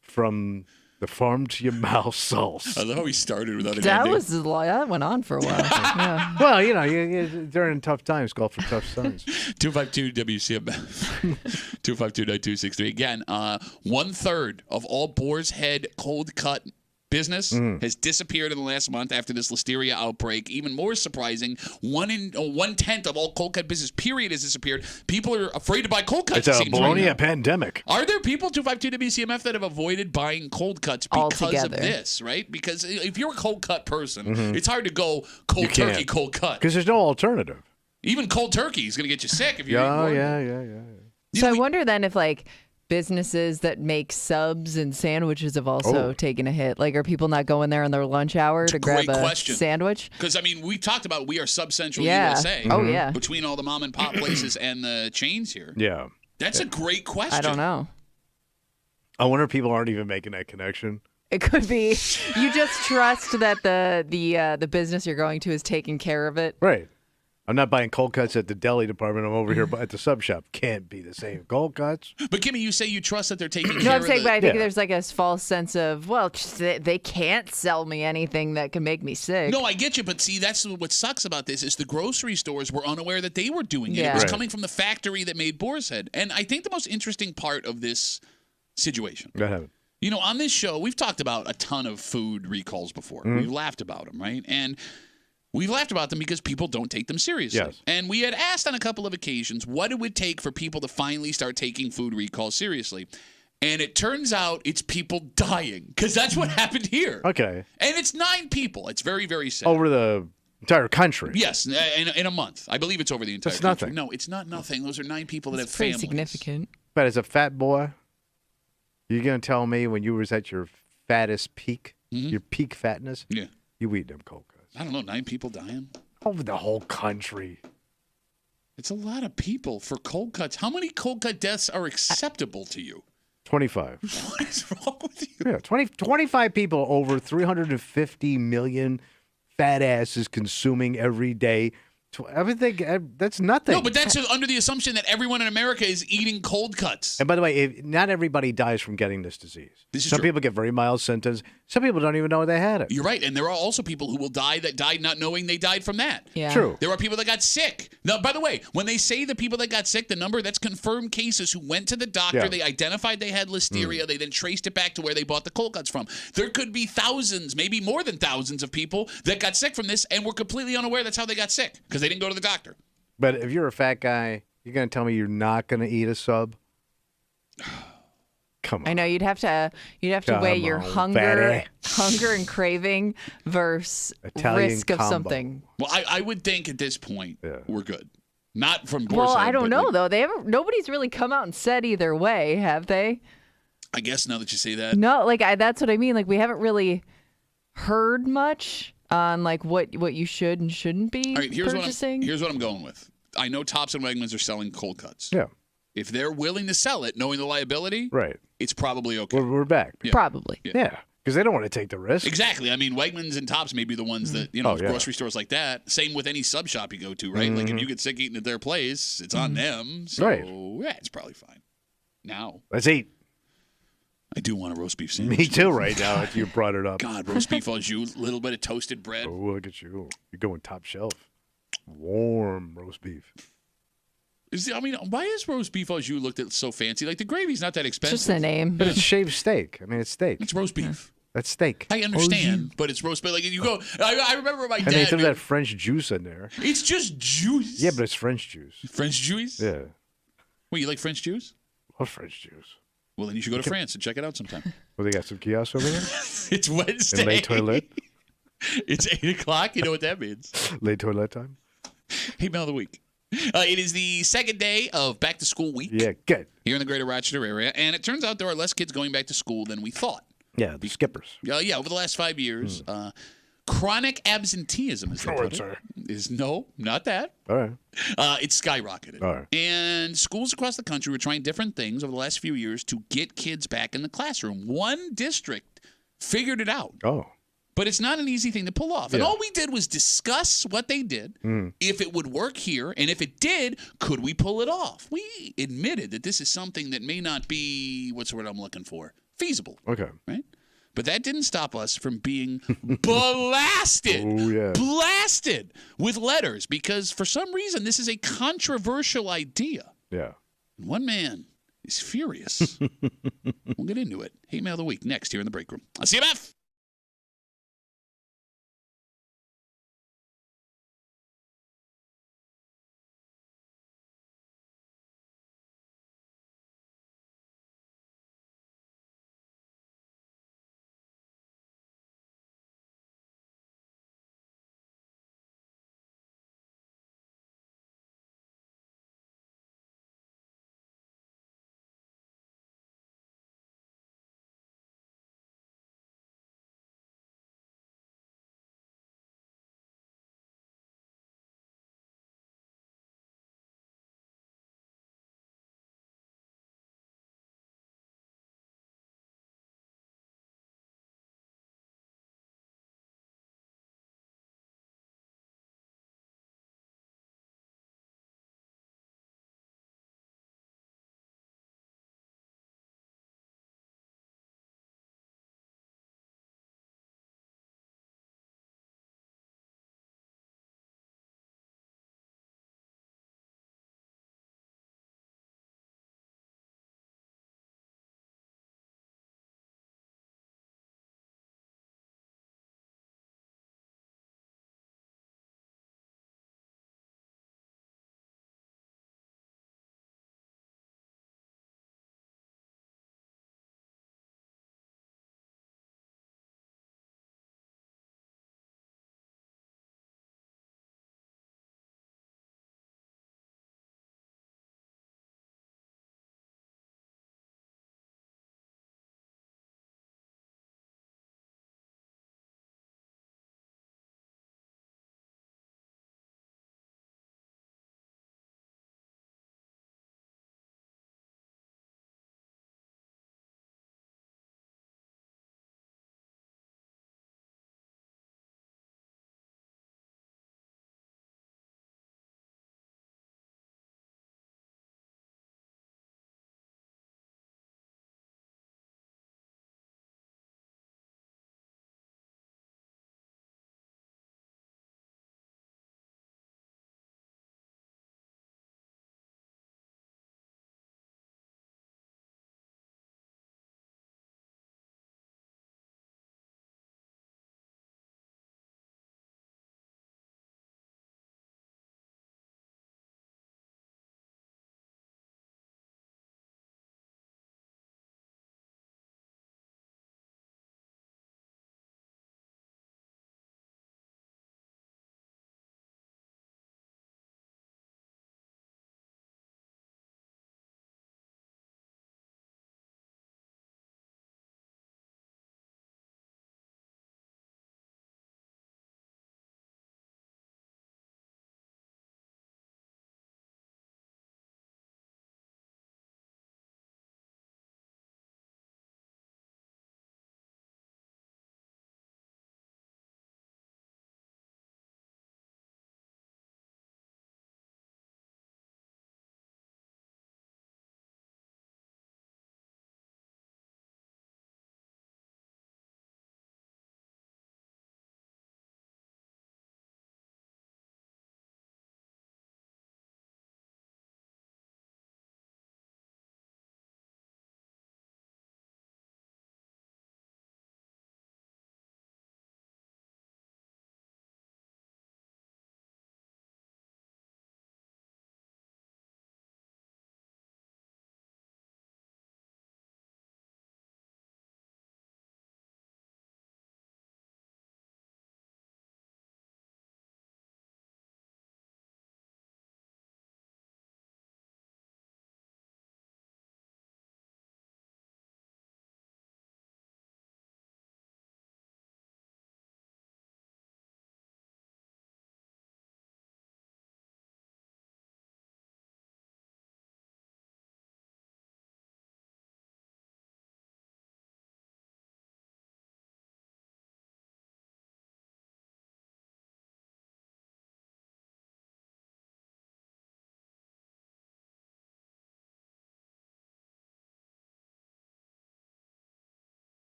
from the farm to your mouth sauce.
I love how he started without an
That
ending.
that went on for a while. Yeah.
Well, you during tough times, call for tough sons.
252 WCMF. 252-9263. Again, 1/3 of all Boar's Head cold cut business has disappeared in the last month after this listeria outbreak. Even more surprising, 1/10 of all cold cut business period has disappeared. People are afraid to buy cold cuts.
It's a bologna pandemic.
Are there people 252 WCMF that have avoided buying cold cuts because of this? Right? Because if you're a cold cut person, it's hard to go cold turkey cold cut
because there's no alternative.
Even cold turkey is going to get you sick if you.
Yeah.
So I wonder then if businesses that make subs and sandwiches have also taken a hit? Like, are people not going there in their lunch hour to grab a sandwich?
Because, I mean, we talked about we are sub-central
Yeah.
USA.
Oh, yeah.
Between all the mom and pop places and the chains here.
Yeah.
That's a great question.
I don't know.
I wonder if people aren't even making that connection.
It could be. You just trust that the business you're going to is taking care of it.
Right. I'm not buying cold cuts at the deli department. I'm over here at the sub shop. Can't be the same cold cuts.
But, Kimmy, you say you trust that they're taking care of
No, I'm saying, but I think
Yeah.
there's like a false sense of, well, they can't sell me anything that can make me sick.
No, I get you, but see, that's what sucks about this is the grocery stores were unaware that they were doing it.
Yeah.
It was
Right.
coming from the factory that made Boar's Head. And I think the most interesting part of this situation,
Go ahead.
you know, on this show, we've talked about a ton of food recalls before. We've laughed about them, right? And we've laughed about them because people don't take them seriously.
Yes.
And we had asked on a couple of occasions what it would take for people to finally start taking food recalls seriously. And it turns out it's people dying because that's what happened here.
Okay.
And it's 9 people. It's very, very sad.
Over the entire country.
Yes, in a month. I believe it's over the entire
That's
country.
nothing.
No, it's not nothing. Those are 9 people that
It's
have
pretty
families.
significant.
But as a fat boy, you're going to tell me when you was at your fattest peak, your peak fatness,
Yeah.
you eat them cold cuts.
I don't know, 9 people dying?
Over the whole country.
It's a lot of people for cold cuts. How many cold cut deaths are acceptable to you?
25.
What is wrong with you?
Yeah, 25 people over 350 million fat asses consuming every day. Everything, that's nothing.
No, but that's under the assumption that everyone in America is eating cold cuts.
And by the way, not everybody dies from getting this disease.
This is
Some
true.
people get very mild symptoms. Some people don't even know they had it.
You're right, and there are also people who will die that died not knowing they died from that.
Yeah.
True.
There are people that got sick. Now, by the way, when they say the people that got sick, the number, that's confirmed cases who went to the doctor,
Yeah.
they identified they had listeria, they then traced it back to where they bought the cold cuts from. There could be thousands, maybe more than thousands of people that got sick from this and were completely unaware that's how they got sick because they didn't go to the doctor.
But if you're a fat guy, you're going to tell me you're not going to eat a sub? Come on.
I know you'd have to
Come
weigh your
on, fatty.
hunger and craving versus
Italian
risk of
combo.
something.
Well, I would think at this point
Yeah.
we're good. Not from
Well,
Boar's
I
Head,
don't
but,
know
like,
though. Nobody's really come out and said either way, have they?
I guess now that you say that.
No, like that's what I mean. Like we haven't really heard much on like what you should and shouldn't be
All right,
purchasing.
here's what I'm going with. I know Tops and Wegmans are selling cold cuts.
Yeah,
If they're willing to sell it, knowing the liability,
right.
it's probably okay.
We're back.
Yeah.
Probably.
Yeah, because they don't want to take the risk.
Exactly. I mean, Wegmans and Tops may be the ones that,
Oh, yeah.
grocery stores like that. Same with any sub shop you go to, right? Like if you get sick eating at their place, it's on them. So,
Right.
yeah, it's probably fine. Now,
Let's eat.
I do want a roast beef sandwich.
Me too right now if you brought it up.
God, roast beef au jus, little bit of toasted bread.
Oh, look at you. You're going top shelf. Warm roast beef.
Why is roast beef au jus looked at so fancy? Like the gravy's not that expensive.
Just the name.
But it's shaved steak. I mean, it's steak.
It's roast beef.
That's steak.
I understand, but it's roast beef. Like you go, I remember my
And they
dad.
threw that French juice in there.
It's just juice.
Yeah, but it's French juice.
French juice.
Yeah.
Well, you like French juice?
What French juice?
Well, then you should go to France and check it out sometime.
Well, they got some kiosks over there?
It's Wednesday.
In Les Toilettes?
It's 8:00. You know what that means.
Les Toilettes time?
Hey, Mail of the Week. It is the second day of back to school week
Yeah, good.
here in the greater Rochester area, and it turns out there are less kids going back to school than we thought.
Yeah, the skippers.
Yeah, over the last 5 years, chronic absenteeism is no, not that.
All right.
It's skyrocketed.
All right.
And schools across the country were trying different things over the last few years to get kids back in the classroom. One district figured it out.
Oh.
But it's not an easy thing to pull off. And
Yeah.
all we did was discuss what they did, if it would work here, and if it did, could we pull it off? We admitted that this is something that may not be, what's the word I'm looking for, feasible,
Okay.
right? But that didn't stop us from being blasted,
Oh, yeah.
blasted with letters because for some reason this is a controversial idea.
Yeah.
And one man is furious. We'll get into it. Hate Mail of the Week next here in the break room. WCMF.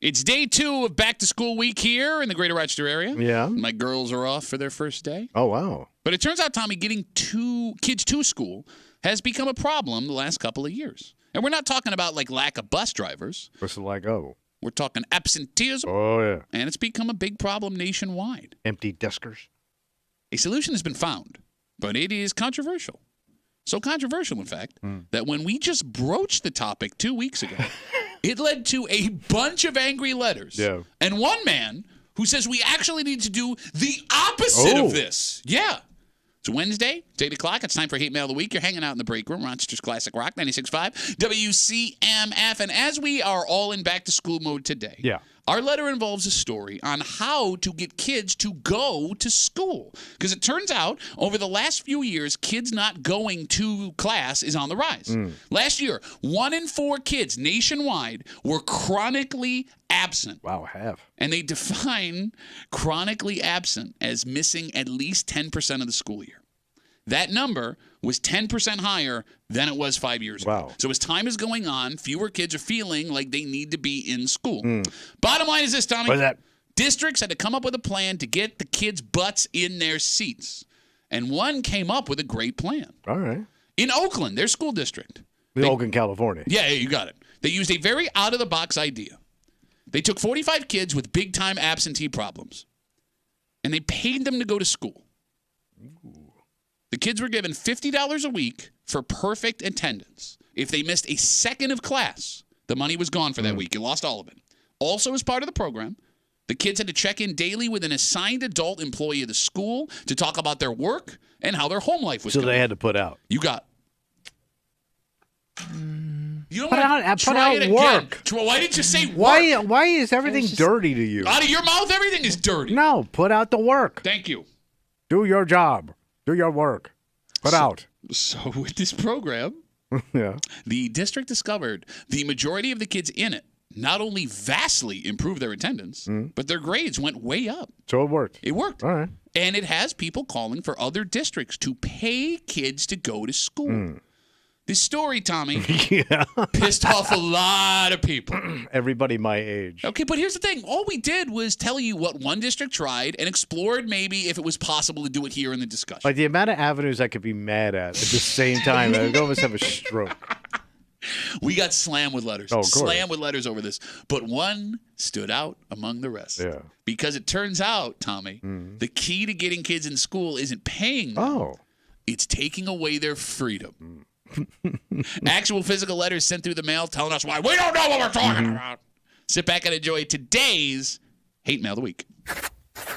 It's day 2 of back-to-school week here in the greater Rochester area.
Yeah.
My girls are off for their first day.
Oh, wow.
But it turns out, Tommy, getting kids to school has become a problem the last couple of years. And we're not talking about, like, lack of bus drivers.
What's it like? Oh.
We're talking absenteeism.
Oh, yeah.
And it's become a big problem nationwide.
Empty deskers.
A solution has been found, but it is controversial. So controversial, in fact, that when we just broached the topic 2 weeks ago, it led to a bunch of angry letters.
Yeah.
And one man who says we actually need to do the opposite of this. Yeah. It's Wednesday, it's 8 o'clock. It's time for Hate Mail of the Week. You're hanging out in the break room, Rochester's Classic Rock, 96.5, WCMF. And as we are all in back-to-school mode today, our letter involves a story on how to get kids to go to school. Because it turns out, over the last few years, kids not going to class is on the rise. Last year, 1 in 4 kids nationwide were chronically absent.
Wow, half.
And they define chronically absent as missing at least 10% of the school year. That number was 10% higher than it was 5 years ago. So as time is going on, fewer kids are feeling like they need to be in school. Bottom line is this, Tommy.
What's that?
Districts had to come up with a plan to get the kids' butts in their seats. And one came up with a great plan.
All right.
In Oakland, their school district.
Oakland, California.
Yeah, you got it. They used a very out-of-the-box idea. They took 45 kids with big-time absentee problems, and they paid them to go to school. The kids were given $50 a week for perfect attendance. If they missed a second of class, the money was gone for that week. You lost all of it. Also, as part of the program, the kids had to check in daily with an assigned adult employee of the school to talk about their work and how their home life was going.
So they had to put out.
You got. You don't
Put out work.
Why did you say work?
Why is everything dirty to you?
Out of your mouth, everything is dirty.
No, put out the work.
Thank you.
Do your job. Do your work. Put out.
So with this program, the district discovered the majority of the kids in it not only vastly improved their attendance, but their grades went way up.
So it worked.
It worked.
All right.
And it has people calling for other districts to pay kids to go to school. This story, Tommy, pissed off a lot of people.
Everybody my age.
Okay, but here's the thing. All we did was tell you what one district tried and explored maybe if it was possible to do it here in the discussion.
Like the amount of avenues I could be mad at the same time, I would almost have a stroke.
We got slammed with letters.
Oh, of course.
Slammed with letters over this. But one stood out among the rest.
Yeah.
Because it turns out, Tommy, the key to getting kids in school isn't paying them. It's taking away their freedom. Actual physical letters sent through the mail telling us why we don't know what we're talking about. Sit back and enjoy today's Hate Mail of the Week.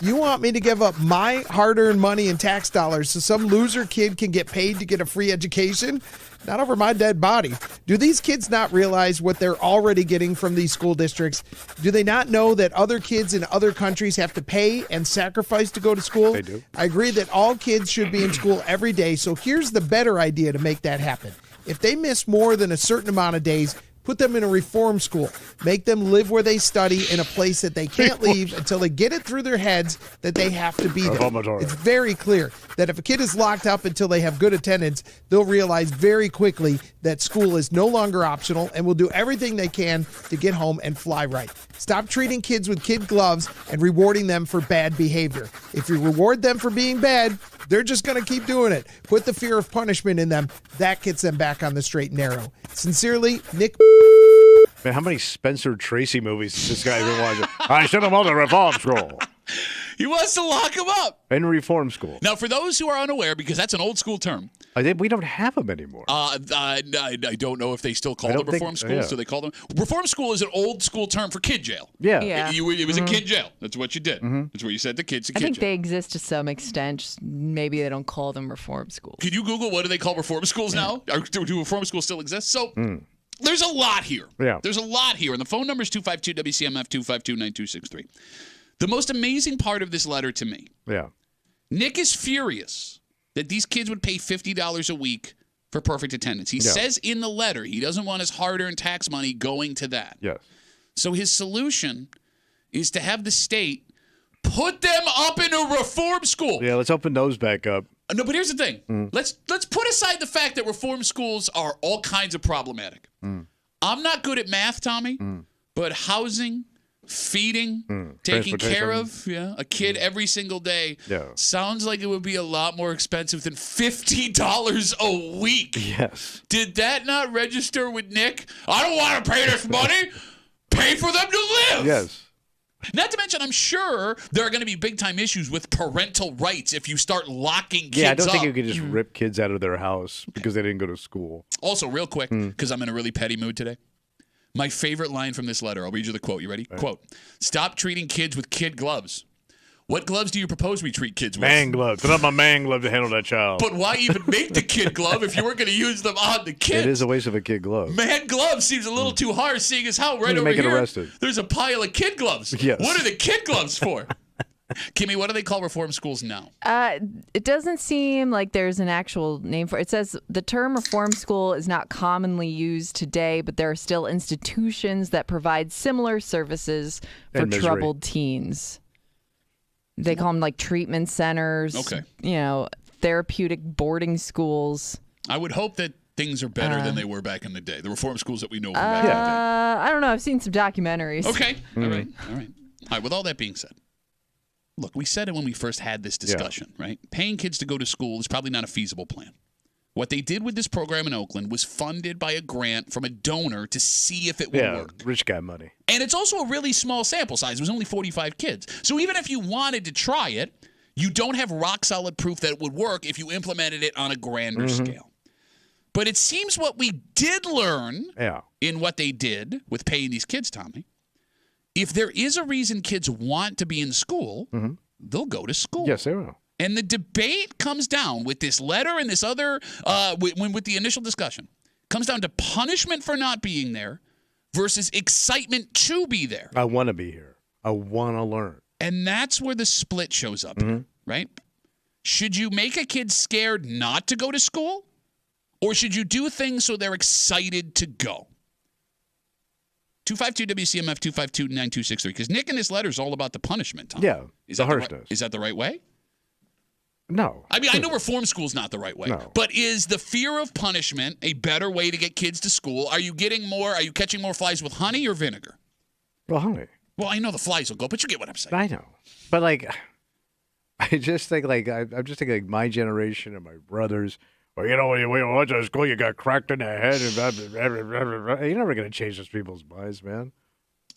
You want me to give up my hard-earned money and tax dollars so some loser kid can get paid to get a free education? Not over my dead body. Do these kids not realize what they're already getting from these school districts? Do they not know that other kids in other countries have to pay and sacrifice to go to school?
They do.
I agree that all kids should be in school every day, so here's the better idea to make that happen. If they miss more than a certain amount of days, put them in a reform school. Make them live where they study in a place that they can't leave until they get it through their heads that they have to be there. It's very clear that if a kid is locked up until they have good attendance, they'll realize very quickly that school is no longer optional and will do everything they can to get home and fly right. Stop treating kids with kid gloves and rewarding them for bad behavior. If you reward them for being bad, they're just going to keep doing it. Put the fear of punishment in them. That gets them back on the straight and narrow. Sincerely, Nick.
Man, how many Spencer Tracy movies has this guy been watching? I sent him on to reform school.
He wants to lock him up.
In reform school.
Now, for those who are unaware, because that's an old school term.
We don't have them anymore.
I don't know if they still call them reform schools. So they call them reform school is an old school term for kid jail.
Yeah.
It was a kid jail. That's what you did. That's where you said the kids to kid jail.
I think they exist to some extent. Just maybe they don't call them reform schools.
Could you Google what do they call reform schools now? Do reform schools still exist? So there's a lot here.
Yeah.
There's a lot here. And the phone number is 252-WCMF 252-9263. The most amazing part of this letter to me.
Yeah.
Nick is furious that these kids would pay $50 a week for perfect attendance. He says in the letter he doesn't want his hard-earned tax money going to that.
Yes.
So his solution is to have the state put them up in a reform school.
Yeah, let's open those back up.
No, but here's the thing. Let's put aside the fact that reform schools are all kinds of problematic. I'm not good at math, Tommy, but housing, feeding, taking care of a kid every single day sounds like it would be a lot more expensive than $50 a week.
Yes.
Did that not register with Nick? I don't want to pay this money. Pay for them to live.
Yes.
Not to mention, I'm sure there are going to be big-time issues with parental rights if you start locking kids up.
Yeah, I don't think you can just rip kids out of their house because they didn't go to school.
Also, real quick, because I'm in a really petty mood today, my favorite line from this letter, I'll read you the quote. You ready? Right. Quote, stop treating kids with kid gloves. What gloves do you propose we treat kids with?
Man gloves. Put up my man glove to handle that child.
But why even make the kid glove if you weren't going to use them on the kids?
It is a waste of a kid glove.
Man glove seems a little too harsh, seeing as how right over
here
arrested. There's a pile of kid gloves.
Yes.
What are the kid gloves for? Kimmy, what do they call reform schools now?
It doesn't seem like there's an actual name for it. It says the term reform school is not commonly used today, but there are still institutions that provide similar services for troubled teens. They call them like treatment centers, therapeutic boarding schools.
I would hope that things are better than they were back in the day. The reform schools that we know from back in the day.
I don't know. I've seen some documentaries.
Okay. All right. All right. With all that being said, look, we said it when we first had this discussion, right? Paying kids to go to school is probably not a feasible plan. What they did with this program in Oakland was funded by a grant from a donor to see if it would work.
Rich guy money.
And it's also a really small sample size. It was only 45 kids. So even if you wanted to try it, you don't have rock-solid proof that it would work if you implemented it on a grander scale. But it seems what we did learn in what they did with paying these kids, Tommy, if there is a reason kids want to be in school, they'll go to school.
Yes, they will.
And the debate comes down with this letter and this other, with the initial discussion, comes down to punishment for not being there versus excitement to be there.
I want to be here. I want to learn.
And that's where the split shows up, right? Should you make a kid scared not to go to school? Or should you do things so they're excited to go? 252-WCMF, 252-9263. Because Nick in this letter is all about the punishment, Tom.
Yeah, the harshness.
Is that the right way?
No.
I mean, I know reform school's not the right way.
No.
But is the fear of punishment a better way to get kids to school? Are you catching more flies with honey or vinegar?
Well, honey.
Well, I know the flies will go, but you get what I'm saying.
I know. But, I just think, I'm just thinking, my generation and my brothers, when you went to school, you got cracked in the head. And you're never going to change those people's minds, man.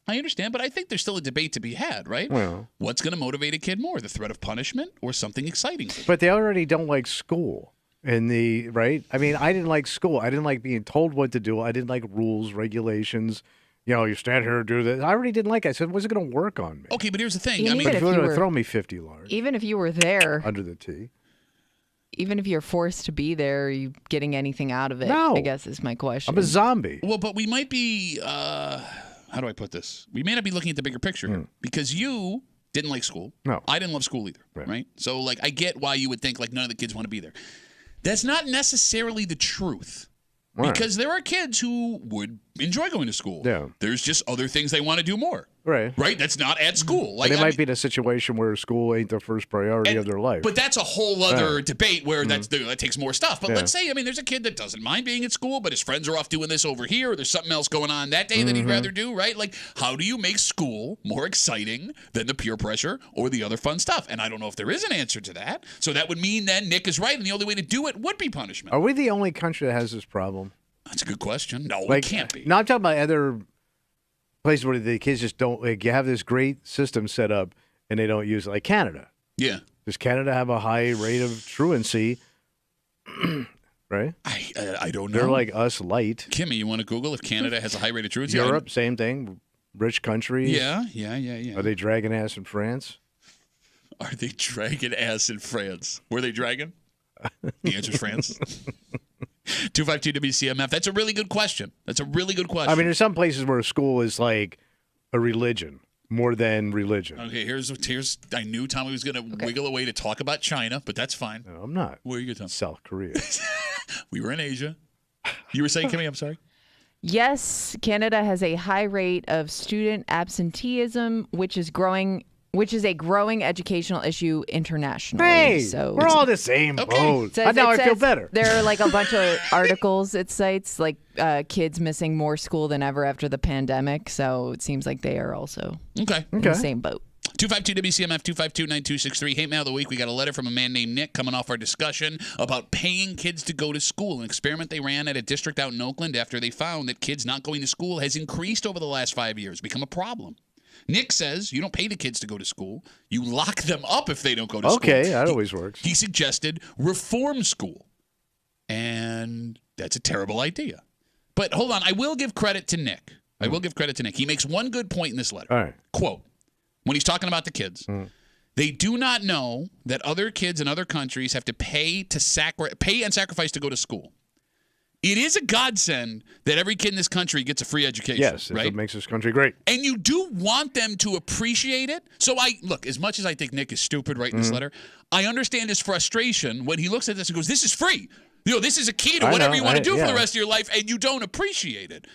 I understand, but I think there's still a debate to be had, right?
Well,
what's going to motivate a kid more, the threat of punishment or something exciting?
But they already don't like school. Right? I mean, I didn't like school. I didn't like being told what to do. I didn't like rules, regulations. You stand here and do this. I already didn't like it. I said, what's it going to work on me?
Okay, but here's the thing.
If
you were to throw me 50 large.
Even if you were there.
Under the T.
Even if you're forced to be there, are you getting anything out of it?
No.
I guess is my question.
I'm a zombie.
Well, but we might be, how do I put this? We may not be looking at the bigger picture here because you didn't like school.
No.
I didn't love school either, right? So, I get why you would think, none of the kids want to be there. That's not necessarily the truth. Right. Because there are kids who would enjoy going to school.
Yeah.
There's just other things they want to do more.
Right.
Right? That's not at school.
They might be in a situation where school ain't the first priority of their life.
But that's a whole other debate where that takes more stuff. But let's say, there's a kid that doesn't mind being at school, but his friends are off doing this over here, or there's something else going on that day that he'd rather do, right? How do you make school more exciting than the peer pressure or the other fun stuff? And I don't know if there is an answer to that. So that would mean then Nick is right, and the only way to do it would be punishment.
Are we the only country that has this problem?
That's a good question. No, it can't be.
No, I'm talking about other places where the kids just don't, you have this great system set up and they don't use it, like Canada.
Yeah.
Does Canada have a high rate of truancy? Right?
I don't know.
They're like us light.
Kimmy, you want to Google if Canada has a high rate of truancy?
Europe, same thing. Rich countries.
Yeah.
Are they dragging ass in France?
Are they dragging ass in France? Were they dragging? The answer is France. 252-WCMF. That's a really good question.
There's some places where school is like a religion more than religion.
Okay, here's. I knew Tommy was going to wiggle away to talk about China, but that's fine.
No, I'm not.
Where are you going to talk?
South Korea.
We were in Asia. You were saying, Kimmy, I'm sorry?
Yes, Canada has a high rate of student absenteeism, which is growing which is a growing educational issue internationally.
Hey,
so
we're all the same boat. Now I feel better.
There are like a bunch of articles it cites, like kids missing more school than ever after the pandemic. So it seems like they are also in the same boat.
252-WCMF, 252-9263. Hate Mail of the Week. We got a letter from a man named Nick coming off our discussion about paying kids to go to school. An experiment they ran at a district out in Oakland after they found that kids not going to school has increased over the last 5 years, become a problem. Nick says you don't pay the kids to go to school. You lock them up if they don't go to school.
Okay, that always works.
He suggested reform school. And that's a terrible idea. But hold on. I will give credit to Nick. He makes one good point in this letter.
All right.
Quote, when he's talking about the kids, they do not know that other kids in other countries have to pay and sacrifice to go to school. It is a godsend that every kid in this country gets a free education.
Yes,
right?
It makes this country great.
And you do want them to appreciate it. So look, as much as I think Nick is stupid writing this letter, I understand his frustration when he looks at this and goes, this is free. This is a key to whatever you want to do for the rest of your life, and you don't appreciate it.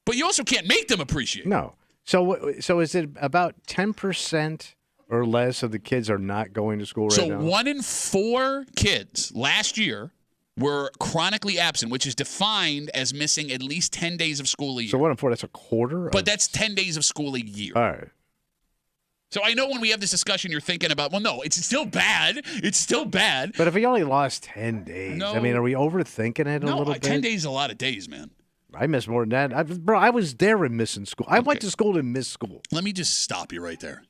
But you also can't make them appreciate it.
No. So is it about 10% or less of the kids are not going to school right now? So
1 in 4 kids last year were chronically absent, which is defined as missing at least 10 days of school a year.
So 1 in 4, that's a quarter?
But that's 10 days of school a year.
All right.
So I know when we have this discussion, you're thinking about, well, no, it's still bad. It's still bad.
But if we only lost 10 days, I mean, are we overthinking it a little bit?
10 days is a lot of days, man.
I miss more than that. I was there and missing school. I went to school and missed school.
Let me just stop you right there.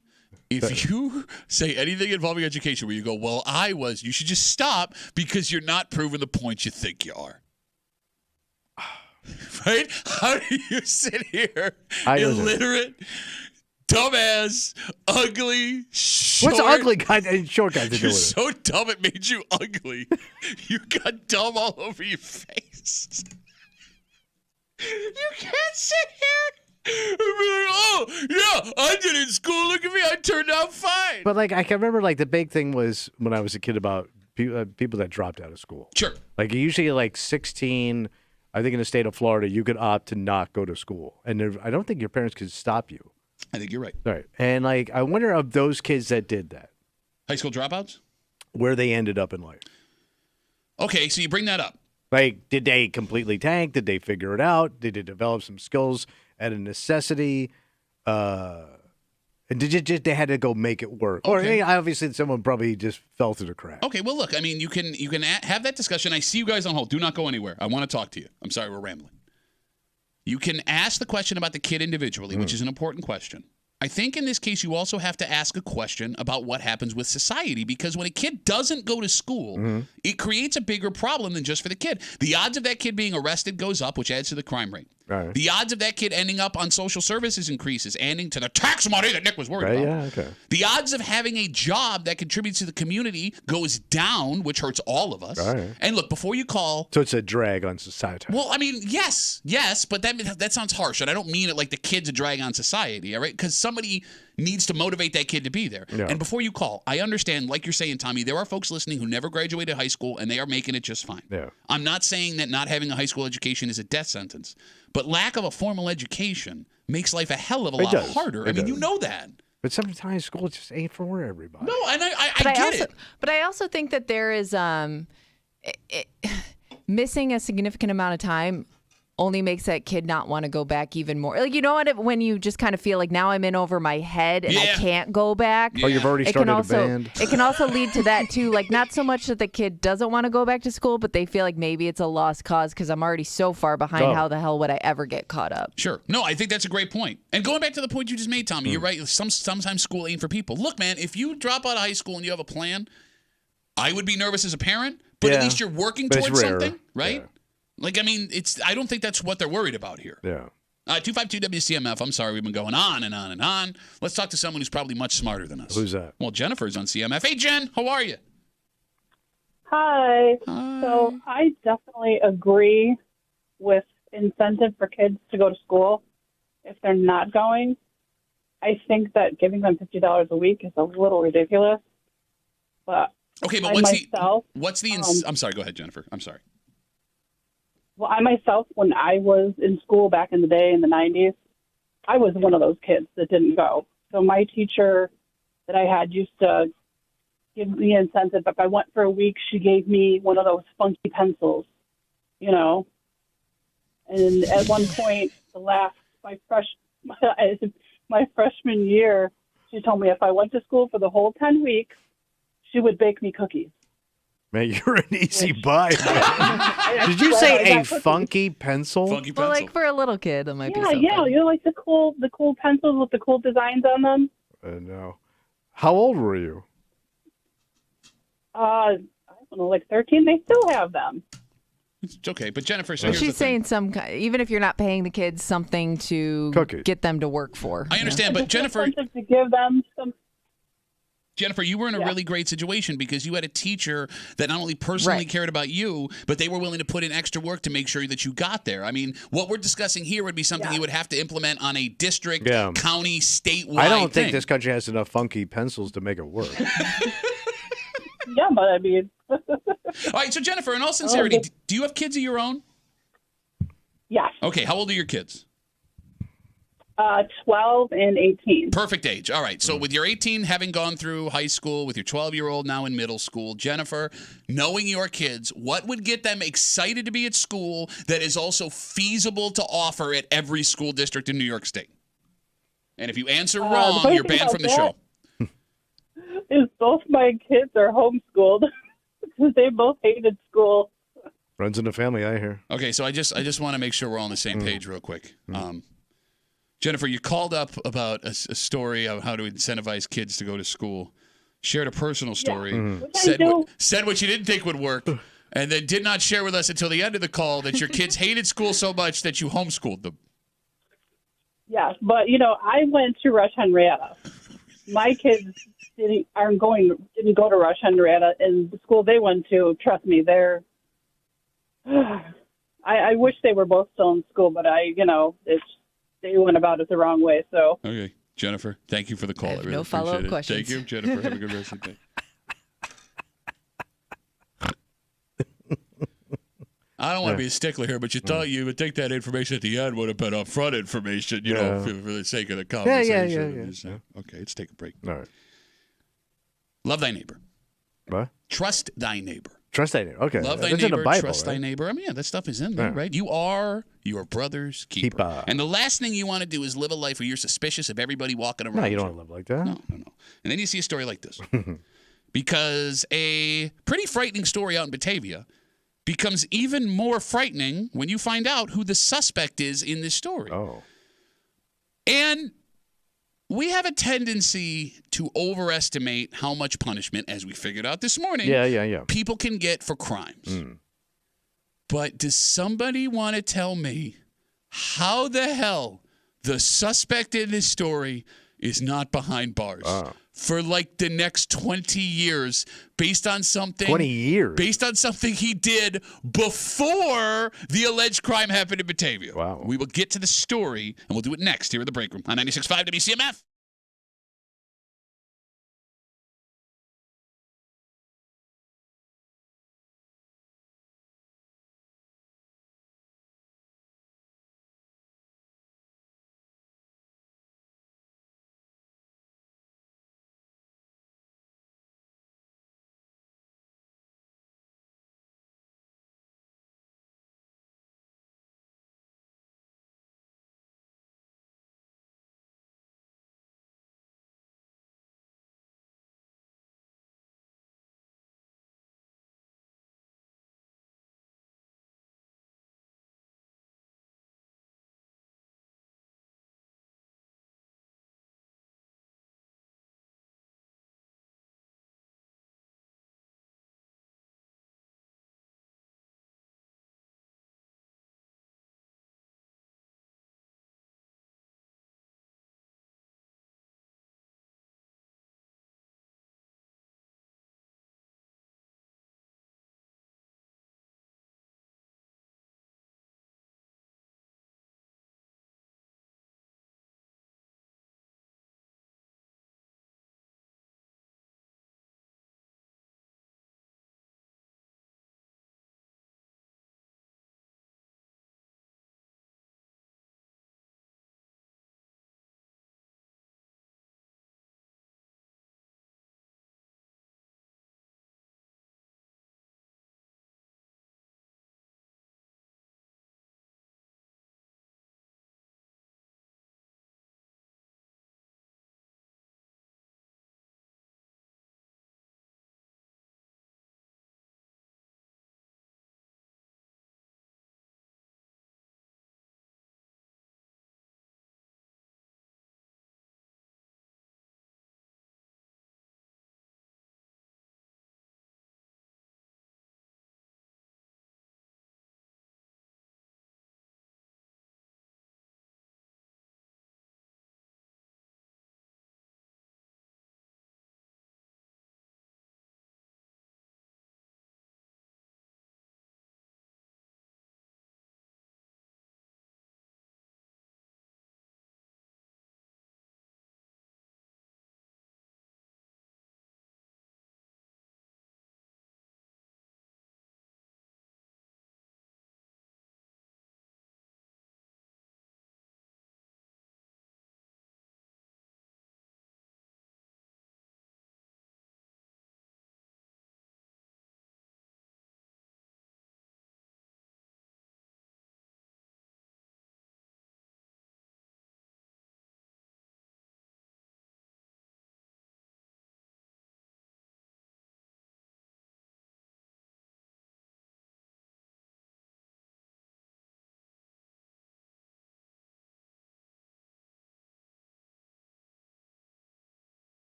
If you say anything involving education where you go, well, I was, you should just stop because you're not proving the point you think you are. Right? How do you sit here, illiterate, dumbass, ugly, short?
What's ugly guy and short guy to do with it?
You're so dumb it made you ugly. You got dumb all over your face. You can't sit here and be like, oh, yeah, I did it in school. Look at me. I turned out fine.
But, I can remember, the big thing was when I was a kid about people that dropped out of school.
Sure.
Usually, 16, I think in the state of Florida, you could opt to not go to school. And I don't think your parents could stop you.
I think you're right.
Right. And, I wonder of those kids that did that.
High school dropouts?
Where they ended up in life.
Okay, so you bring that up.
Did they completely tank? Did they figure it out? Did they develop some skills at a necessity? And they had to go make it work?
Okay.
Or obviously someone probably just fell through the crack.
Okay, well, look, I mean, you can have that discussion. I see you guys on hold. Do not go anywhere. I want to talk to you. I'm sorry, we're rambling. You can ask the question about the kid individually, which is an important question. I think in this case, you also have to ask a question about what happens with society, because when a kid doesn't go to school, it creates a bigger problem than just for the kid. The odds of that kid being arrested goes up, which adds to the crime rate.
Right.
The odds of that kid ending up on social services increases, adding to the tax money that Nick was worried about.
Yeah, okay.
The odds of having a job that contributes to the community goes down, which hurts all of us.
Right.
And look, before you call...
So it's a drag on society.
Well, I mean, yes, but that sounds harsh, and I don't mean it like the kid's a drag on society, all right? Because somebody needs to motivate that kid to be there.
Yeah.
And before you call, I understand, like you're saying, Tommy, there are folks listening who never graduated high school, and they are making it just fine.
Yeah.
I'm not saying that not having a high school education is a death sentence, but lack of a formal education makes life a hell of a lot harder. I mean, you know that.
But sometimes school just ain't for everybody.
No, and I get it.
But I also think that there is missing a significant amount of time only makes that kid not want to go back even more. You know what? When you just kind of feel like now I'm in over my head and I can't go back.
Yeah. Oh, you've already started a band.
It can also lead to that too. Not so much that the kid doesn't want to go back to school, but they feel like maybe it's a lost cause because I'm already so far behind. How the hell would I ever get caught up?
Sure. No, I think that's a great point. And going back to the point you just made, Tommy, you're right. Sometimes school ain't for people. Look, man, if you drop out of high school and you have a plan, I would be nervous as a parent, but at least you're working towards something, right? Yeah. I mean, I don't think that's what they're worried about here.
Yeah.
252-WCMF. I'm sorry, we've been going on and on and on. Let's talk to someone who's probably much smarter than us.
Who's that?
Well, Jennifer's on CMF. Hey, Jen, how are you?
Hi. So I definitely agree with incentive for kids to go to school if they're not going. I think that giving them $50 a week is a little ridiculous. But
okay, but what's the I'm sorry, go ahead, Jennifer. I'm sorry.
Well, I myself, when I was in school back in the day in the 90s, I was one of those kids that didn't go. So my teacher that I had used to give me incentive. If I went for a week, she gave me one of those funky pencils, you know. And at one point, my freshman year, she told me if I went to school for the whole 10 weeks, she would bake me cookies.
Man, you're an easy buy. Did you say a funky pencil?
Funky pencil.
Well, like for a little kid, that might be something.
Yeah, you know, like the cool pencils with the cool designs on them.
No. How old were you?
I don't know, like 13. They still have them.
It's okay, but Jennifer, so
But
here's the
she's
thing.
saying even if you're not paying the kids something to
Cookies.
get them to work for.
I understand, but Jennifer,
Incentive to give them some.
Jennifer, you were in a really great situation because you had a teacher that not only personally cared about you, but they were willing to put in extra work to make sure that you got there. I mean, what we're discussing here would be something you would have to implement on a district, county, statewide
I don't
thing.
think this country has enough funky pencils to make it work.
Yeah, but I mean.
All right, so Jennifer, in all sincerity, do you have kids of your own?
Yes.
Okay, how old are your kids?
12 and 18.
Perfect age. All right. So with your 18 having gone through high school, with your 12-year-old now in middle school, Jennifer, knowing your kids, what would get them excited to be at school that is also feasible to offer at every school district in New York State? And if you answer wrong, you're banned from the show.
Is both my kids are homeschooled because they both hated school.
Runs in the family, I hear.
Okay, so I just want to make sure we're all on the same page real quick. Jennifer, you called up about a story of how to incentivize kids to go to school. Shared a personal story. Said what you didn't think would work, and then did not share with us until the end of the call that your kids hated school so much that you homeschooled them.
Yes, but you know, I went to Rush Henrietta. My kids didn't go to Rush Henrietta, and the school they went to. Trust me, they're. I wish they were both still in school, but they went about it the wrong way. So.
Okay, Jennifer, thank you for the call.
I have
really
no follow-up
appreciate it.
questions.
Thank you, Jennifer. Have a good rest of the day. I don't want to be a stickler here, but you thought you would think that information at the end would have been upfront information, you know, for the sake of the conversation.
Yeah.
Okay, let's take a break.
All right.
Love thy neighbor.
What?
Trust thy neighbor.
Trust thy neighbor. Okay.
Love thy
That's
neighbor,
in the Bible,
trust
right?
thy neighbor. I mean, yeah, that stuff is in there, right? You are your brother's keeper. And the last thing you want to do is live a life where you're suspicious of everybody walking around.
No, you don't want to live like that.
No. And then you see a story like this. Because a pretty frightening story out in Batavia becomes even more frightening when you find out who the suspect is in this story.
Oh.
And we have a tendency to overestimate how much punishment, as we figured out this morning, people can get for crimes. But does somebody want to tell me how the hell the suspect in this story is not behind bars for like the next 20 years based on something
20 years
based on something he did before the alleged crime happened in Batavia?
Wow.
We will get to the story and we'll do it next here at the break room on 96.5 WCMF.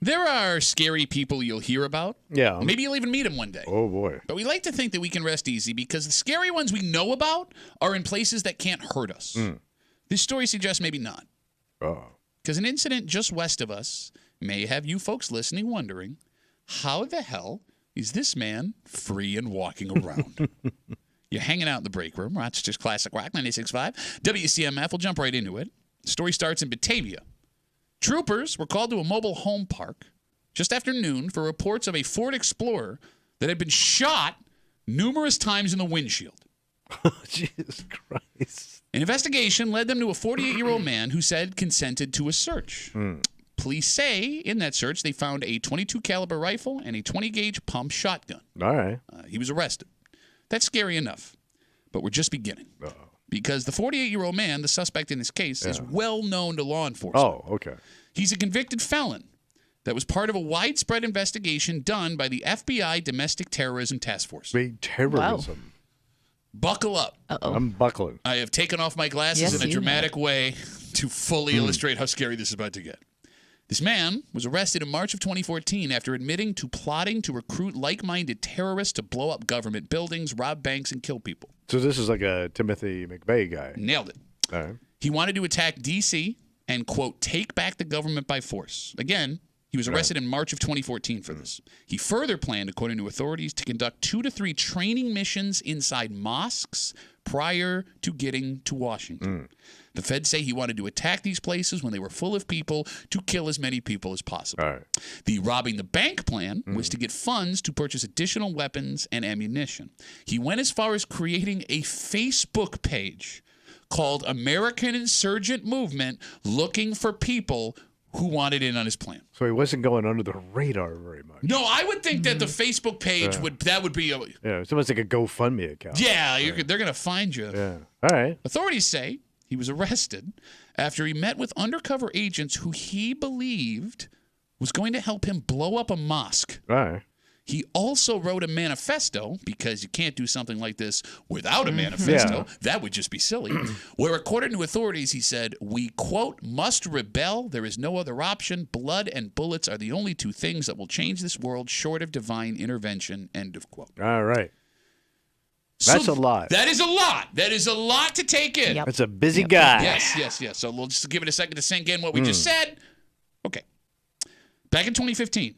There are scary people you'll hear about.
Yeah.
Maybe you'll even meet them one day.
Oh, boy.
But we like to think that we can rest easy because the scary ones we know about are in places that can't hurt us. This story suggests maybe not. Because an incident just west of us may have you folks listening wondering, how the hell is this man free and walking around? You're hanging out in the break room. Rochester's Classic Rock 96.5. WCMF. We'll jump right into it. The story starts in Batavia. Troopers were called to a mobile home park just after noon for reports of a Ford Explorer that had been shot numerous times in the windshield.
Jesus Christ.
An investigation led them to a 48-year-old man who said consented to a search. Police say in that search they found a .22 caliber rifle and a 20-gauge pump shotgun.
All right.
He was arrested. That's scary enough, but we're just beginning. Because the 48-year-old man, the suspect in this case, is well known to law enforcement.
Oh, okay.
He's a convicted felon that was part of a widespread investigation done by the FBI Domestic Terrorism Task Force.
Big terrorism.
Buckle up.
I'm buckling.
I have taken off my glasses in a dramatic way to fully illustrate how scary this is about to get. This man was arrested in March of 2014 after admitting to plotting to recruit like-minded terrorists to blow up government buildings, rob banks, and kill people.
So this is like a Timothy McVeigh guy.
Nailed it.
All right.
He wanted to attack D.C. and, quote, take back the government by force. Again, he was arrested in March of 2014 for this. He further planned, according to authorities, to conduct 2 to 3 training missions inside mosques prior to getting to Washington. The feds say he wanted to attack these places when they were full of people to kill as many people as possible.
All right.
The robbing the bank plan was to get funds to purchase additional weapons and ammunition. He went as far as creating a Facebook page called American Insurgent Movement looking for people who wanted in on his plan.
So he wasn't going under the radar very much.
No, I would think that the Facebook page would be a...
Yeah, it's almost like a GoFundMe account.
Yeah, they're going to find you.
Yeah. All right.
Authorities say he was arrested after he met with undercover agents who he believed was going to help him blow up a mosque.
All right.
He also wrote a manifesto, because you can't do something like this without a manifesto.
Yeah.
That would just be silly. Where, according to authorities, he said, we, quote, must rebel. There is no other option. Blood and bullets are the only 2 things that will change this world short of divine intervention, end of quote.
All right. That's a lot.
That is a lot. That is a lot to take in.
That's a busy guy.
Yes. So we'll just give it a second to sink in what we just said. Okay. Back in 2015,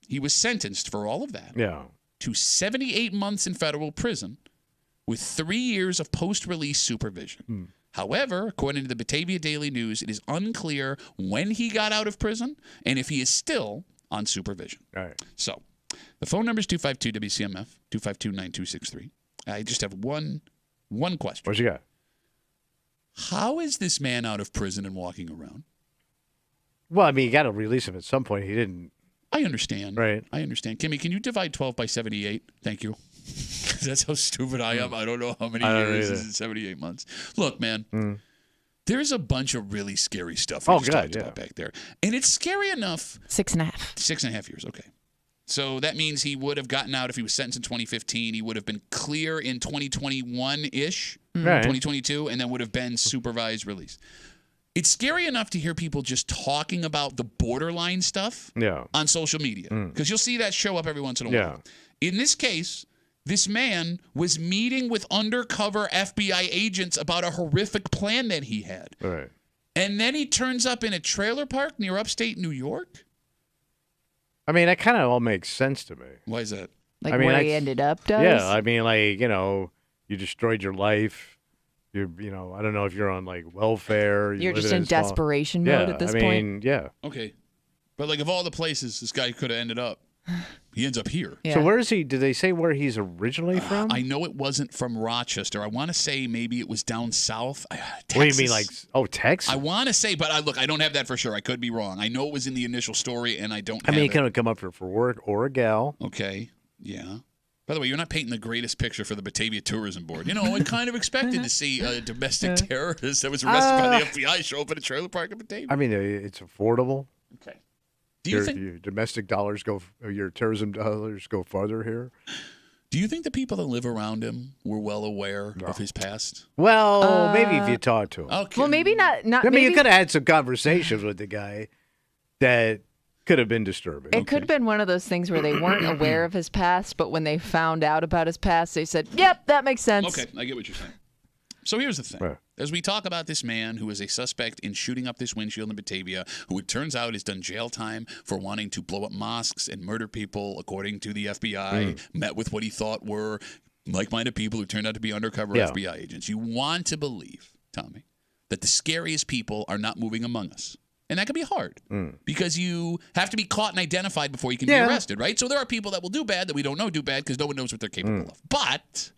he was sentenced for all of that to 78 months in federal prison with 3 years of post-release supervision. However, according to the Batavia Daily News, it is unclear when he got out of prison and if he is still on supervision.
All right.
So the phone number is 252-WCMF, 252-9263. I just have one question.
What you got?
How is this man out of prison and walking around?
Well, I mean, you got to release him at some point. He didn't.
I understand.
Right.
I understand. Kimmy, can you divide 12 by 78? Thank you. That's how stupid I am. I don't know how many years is in 78 months. Look, man, there's a bunch of really scary stuff we just talked about back there. And it's scary enough.
6.5.
6.5 years, okay. So that means he would have gotten out if he was sentenced in 2015. He would have been clear in 2021-ish, 2022, and then would have been supervised release. It's scary enough to hear people just talking about the borderline stuff on social media, because you'll see that show up every once in a while. In this case, this man was meeting with undercover FBI agents about a horrific plan that he had.
Right.
And then he turns up in a trailer park near upstate New York?
I mean, that kind of all makes sense to me.
Why is that?
Like where he ended up does?
Yeah, I mean, like, you destroyed your life. I don't know if you're on, like, welfare.
You're just in desperation mode at this point?
Yeah.
Okay. But, like, of all the places this guy could have ended up, he ends up here.
Yeah.
So where is he? Did they say where he's originally from?
I know it wasn't from Rochester. I want to say maybe it was down south. Texas.
What do you mean, like, Texas?
I want to say, but look, I don't have that for sure. I could be wrong. I know it was in the initial story, and I don't have
he
it.
could have come up for work or a gal.
Okay, yeah. By the way, you're not painting the greatest picture for the Batavia Tourism Board. I kind of expected to see a domestic terrorist that was arrested by the FBI show up at a trailer park in Batavia.
I mean, it's affordable.
Okay. Do you think
your domestic dollars your tourism dollars go farther here?
Do you think the people that live around him were well aware of his past?
Well, maybe if you talk to him.
Okay.
Well, maybe not.
I mean, you could have had some conversations with the guy could have been disturbing.
It could have been one of those things where they weren't aware of his past, but when they found out about his past, they said, "Yep, that makes sense."
Okay, I get what you're saying. So here's the thing.
Right.
As we talk about this man who is a suspect in shooting up this windshield in Batavia, who it turns out has done jail time for wanting to blow up mosques and murder people, according to the FBI, met with what he thought were like-minded people who turned out to be undercover FBI agents. You want to believe, Tommy, that the scariest people are not moving among us. And that can be hard because you have to be caught and identified before you can be arrested, right? So there are people that will do bad that we don't know do bad because no one knows what they're capable of. But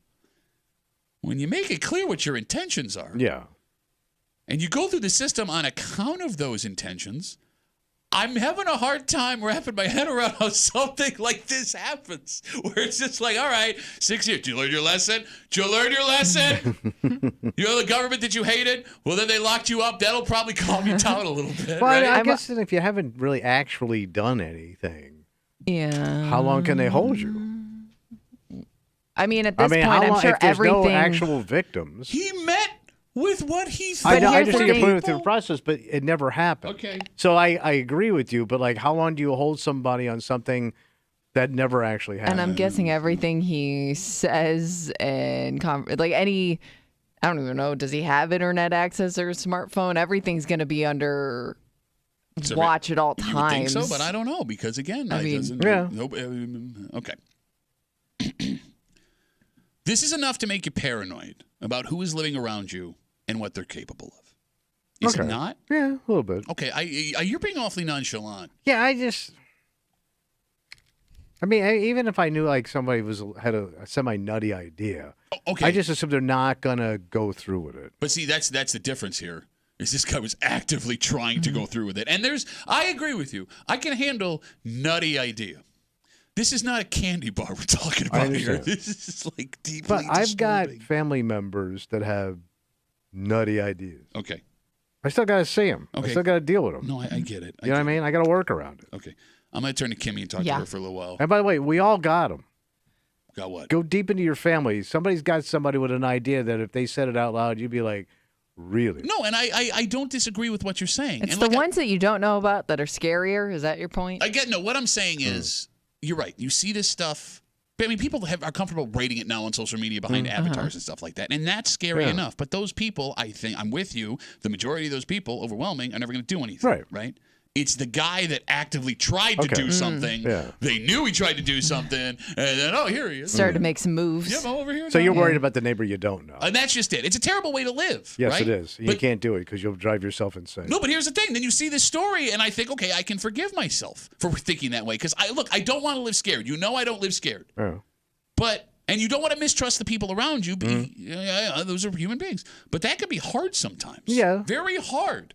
when you make it clear what your intentions are, and you go through the system on account of those intentions, I'm having a hard time wrapping my head around how something like this happens, where it's just like, all right, 6 years. Did you learn your lesson? Did you learn your lesson? You know the government that you hated? Well, then they locked you up. That'll probably calm you down a little bit.
Well,
right?
I guess if you haven't really actually done anything, how long can they hold you?
I mean, at this point, I'm sure
if there's
everything.
no actual victims.
He met with what he thought.
I understand you're putting it through the process, but it never happened.
Okay.
So I agree with you, but like, how long do you hold somebody on something that never actually happened?
And I'm guessing everything he says and like any, I don't even know, does he have internet access or a smartphone? Everything's going to be under watch at all times.
You would think so, but I don't know because again, okay. This is enough to make you paranoid about who is living around you and what they're capable of. Is it not?
Yeah, a little bit.
Okay, you're being awfully nonchalant.
Yeah, even if I knew like somebody had a semi-nutty idea, I just assume they're not gonna go through with it.
But see, that's the difference here. Is this guy was actively trying to go through with it, and I agree with you. I can handle nutty idea. This is not a candy bar we're talking about here. This is like deeply
But I've got
disturbing.
family members that have nutty ideas.
Okay.
I still got to see them.
Okay.
I still got to deal with them.
No, I get it.
You know what I mean? I got to work around it.
Okay. I'm going to turn to Kimmy and talk to her for a little while.
And by the way, we all got them.
Got what?
Go deep into your family. Somebody's got somebody with an idea that if they said it out loud, you'd be like, really?
No, and I don't disagree with what you're saying.
It's
and
the ones that you don't know about that are scarier. Is that your point?
What I'm saying is, you're right. You see this stuff. I mean, people are comfortable rating it now on social media behind avatars and stuff like that. And that's scary enough. But those people, I think, I'm with you, the majority of those people, overwhelming, are never going to do anything. Right? It's the guy that actively tried to do something. They knew he tried to do something. And then, here he is.
Started to make some moves.
I'm over here.
So you're worried about the neighbor you don't know.
And that's just it. It's a terrible way to live.
Yes,
right?
it is. You can't do it because you'll drive yourself insane.
No, but here's the thing. Then you see this story, and I think, okay, I can forgive myself for thinking that way. Because, I don't want to live scared. You know I don't live scared. And you don't want to mistrust the people around you. Those are human beings. But that can be hard sometimes.
Yeah.
Very hard.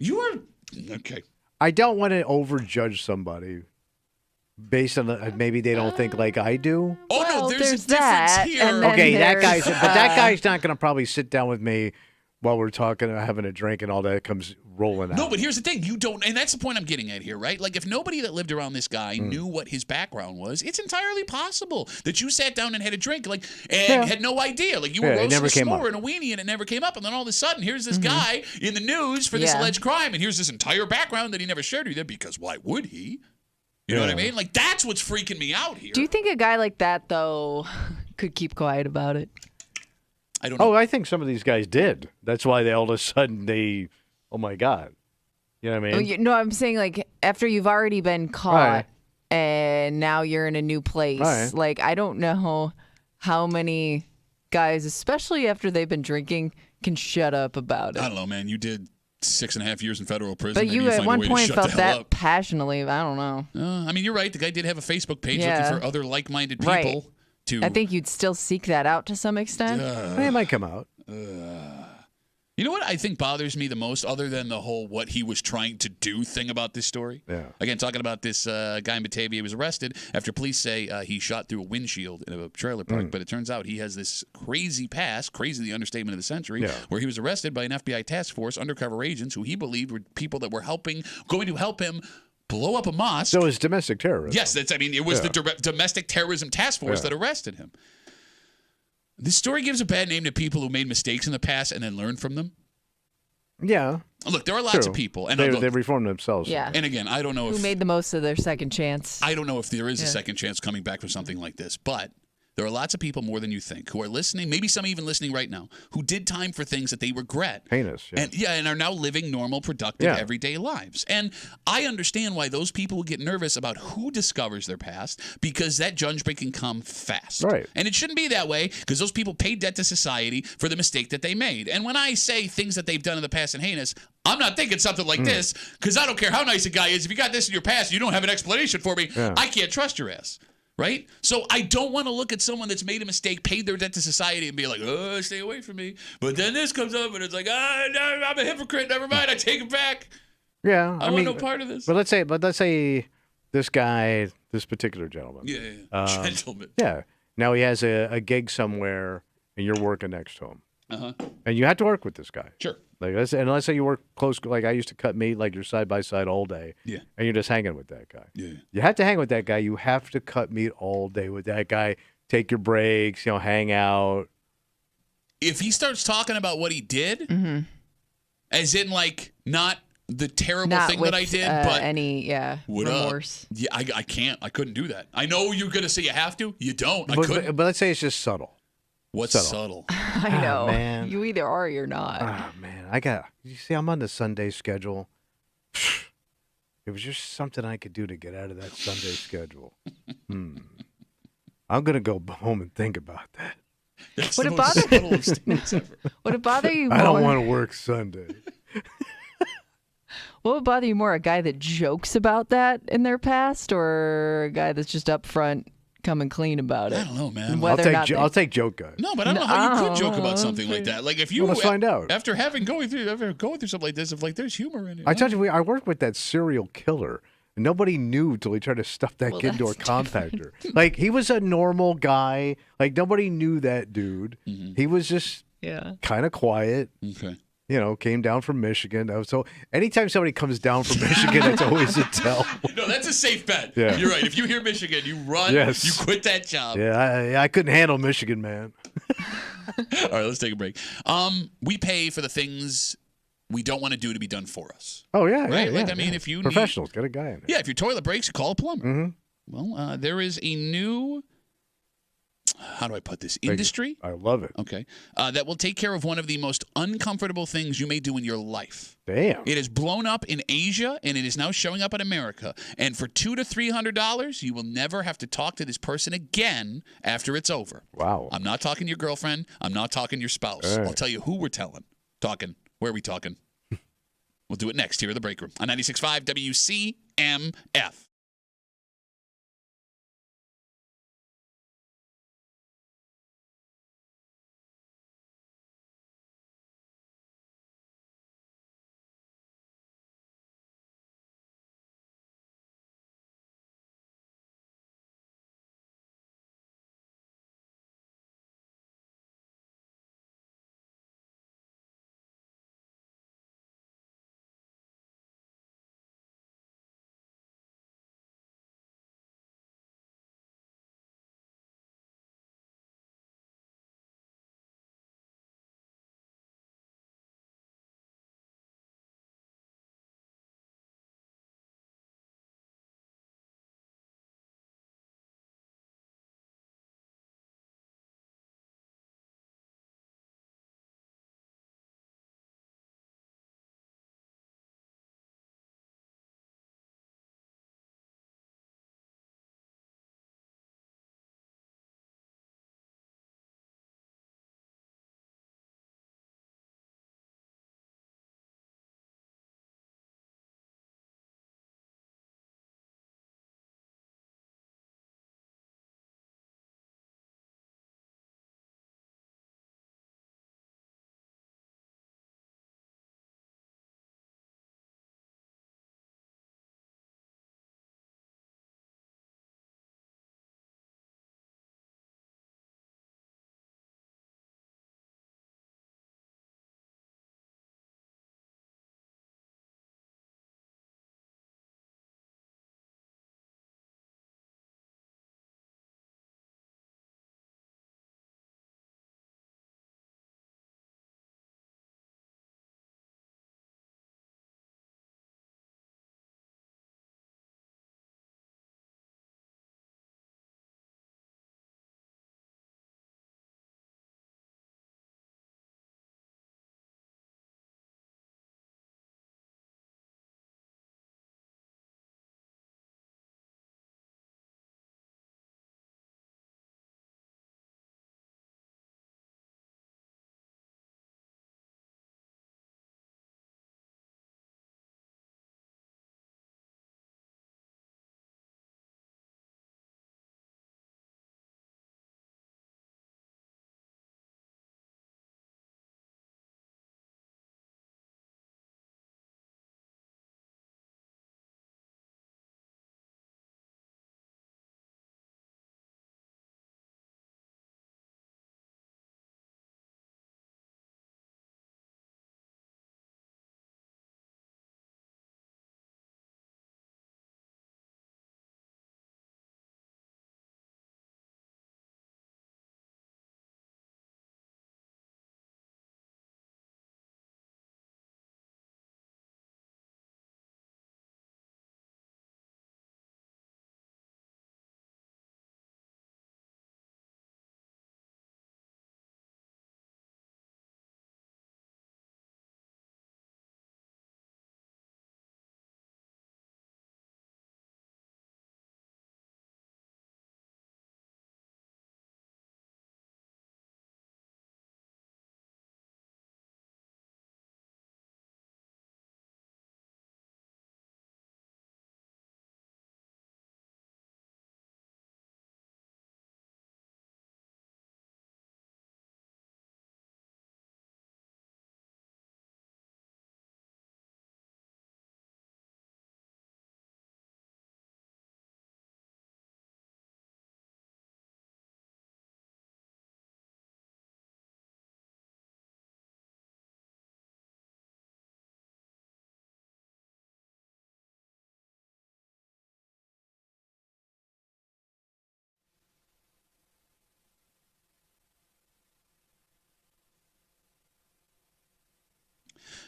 You are... Okay.
I don't want to overjudge somebody based on maybe they don't think like I do.
Oh, no, there's a difference here.
Okay, that guy's not going to probably sit down with me while we're talking, having a drink, and all that comes rolling out.
No, but here's the thing. You don't, and that's the point I'm getting at here, right? Like, if nobody that lived around this guy knew what his background was, it's entirely possible that you sat down and had a drink, and had no idea. Like, you were roasting a s'more and a weenie, and it never came up. And then all of a sudden, here's this guy in the news for this alleged crime, and here's this entire background that he never shared with you, because why would he? You know what I mean? Like, that's what's freaking me out here.
Do you think a guy like that, though, could keep quiet about it?
I don't know.
Oh, I think some of these guys did. That's why they all of a sudden oh my God. You know what I mean?
No, I'm saying like after you've already been caught and now you're in a new place. Like, I don't know how many guys, especially after they've been drinking, can shut up about it.
I don't know, man. You did 6.5 years in federal prison.
But you at one point felt that
up.
passionately. I don't know.
I mean, you're right. The guy did have a Facebook page looking for other like-minded people.
Right. I think you'd still seek that out to some extent.
It might come out.
You know what I think bothers me the most, other than the whole what he was trying to do thing about this story?
Yeah.
Again, talking about this guy in Batavia was arrested after police say he shot through a windshield in a trailer park. But it turns out he has this crazy past, crazy the understatement of the century, where he was arrested by an FBI task force, undercover agents who he believed were people that were going to help him blow up a mosque.
So it was domestic terrorism.
Yes, it was the domestic terrorism task force that arrested him. This story gives a bad name to people who made mistakes in the past and then learned from them.
Yeah.
Look, there are lots
True.
of people, and
they reformed themselves.
Yeah.
And again, I don't know
Who made the most of their second chance.
I don't know if there is a second chance coming back from something like this, but there are lots of people more than you think who are listening, maybe some even listening right now, who did time for things that they regret.
Heinous. Yeah.
And are now living normal, productive, everyday lives. And I understand why those people will get nervous about who discovers their past, because that judgment can come fast.
Right.
And it shouldn't be that way, because those people paid debt to society for the mistake that they made. And when I say things that they've done in the past and heinous, I'm not thinking something like this, because I don't care how nice a guy is. If you got this in your past, you don't have an explanation for me. I can't trust your ass. Right? So I don't want to look at someone that's made a mistake, paid their debt to society, and be like, oh, stay away from me. But then this comes up, and it's like, no, I'm a hypocrite. Never mind. I take it back.
Yeah.
I want no part of this.
But let's say this guy, this particular gentleman.
Gentleman.
Yeah. Now he has a gig somewhere, and you're working next to him.
Uh-huh.
And you have to work with this guy.
Sure.
Like, let's say you work close, like I used to cut meat, like you're side by side all day.
Yeah.
And you're just hanging with that guy.
Yeah.
You have to hang with that guy. You have to cut meat all day with that guy. Take your breaks, hang out.
If he starts talking about what he did, as in like not the terrible thing that I did, but
any remorse.
Yeah, I can't. I couldn't do that. I know you're gonna say you have to. You don't. I
But
couldn't.
let's say it's just subtle.
What's subtle?
I know.
Man.
You either are or you're not.
Oh, man. You see, I'm on the Sunday schedule. It was just something I could do to get out of that Sunday schedule. I'm going to go home and think about that.
That's
Would
the
it
most
bother-
subtle of statements ever.
Would it bother you more?
I don't want to work Sunday.
What would bother you more, a guy that jokes about that in their past, or a guy that's just upfront, coming clean about it?
I don't know, man.
And whether or not
I'll take joke guy.
No, but I don't know how you could joke about something like that. Like if you
let's find out.
After going through something like this, if like there's humor in it.
I told you, I worked with that serial killer. Nobody knew till he tried to stuff that kid into a compactor. Like, he was a normal guy. Like, nobody knew that dude. He was just kind of quiet.
Okay.
Came down from Michigan. So anytime somebody comes down from Michigan, that's always a tell.
No, that's a safe bet.
Yeah.
You're right. If you hear Michigan, you run.
Yes.
You quit that job.
Yeah, I couldn't handle Michigan, man.
All right, let's take a break. We pay for the things we don't want to do to be done for us.
Oh, yeah.
Right?
Yeah,
I mean, if you
professionals, get a guy in there.
Yeah, if your toilet breaks, you call a plumber.
Mm-hmm.
Well, there is a new, how do I put this, industry?
I love it.
Okay. That will take care of one of the most uncomfortable things you may do in your life.
Damn.
It has blown up in Asia, and it is now showing up in America. And for $200 to $300, you will never have to talk to this person again after it's over.
Wow.
I'm not talking your girlfriend. I'm not talking your spouse.
All right.
I'll tell you who we're talking. Where are we talking? We'll do it next here in the break room on 96.5 WCMF.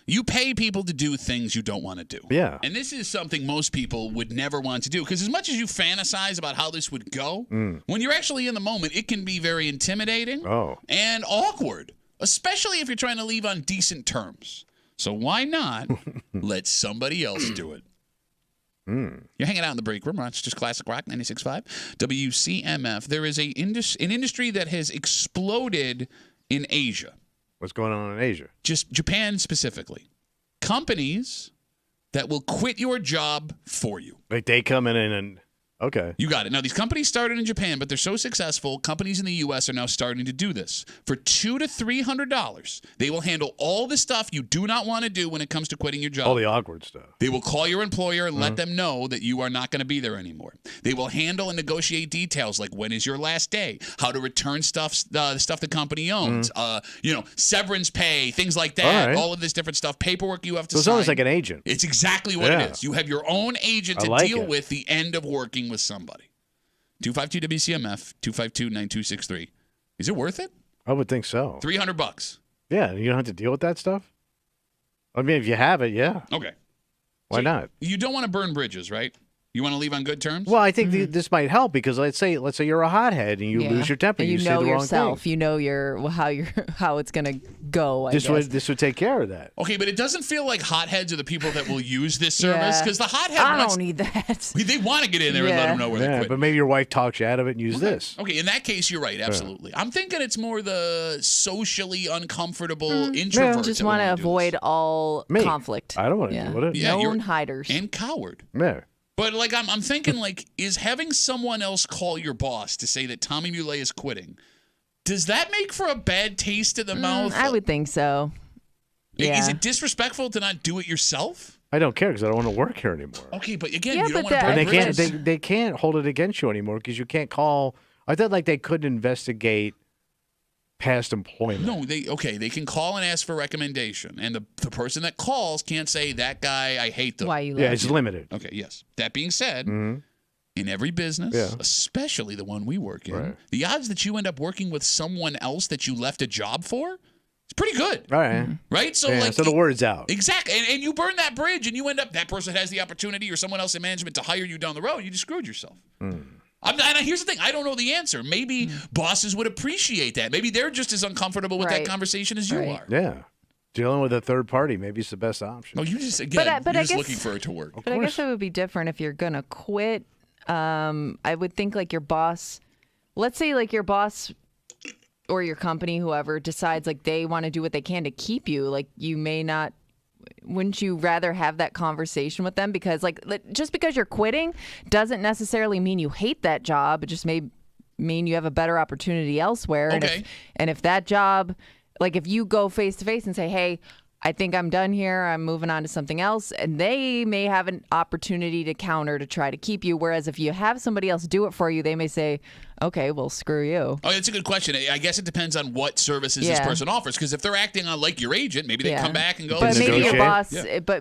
You pay people to do things you don't want to do.
Yeah.
And this is something most people would never want to do, because as much as you fantasize about how this would go, when you're actually in the moment, it can be very intimidating and awkward, especially if you're trying to leave on decent terms. So why not let somebody else do it? You're hanging out in the break room. It's just Classic Rock 96.5 WCMF. There is an industry that has exploded in Asia.
What's going on in Asia?
Just Japan specifically. Companies that will quit your job for you.
Like they come in and okay.
You got it. Now, these companies started in Japan, but they're so successful, companies in the U.S. are now starting to do this. For $200 to $300, they will handle all the stuff you do not want to do when it comes to quitting your job.
All the awkward stuff.
They will call your employer and let them know that you are not going to be there anymore. They will handle and negotiate details like when is your last day, how to return the stuff the company owns, severance pay, things like that, all of this different stuff, paperwork you have to sign.
So it's almost like an agent.
It's exactly what it is. You have your own agent to deal with the end of working with somebody. 252 WCMF 252-9263. Is it worth it?
I would think so.
$300.
Yeah, you don't have to deal with that stuff. I mean, if you have it, yeah.
Okay.
Why not?
You don't want to burn bridges, right? You want to leave on good terms?
Well, I think this might help because let's say you're a hothead and you lose your temper.
And
you say
know
the
yourself.
wrong thing.
You know how it's going to go.
This would take care of that.
Okay, but it doesn't feel like hotheads are the people that will use this service, because the hothead
don't need that.
They want to get in there and let them know where they're quitting.
But maybe your wife talks you out of it and use this.
Okay, in that case, you're right. Absolutely. I'm thinking it's more the socially uncomfortable introvert.
Just want to avoid all conflict.
I don't want to deal with it.
Yeah,
Known hiders.
And coward.
Yeah.
But I'm thinking is having someone else call your boss to say that Tommy Muley is quitting, does that make for a bad taste in the mouth?
I would think so. Yeah.
Is it disrespectful to not do it yourself?
I don't care because I don't want to work here anymore.
Okay, but again, you don't want to.
And they can't hold it against you anymore because you can't call. I thought they couldn't investigate past employment.
No, they can call and ask for recommendation, and the person that calls can't say that guy I hate them.
Why you?
Yeah, it's limited.
Okay, yes. That being said, in every business, especially the one we work in, the odds that you end up working with someone else that you left a job for, it's pretty good.
All right.
Right? So
so the word's out.
Exactly. And you burn that bridge, and you end up that person has the opportunity or someone else in management to hire you down the road. You just screwed yourself. And here's the thing. I don't know the answer. Maybe bosses would appreciate that. Maybe they're just as uncomfortable with that conversation as you are.
Yeah. Dealing with a third party maybe it's the best option.
Oh, you just, again, you're just looking for it to work.
But I guess it would be different if you're going to quit. I would think your boss, let's say your boss or your company, whoever, decides they want to do what they can to keep you. You may not. Wouldn't you rather have that conversation with them? Because just because you're quitting doesn't necessarily mean you hate that job. It just may mean you have a better opportunity elsewhere.
Okay.
And if that job, if you go face to face and say, hey, I think I'm done here, I'm moving on to something else, and they may have an opportunity to counter to try to keep you. Whereas if you have somebody else do it for you, they may say, okay, well, screw you.
Oh, that's a good question. I guess it depends on what services this person offers. Because if they're acting on your agent, maybe they come back and go.
But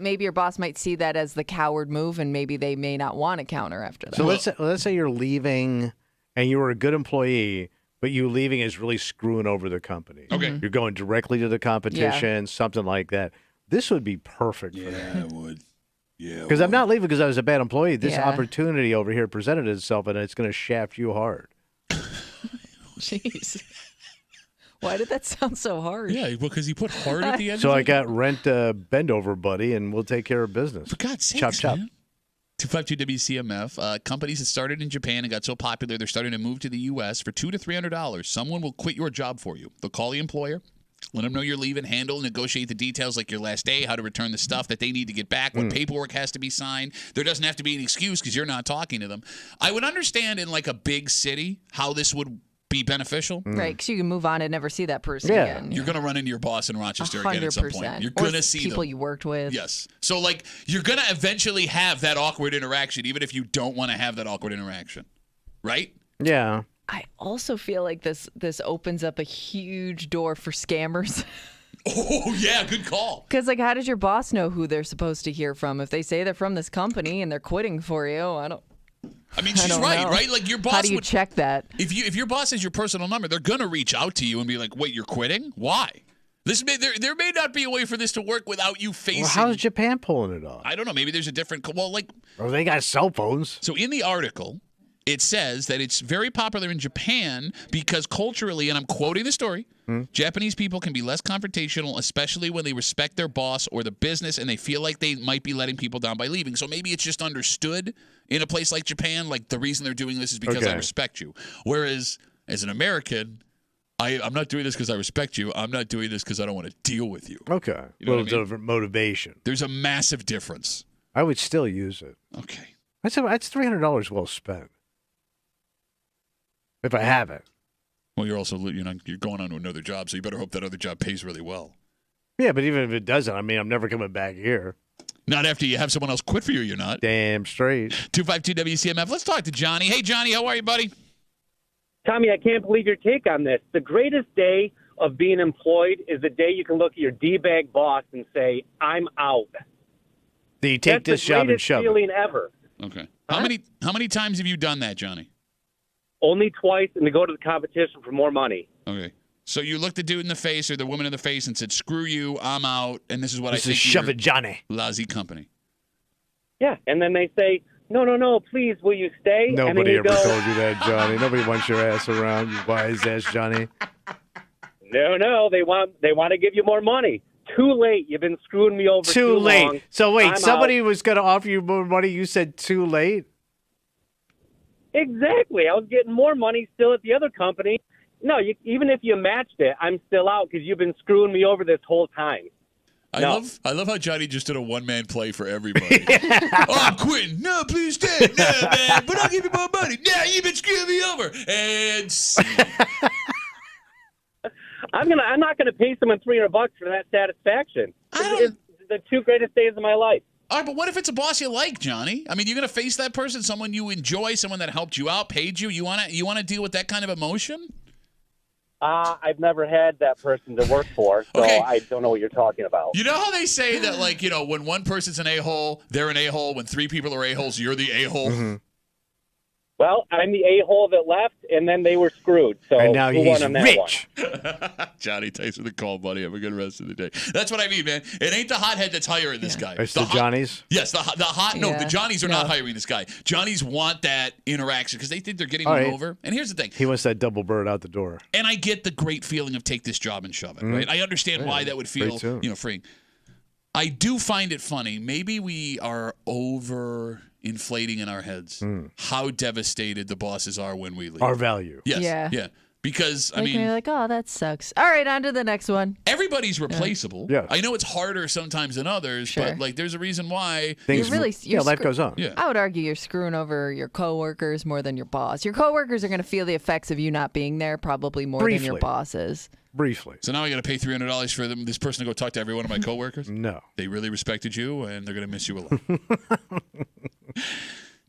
maybe your boss might see that as the coward move, and maybe they may not want to counter after that.
So let's say you're leaving, and you were a good employee. But you leaving is really screwing over the company.
Okay.
You're going directly to the competition, something like that. This would be perfect for that.
Yeah, it would. Yeah.
Because I'm not leaving because I was a bad employee. This opportunity over here presented itself, and it's going to shaft you hard.
Jeez. Why did that sound so hard?
Yeah, because you put hard at the end.
So I got rent bend over, buddy, and we'll take care of business.
For God's sake,
chop, chop.
Man. 252 WCMF. Companies that started in Japan and got so popular, they're starting to move to the U.S. for $200 to $300. Someone will quit your job for you. They'll call the employer, let them know you're leaving, handle, negotiate the details like your last day, how to return the stuff that they need to get back, what paperwork has to be signed. There doesn't have to be an excuse because you're not talking to them. I would understand in a big city how this would be beneficial.
Right, because you can move on and never see that person again.
You're going to run into your boss in Rochester again at some point. You're going to see
people
them.
you worked with.
Yes. So, you're going to eventually have that awkward interaction, even if you don't want to have that awkward interaction. Right?
Yeah.
I also feel like this opens up a huge door for scammers.
Oh, yeah, good call.
Because, how does your boss know who they're supposed to hear from? If they say they're from this company and they're quitting for you,
I mean, she's right? Your boss.
How do you check that?
If your boss has your personal number, they're gonna reach out to you and be like, "Wait, you're quitting? Why?" There may not be a way for this to work without you facing.
Well, how's Japan pulling it off?
I don't know. Maybe there's a different. Well, like.
Or they got cell phones.
So in the article, it says that it's very popular in Japan because culturally, and I'm quoting the story, Japanese people can be less confrontational, especially when they respect their boss or the business and they feel like they might be letting people down by leaving. So maybe it's just understood in a place like Japan, like the reason they're doing this is because I respect you. Whereas as an American, I'm not doing this because I respect you. I'm not doing this because I don't want to deal with you.
Okay.
You know
a little different motivation.
There's a massive difference.
I would still use it.
Okay.
That's $300 well spent. If I have it.
Well, you're going on to another job, so you better hope that other job pays really well.
Yeah, but even if it doesn't, I mean, I'm never coming back here.
Not after you have someone else quit for you, you're not.
Damn straight.
252 WCMF. Let's talk to Johnny. Hey, Johnny, how are you, buddy?
Tommy, I can't believe your take on this. The greatest day of being employed is the day you can look at your D-bag boss and say, I'm out.
Do you take this job and shove it?
That's the greatest feeling ever.
Okay. How many times have you done that, Johnny?
Only twice, and to go to the competition for more money.
Okay. So you looked the dude in the face or the woman in the face and said, screw you, I'm out, and this is what I think.
This is shove it, Johnny.
Lousy company.
Yeah, and then they say, no, please, will you stay?
Nobody ever told you that, Johnny. Nobody wants your ass around, you wise ass Johnny.
No, they want to give you more money. Too late. You've been screwing me over too
late.
long.
So wait,
I'm
somebody
out.
was going to offer you more money. You said too late?
Exactly. I was getting more money still at the other company. No, even if you matched it, I'm still out because you've been screwing me over this whole time.
I love how Johnny just did a one-man play for everybody. Oh, I'm quitting. No, please stay. No, man, but I'll give you more money. No, you've been screwing me over. And
I'm not gonna pay someone $300 for that satisfaction. It's the two greatest days of my life.
All right, but what if it's a boss you like, Johnny? I mean, you're going to face that person, someone you enjoy, someone that helped you out, paid you. You want to deal with that kind of emotion?
I've never had that person to work for, so
Okay.
I don't know what you're talking about.
You know how they say that, like, when one person's an a-hole, they're an a-hole. When three people are a-holes, you're the a-hole.
Mm-hmm.
Well, I'm the a-hole that left, and then they were screwed. So
and now
who
he's
won on that
rich.
Johnny, thanks for the call, buddy. Have a good rest of the day. That's what I mean, man. It ain't the hothead that's hiring this guy.
It's the Johnnies?
Yes, the Johnnies are not hiring this guy. Johnnies want that interaction because they think they're getting one over. And here's the thing.
He wants that double bird out the door.
And I get the great feeling of take this job and shove it, right? I understand why that would feel, freeing. I do find it funny. Maybe we are inflating in our heads how devastated the bosses are when we leave.
Our value.
Yes. Yeah. Because, I mean,
you're like, oh, that sucks. All right, on to the next one.
Everybody's replaceable.
Yeah.
I know it's harder sometimes than others, but like there's a reason why.
Life goes on.
Yeah.
I would argue you're screwing over your coworkers more than your boss. Your coworkers are going to feel the effects of you not being there probably more than your bosses.
Briefly.
So now I got to pay $300 for this person to go talk to every one of my coworkers?
No.
They really respected you, and they're going to miss you a lot.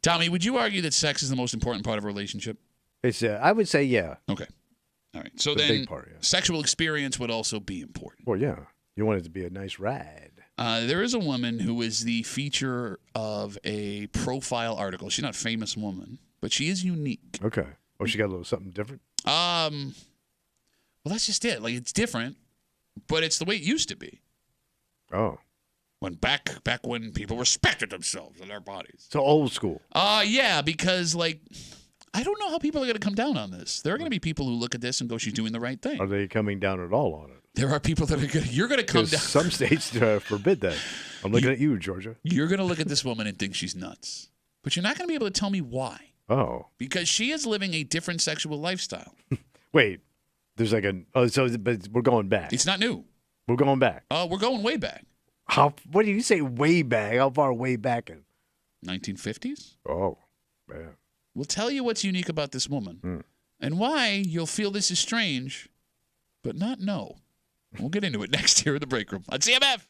Tommy, would you argue that sex is the most important part of a relationship?
It's. I would say yeah.
Okay. All right. So
The
then
big part, yeah.
sexual experience would also be important.
Well, yeah. You want it to be a nice ride.
There is a woman who is the feature of a profile article. She's not a famous woman, but she is unique.
Okay. Oh, she got a little something different?
Well, that's just it. Like, it's different, but it's the way it used to be.
Oh.
When back when people respected themselves and their bodies.
So old school.
Yeah, because, like, I don't know how people are going to come down on this. There are going to be people who look at this and go, she's doing the right thing.
Are they coming down at all on it?
There are people that are going to, you're going to come down.
Some states forbid that. I'm looking at you, Georgia.
You're going to look at this woman and think she's nuts. But you're not going to be able to tell me why.
Oh.
Because she is living a different sexual lifestyle.
Wait. There's like but we're going back.
It's not new.
We're going back.
We're going way back.
What do you say way back? How far way back in?
1950s?
Oh, man.
We'll tell you what's unique about this woman and why you'll feel this is strange, but not know. We'll get into it next here in the break room on CMF.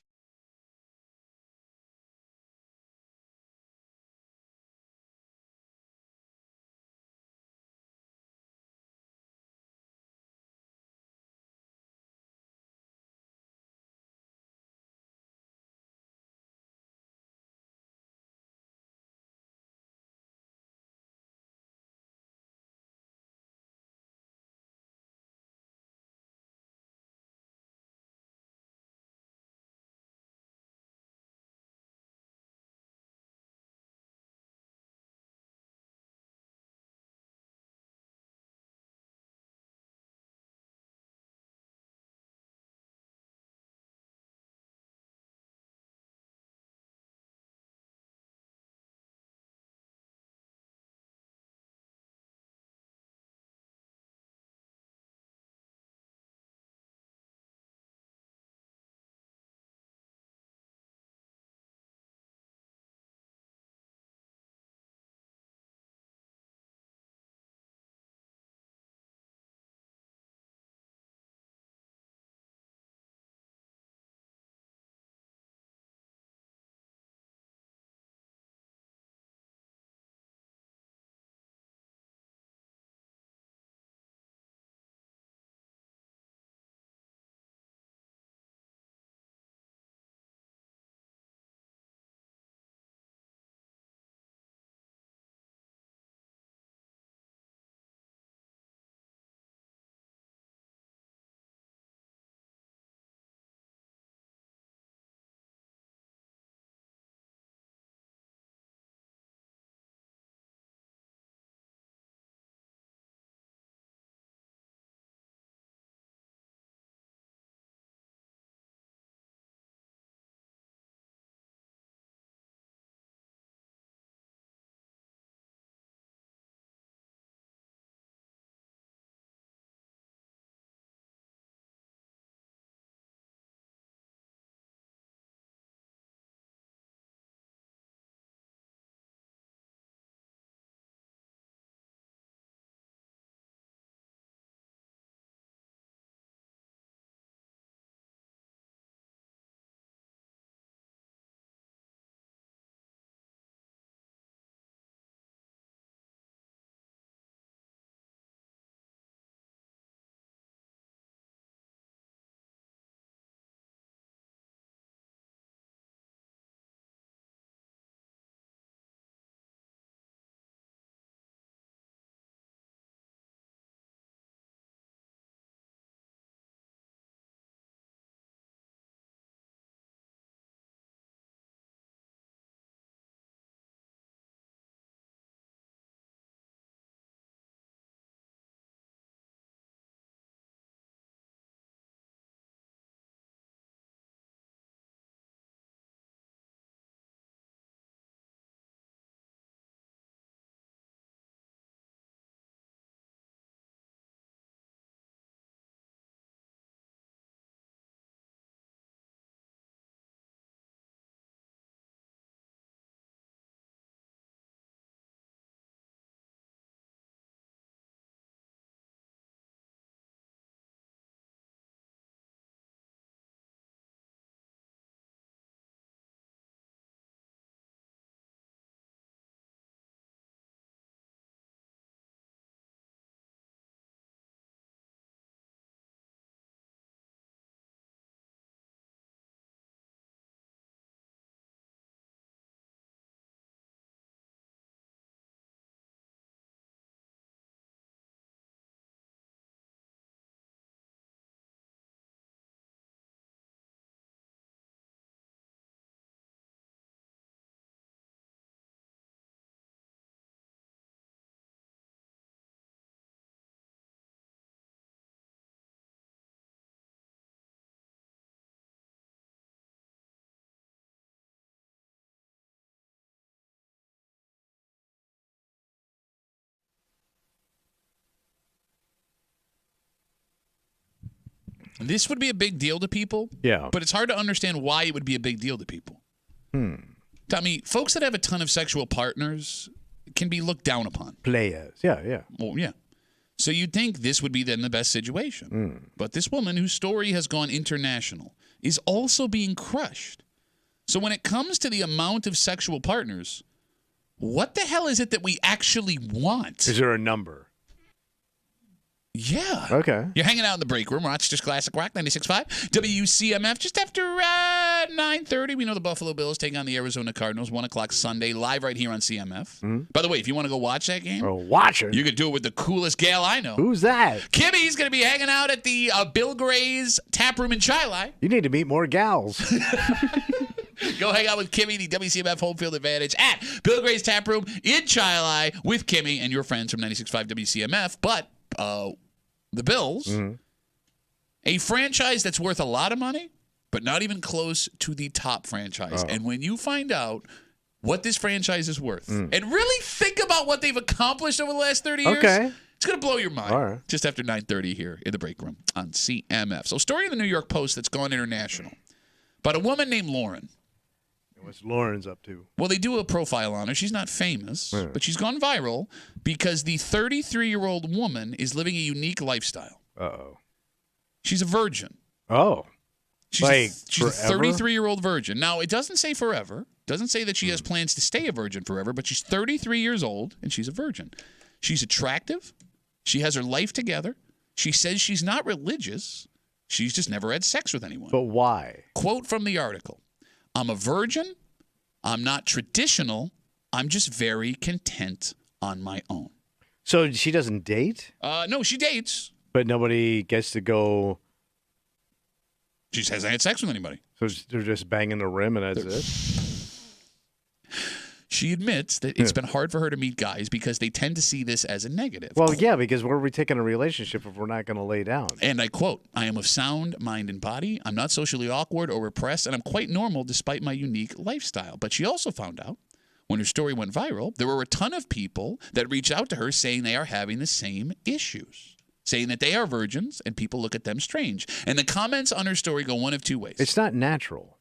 This would be a big deal to people.
Yeah.
But it's hard to understand why it would be a big deal to people. Tommy, folks that have a ton of sexual partners can be looked down upon.
Players. Yeah.
Well, yeah. So you'd think this would be then the best situation. But this woman whose story has gone international is also being crushed. So when it comes to the amount of sexual partners, what the hell is it that we actually want?
Is there a number?
Yeah.
Okay.
You're hanging out in the break room, Rochester's Classic Rock 96.5, WCMF, just after 9:30. We know the Buffalo Bills take on the Arizona Cardinals, 1 o'clock Sunday, live right here on CMF. By the way, if you want to go watch that game,
watch it.
You could do it with the coolest gal I know.
Who's that?
Kimmy's going to be hanging out at the Bill Gray's Tap Room in Chili.
You need to meet more gals.
Go hang out with Kimmy, the WCMF Home Field Advantage at Bill Gray's Tap Room in Chili with Kimmy and your friends from 96.5 WCMF. But the Bills, a franchise that's worth a lot of money, but not even close to the top franchise. And when you find out what this franchise is worth and really think about what they've accomplished over the last 30 years, it's going to blow your mind.
All right.
Just after 9:30 here in the break room on CMF. So, story in the New York Post that's gone international about a woman named Lauren.
What's Lauren's up to?
Well, they do a profile on her. She's not famous, but she's gone viral because the 33-year-old woman is living a unique lifestyle.
Uh-oh.
She's a virgin.
Oh.
She's a 33-year-old virgin. Now, it doesn't say forever. It doesn't say that she has plans to stay a virgin forever, but she's 33 years old, and she's a virgin. She's attractive. She has her life together. She says she's not religious. She's just never had sex with anyone.
But why?
Quote from the article. I'm a virgin. I'm not traditional. I'm just very content on my own.
So she doesn't date?
No, she dates.
But nobody gets to go.
She just hasn't had sex with anybody.
So they're just banging the rim and that's it?
She admits that it's been hard for her to meet guys because they tend to see this as a negative.
Well, yeah, because where are we taking a relationship if we're not going to lay down?
And I quote, I am of sound mind and body. I'm not socially awkward or repressed, and I'm quite normal despite my unique lifestyle. But she also found out when her story went viral, there were a ton of people that reached out to her saying they are having the same issues, saying that they are virgins and people look at them strange. And the comments on her story go one of two ways.
It's not natural.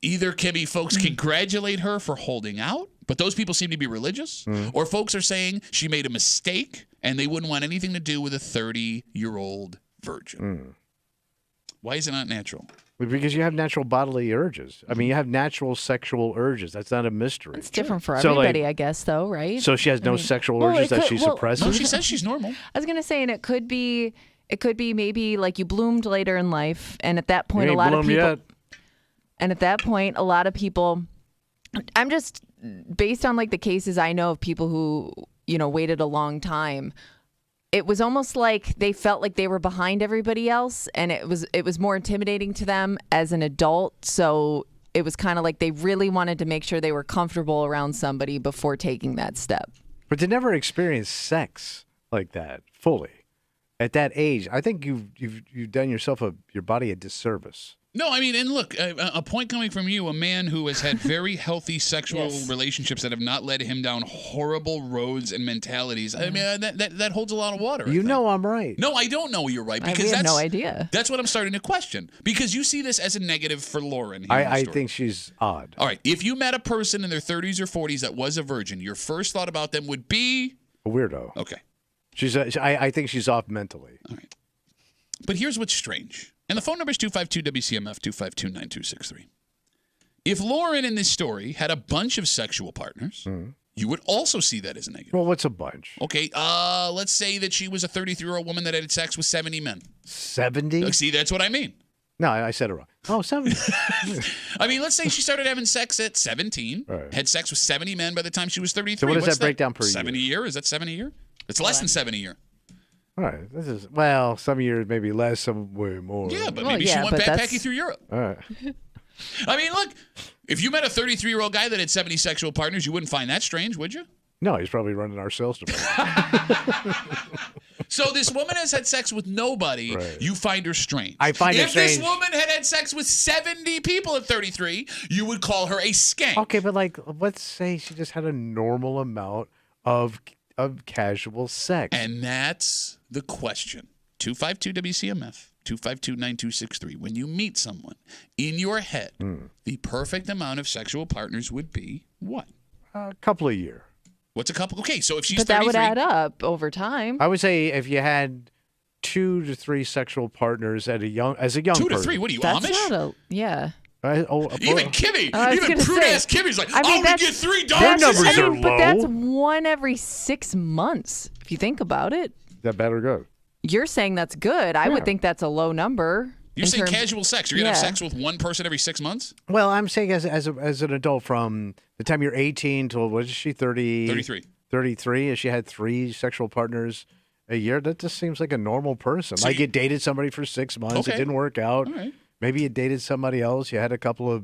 Either, Kimmy, folks congratulate her for holding out, but those people seem to be religious, or folks are saying she made a mistake and they wouldn't want anything to do with a 30-year-old virgin. Why is it not natural?
Because you have natural bodily urges. I mean, you have natural sexual urges. That's not a mystery.
It's different for everybody, I guess, though, right?
So she has no sexual urges that she suppresses?
No, she says she's normal.
I was going to say, and it could be maybe like you bloomed later in life, and at that point, a lot of people...
Yet.
And at that point, a lot of people, I'm just based on like the cases I know of people who, waited a long time. It was almost like they felt like they were behind everybody else, and it was more intimidating to them as an adult. So it was kind of like they really wanted to make sure they were comfortable around somebody before taking that step.
But to never experience sex like that fully at that age, I think you've done your body a disservice.
No, I mean, and look, a point coming from you, a man who has had very healthy sexual relationships that have not led him down horrible roads and mentalities. I mean, that holds a lot of water.
You know I'm right.
No, I don't know you're right. Because
I have no idea.
That's what I'm starting to question. Because you see this as a negative for Lauren.
I think she's odd.
All right. If you met a person in their 30s or 40s that was a virgin, your first thought about them would be?
A weirdo.
Okay.
I think she's off mentally.
All right. But here's what's strange. And the phone number is 252-WCMF, 252-9263. If Lauren in this story had a bunch of sexual partners, you would also see that as a negative.
Well, what's a bunch?
Okay, let's say that she was a 33-year-old woman that had sex with 70 men.
70?
See, that's what I mean.
No, I said it wrong. Oh, 70.
I mean, let's say she started having sex at 17, had sex with 70 men by the time she was 33.
So what does that break down per year?
70 a year? Is that 70 a year? It's less than 70 a year.
All right. Some years maybe less, some way more.
Yeah, but maybe she went backpacking through Europe.
All right.
I mean, look, if you met a 33-year-old guy that had 70 sexual partners, you wouldn't find that strange, would you?
No, he's probably running our sales department.
So this woman has had sex with nobody. Right. You find her strange.
I find her strange.
If this woman had sex with 70 people at 33, you would call her a skank.
Okay, but let's say she just had a normal amount of casual sex.
And that's the question. 252-WCMF, 252-9263. When you meet someone, in your head, the perfect amount of sexual partners would be what?
A couple a year.
What's a couple? Okay, so if she's
But that
33,
would add up over time.
I would say if you had 2 to 3 sexual partners as a young
2 to 3.
person.
What are you,
That's
Amish?
not
Even
Kimmy,
I was
even
gonna
prude-ass
say,
Kimmy's like,
I mean,
we
that's-
get 3
Their
dogs.
numbers are
But that's
low.
one every 6 months. If you think about it,
That better go.
you're saying that's good. I would think that's a low number.
You're
in
saying
terms-
casual sex. You're going to have
Yeah.
sex with one person every 6 months?
Well, I'm saying as an adult from the time you're 18 till, what is she, 30?
33.
33, if she had 3 sexual partners a year, that just seems like a normal person.
So
like you dated somebody for 6 months,
Okay.
it didn't work out.
All right.
Maybe you dated somebody else, you had a couple of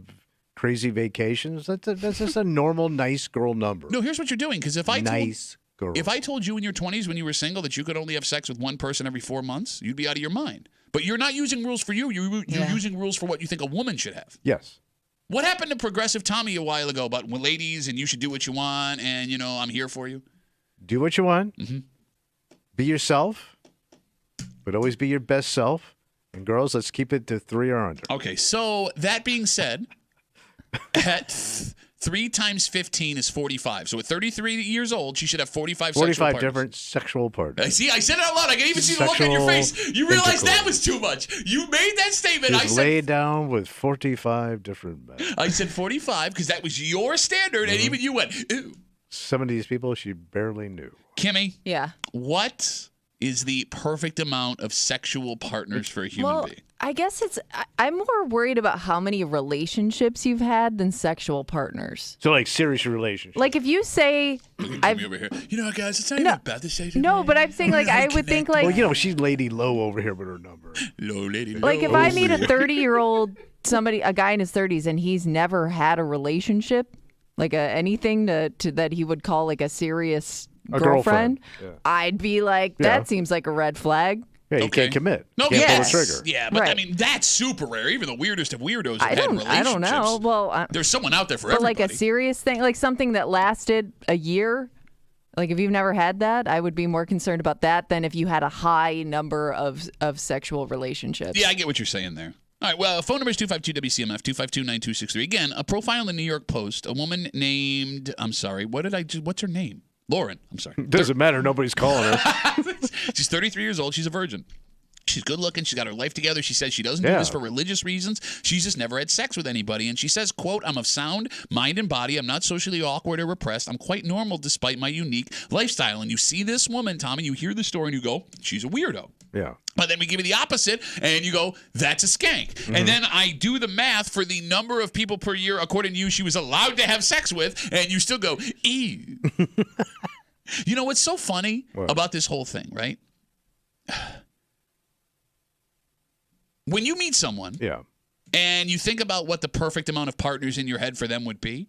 crazy vacations. That's just a normal, nice girl number.
No, here's what you're doing. Because if I
Nice girl.
If I told you in your 20s when you were single that you could only have sex with one person every 4 months, you'd be out of your mind. But you're not using rules for you. You're using rules for what you think a woman should have.
Yes.
What happened to Progressive Tommy a while ago about ladies and you should do what you want and, I'm here for you?
Do what you want.
Mm-hmm.
Be yourself, but always be your best self. And girls, let's keep it to 3 or under.
Okay, so that being said, at 3 times 15 is 45. So at 33 years old, she should have 45 sexual
45
partners.
different sexual partners.
See, I said it out loud. I can even see the look on your face. You realize that was too much. You made that statement.
She's laid down with 45 different men.
I said 45 because that was your standard, and even you went, ew.
Some of these people she barely knew.
Kimmy,
Yeah.
what is the perfect amount of sexual partners for a human being?
I guess I'm more worried about how many relationships you've had than sexual partners.
So like serious relationships.
Like if you say,
I've over here. Guys, it's not even about the sex.
no, but I'm saying like I would think like,
well, she's Lady Low over here with her number.
Low lady.
like if I meet a 30-year-old a guy in his 30s, and he's never had a relationship, like anything to that he would call like a serious girlfriend,
Yeah.
I'd be like, that seems like a red flag.
Yeah, you can't commit.
No,
You can't
yes.
pull the trigger.
Yeah, but I
Right.
mean that's super rare. Even the weirdest of weirdos have
I
had relationships.
don't know. Well,
There's someone out there for
but
everybody.
like a serious thing, like something that lasted a year. Like if you've never had that, I would be more concerned about that than if you had a high number of sexual relationships.
Yeah, I get what you're saying there. All right, well, phone number is 252-WCMF, 252-9263. Again, a profile in the New York Post, a woman named, what's her name? Lauren, I'm sorry.
Doesn't matter. Nobody's calling her.
She's 33 years old. She's a virgin. She's good looking. She's got her life together. She says she doesn't do this for religious reasons. She's just never had sex with anybody. And she says, quote, I'm of sound mind and body. I'm not socially awkward or repressed. I'm quite normal despite my unique lifestyle. And you see this woman, Tommy, you hear the story and you go, she's a weirdo.
Yeah.
But then we give you the opposite, and you go, that's a skank.
Mm-hmm.
And then I do the math for the number of people per year, according to you, she was allowed to have sex with, and you still go, ew. You know what's so funny about this whole thing, right? When you meet someone and you think about what the perfect amount of partners in your head for them would be,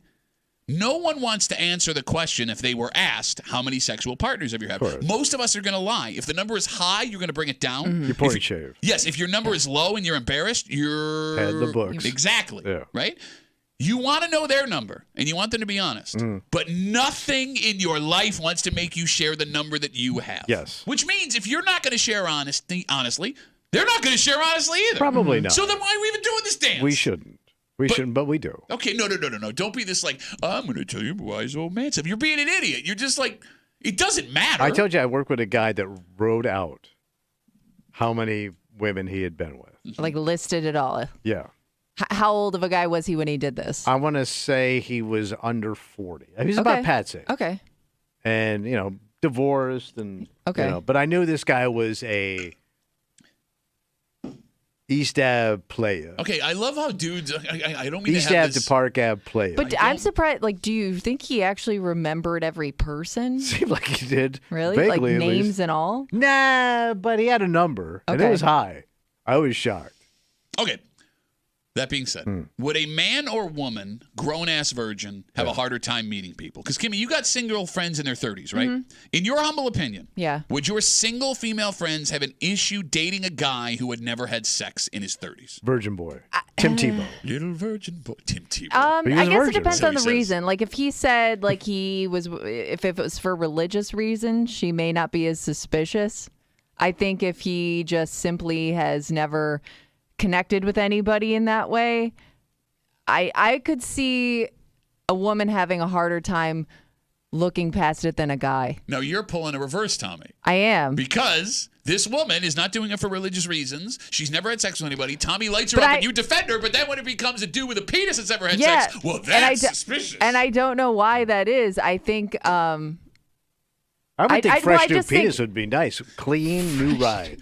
no one wants to answer the question if they were asked how many sexual partners have you had. Most of us are going to lie. If the number is high, you're going to bring it down.
Your point shave.
Yes, if your number is low and you're embarrassed, you're...
Had the books.
Exactly.
Yeah.
Right? You want to know their number, and you want them to be honest. But nothing in your life wants to make you share the number that you have.
Yes.
Which means if you're not going to share honestly, they're not going to share honestly either.
Probably not.
So then why are we even doing this dance?
We shouldn't. We shouldn't, but we do.
Okay, no. Don't be this like, I'm going to tell you wise old man stuff. You're being an idiot. You're just like, it doesn't matter.
I told you I worked with a guy that wrote out how many women he had been with.
Like listed it all.
Yeah.
How old of a guy was he when he did this?
I want to say he was under 40. He was about Pat's age.
Okay.
And, divorced and, but I knew this guy was a East Ave player.
Okay, I love how dudes, I don't mean
East
to have
Ave
this.
to Park Ave player.
But I'm surprised. Like, do you think he actually remembered every person?
Seemed like he did.
Really?
Vaguely,
like
at least.
names and all?
Nah, but he had a number, and it
Okay.
was high. I was shocked.
Okay. That being said, would a man or woman, grown-ass virgin, have a harder time meeting people? Because, Kimmy, you got single friends in their 30s, right? In your humble opinion, would your single female friends have an issue dating a guy who had never had sex in his 30s?
Virgin boy. Tim Tebow.
Little virgin boy. Tim Tebow.
I
He was a
guess it
virgin,
depends
so
on
he
the
says.
reason. Like if he said like if it was for religious reasons, she may not be as suspicious. I think if he just simply has never connected with anybody in that way, I could see a woman having a harder time looking past it than a guy.
No, you're pulling a reverse, Tommy.
I am.
Because this woman is not doing it for religious reasons. She's never had sex with anybody. Tommy lights her up and you defend her, but then when it becomes a dude with a penis that's ever had sex, well, that's suspicious.
And I don't know why that is. I think...
I would think fresh new penis would be nice. Clean, new ride.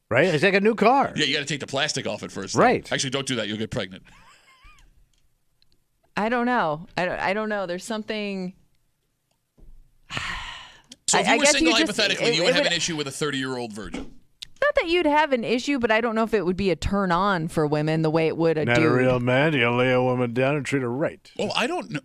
Right? It's like a new car.
Yeah, you got to take the plastic off it first.
Right.
Though. Actually, don't do that. You'll get pregnant.
I don't know. I don't know. There's something...
So if you were single, hypothetically, you would have an issue with a 30-year-old virgin.
Not that you'd have an issue, but I don't know if it would be a turn on for women the way it would a dude.
Not a real man. You lay a woman down and treat her right.
Well, I don't know.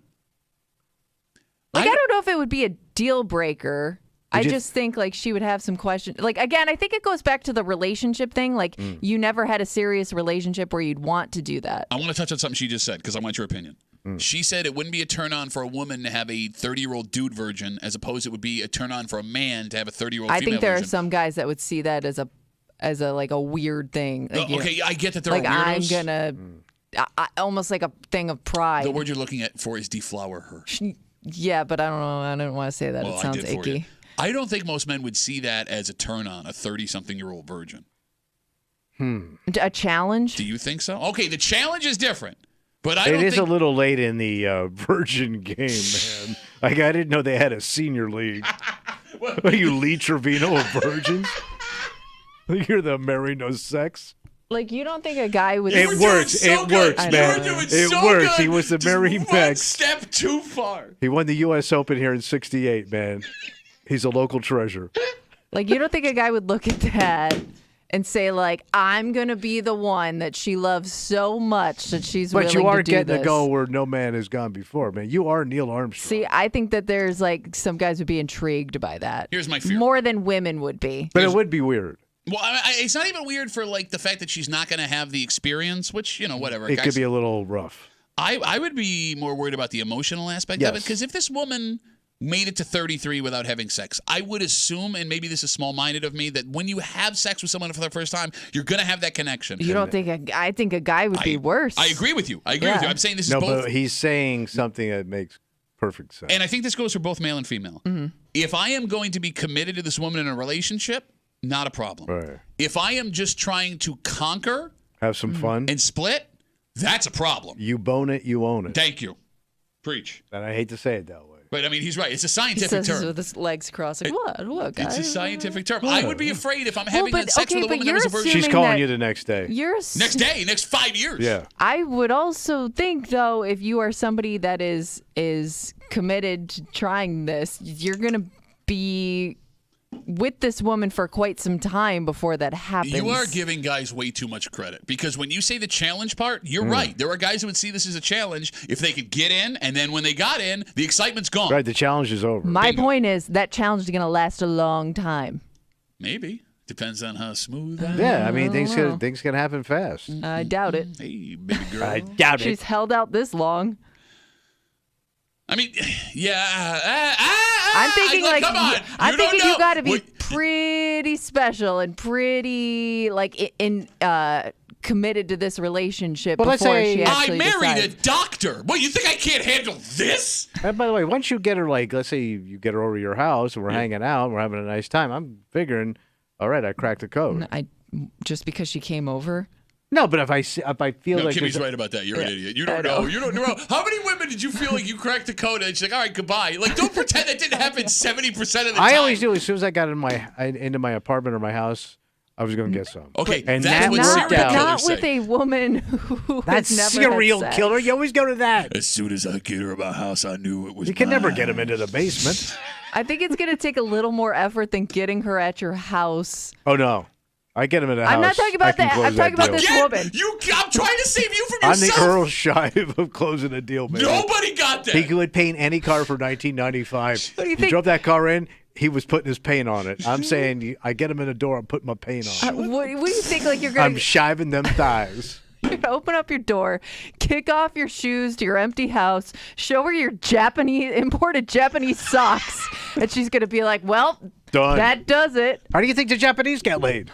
I don't know if it would be a deal breaker. I just think like she would have some questions. Like, again, I think it goes back to the relationship thing. Like, you never had a serious relationship where you'd want to do that.
I want to touch on something she just said because I want your opinion. She said it wouldn't be a turn on for a woman to have a 30-year-old dude virgin, as opposed to it would be a turn on for a man to have a 30-year-old female virgin.
I think there are some guys that would see that as a like a weird thing. Like,
okay, I get that there
like,
are weirdos.
I'm gonna almost like a thing of pride.
The word you're looking at for is deflower her.
Yeah, but I don't know. I don't want to say that.
Well,
it sounds icky.
I don't think most men would see that as a turn on, a 30-something-year-old virgin.
A challenge?
Do you think so? Okay, the challenge is different. But I
it
don't
is
think...
a little late in the virgin game, man. Like, I didn't know they had a senior league. Are you Lee Trevino of virgins? You're the Mary No Sex?
Like, you don't think a guy would...
It works, man. It works. He was the Mary Mex.
One step too far.
He won the U.S. Open here in '68, man. He's a local treasure.
Like, you don't think a guy would look at that and say, like, I'm going to be the one that she loves so much that she's willing to do this.
But you are getting a go where no man has gone before, man. You are Neil Armstrong.
See, I think that there's, like, some guys would be intrigued by that.
Here's my fear.
More than women would be.
But it would be weird.
Well, it's not even weird for, like, the fact that she's not going to have the experience, which, you know, whatever.
It could be a little rough.
I would be more worried about the emotional aspect of it, because if this woman made it to 33 without having sex, I would assume, and maybe this is small-minded of me, that when you have sex with someone for the first time, you're going to have that connection.
You don't think I think a guy would be worse.
I agree with you. I'm saying this is both.
No, but he's saying something that makes perfect sense.
And I think this goes for both male and female.
Mm-hmm.
If I am going to be committed to this woman in a relationship, not a problem.
Right.
If I am just trying to conquer,
have some fun,
and split, that's a problem.
You bone it, you own it.
Thank you. Preach.
And I hate to say it that way.
But, I mean, he's right. It's a scientific
term. He says
term.
with his legs crossed. Like, what, guys?
It's a scientific term. I would be afraid if I'm having sex with a woman
that
was a virgin.
She's calling you the next day.
Next day, next 5 years.
Yeah.
I would also think, though, if you are somebody that is committed to trying this, you're going to be with this woman for quite some time before that happens.
You are giving guys way too much credit, because when you say the challenge part, you're right. There are guys who would see this as a challenge if they could get in, and then when they got in, the excitement's gone.
Right, the challenge is over.
My point is that challenge is going to last a long time.
Maybe. Depends on how smooth that is.
Yeah, I mean, things can happen fast.
I doubt it.
Hey, baby girl.
I doubt it.
She's held out this long.
I mean, yeah.
I'm thinking
like, come on.
I'm thinking you got to be pretty special and pretty committed to this relationship before she actually
I married
decides.
a doctor. What, you think I can't handle this?
And by the way, once you get her, like, let's say you get her over to your house and we're hanging out, we're having a nice time, I'm figuring, all right, I cracked the code.
Just because she came over?
No, but if I feel like
Kimmy's right about that. You're an idiot. You don't know. You don't know. How many women did you feel like you cracked the code and she's like, all right, goodbye? Like, don't pretend that didn't happen 70% of the time.
I always do. As soon as I got into my apartment or my house, I was going to get some.
Okay,
and
that's what
worked out.
Not with a woman who
That's
has never
serial
had sex.
killer. You always go to that.
As soon as I get her in my house, I knew it was
You can never get him into the basement.
I think it's going to take a little more effort than getting her at your house.
Oh, no. I get him in a house.
I'm not talking about that. I'm talking about this woman.
I'm trying to save you from
I'm
yourself.
the Earl Shive of closing a deal, man.
Nobody got that.
He could paint any car for $19.95.
What do you
He
think?
drove that car in. He was putting his paint on it. I'm saying, I get him in the door. I'm putting my paint on it.
What do you think? Like you're going
I'm shiving them thighs.
You're gonna open up your door, kick off your shoes to your empty house, show her your imported Japanese socks, and she's gonna be like, "Well,
Done.
That does it.
How do you think the Japanese get laid?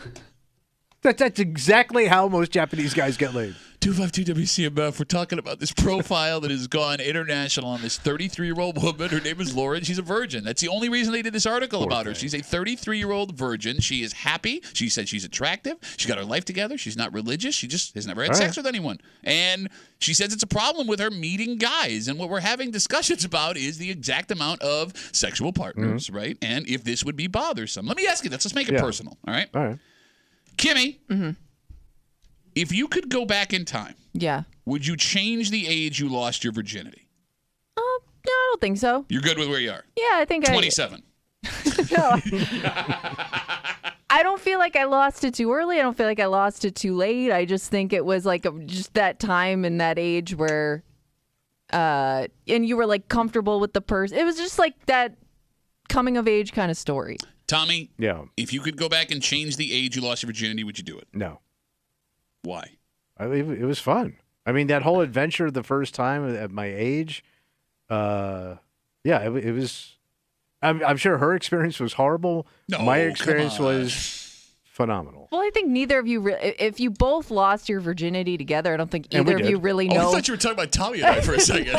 That's exactly how most Japanese guys get laid.
252 WCMF. We're talking about this profile that has gone international on this 33-year-old woman. Her name is Lauren. She's a virgin. That's the only reason they did this article about her. She's a 33-year-old virgin. She is happy. She said she's attractive. She got her life together. She's not religious. She just has never had sex with anyone. And she says it's a problem with her meeting guys. And what we're having discussions about is the exact amount of sexual partners, right? And if this would be bothersome. Let me ask you this. Let's make it personal, all right?
All right.
Kimmy, if you could go back in time, would you change the age you lost your virginity?
No, I don't think so.
You're good with where you are?
Yeah, I think
27.
No. I don't feel like I lost it too early. I don't feel like I lost it too late. I just think it was like just that time and that age where, and you were like comfortable with the person. It was just like that coming of age kind of story.
Tommy, if you could go back and change the age you lost your virginity, would you do it?
No.
Why?
It was fun. I mean, that whole adventure the first time at my age, it was. I'm sure her experience was horrible.
No,
my experience was phenomenal.
Well, I think neither of you, if you both lost your virginity together, I don't think either of you really know.
I thought you were talking about Tommy and I for a second.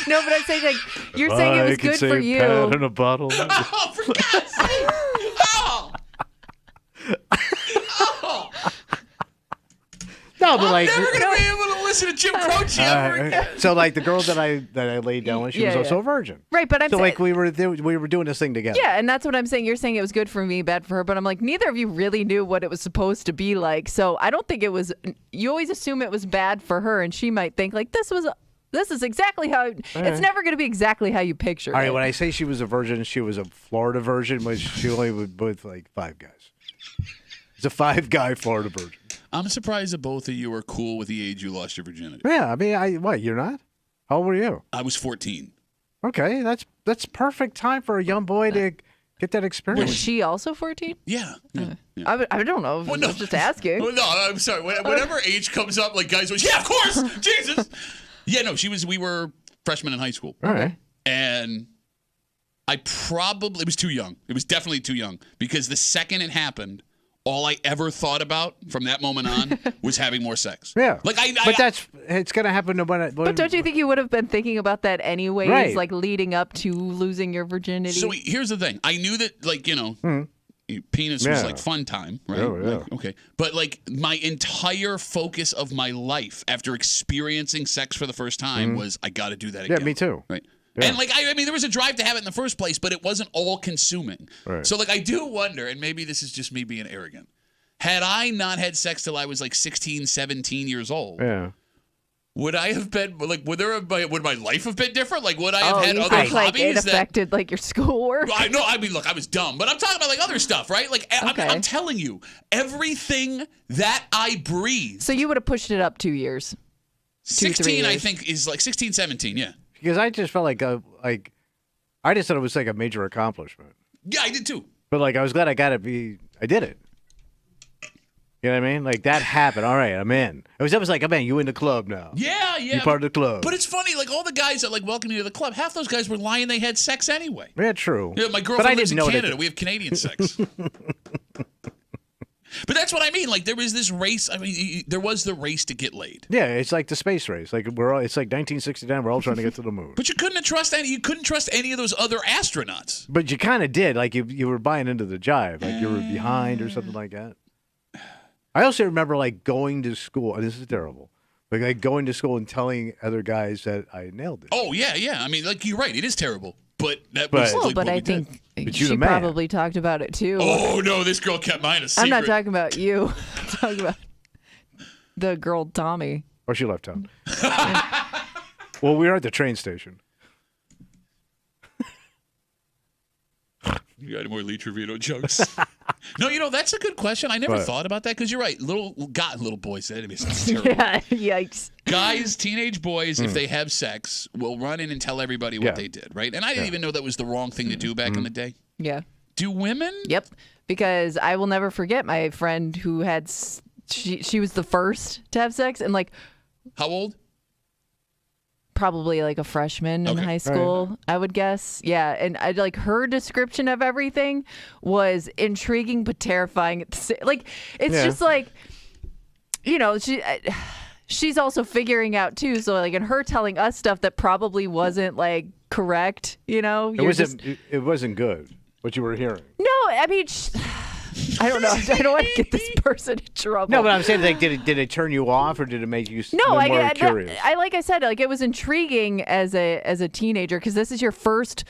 No, but I'm saying like you're saying it was good for you.
Pat in a bottle.
Oh, for God's sake! Oh!
No, but
I'm never gonna be able to listen to Jim Croce ever again.
So like the girl that I laid down with, she was also a virgin.
Right, but I'm
so
saying,
like we were doing this thing together.
Yeah, and that's what I'm saying. You're saying it was good for me, bad for her, but I'm like neither of you really knew what it was supposed to be like. So I don't think it was. You always assume it was bad for her, and she might think like this is exactly how. It's never going to be exactly how you picture.
All right,
it.
when I say she was a virgin, she was a Florida virgin, which she only was with like 5 guys. It's a 5-guy Florida virgin.
I'm surprised that both of you are cool with the age you lost your virginity.
Yeah, I mean, what? You're not? How old were you?
I was 14.
Okay, that's perfect time for a young boy to get that experience.
Was she also 14?
Yeah.
I don't know.
Well, no.
I was just asking.
Well, no, I'm sorry. Whenever age comes up, like guys go, yeah, of course, Jesus. Yeah, no, we were freshmen in high school.
All right.
And it was too young. It was definitely too young because the second it happened, all I ever thought about from that moment on was having more sex.
Yeah.
Like
it's going to happen no matter.
But don't you think you would have been thinking about that anyways,
right.
like leading up to losing your virginity?
So here's the thing. I knew that, like, penis was like fun time, right?
Oh, yeah.
Like, okay. But like my entire focus of my life after experiencing sex for the first time was I got to do that again.
Yeah, me too.
Right.
Yeah.
And like I mean, there was a drive to have it in the first place, but it wasn't all consuming.
Right.
So like I do wonder, and maybe this is just me being arrogant. Had I not had sex till I was like 16, 17 years old, would I have been like? Would my life have been different? Like, would I have had other hobbies?
Like it affected like your schoolwork?
I know. I mean, look, I was dumb, but I'm talking about like other stuff, right? Like I'm telling you, everything that I breathe.
So you would have pushed it up 2 years.
16, I think, is like 16, 17, yeah.
Because I just felt like I just thought it was like a major accomplishment.
Yeah, I did too.
But like I was glad I did it. You know what I mean? Like that happened. All right, I'm in. That was like, man, you in the club now.
Yeah.
You part of the club.
But it's funny, like all the guys that like welcome you to the club, half those guys were lying they had sex anyway.
Yeah, true.
Yeah, my girlfriend lives in Canada. We have Canadian sex. But that's what I mean. Like there was this race. I mean, there was the race to get laid.
Yeah, it's like the space race. Like it's like 1969. We're all trying to get to the moon.
But you couldn't trust any of those other astronauts.
But you kind of did. Like you were buying into the jive. Like you were behind or something like that. I also remember like going to school. And this is terrible. Like going to school and telling other guys that I nailed it.
Oh yeah. I mean, like you're right. It is terrible. But that was like
but
what
I
we
think
did.
she probably talked about it too.
Oh no, this girl kept mine a secret.
I'm not talking about you. I'm talking about the girl Tommy.
Or she left town. Well, we were at the train station.
You got any more Lee Trevino jokes? No, that's a good question. I never thought about that because you're right. Little boys, that is terrible.
Yeah, yikes.
Guys, teenage boys, if they have sex, will run in and tell everybody what they did, right? And I didn't even know that was the wrong thing to do back in the day.
Yeah.
Do women?
Yep. Because I will never forget my friend who had, she was the first to have sex and like.
How old?
probably like a freshman in high school, I would guess. Yeah, and I like her description of everything was intriguing but terrifying at the same. Like it's just like, you know, she's also figuring out too. So like, and her telling us stuff that probably wasn't like correct. You know,
it wasn't good what you were hearing.
No, I mean. I don't know. I don't want to get this person in trouble.
No, but I'm saying, like, did it turn you off, or did it make you more curious?
Like I said, like it was intriguing as a teenager because this is your first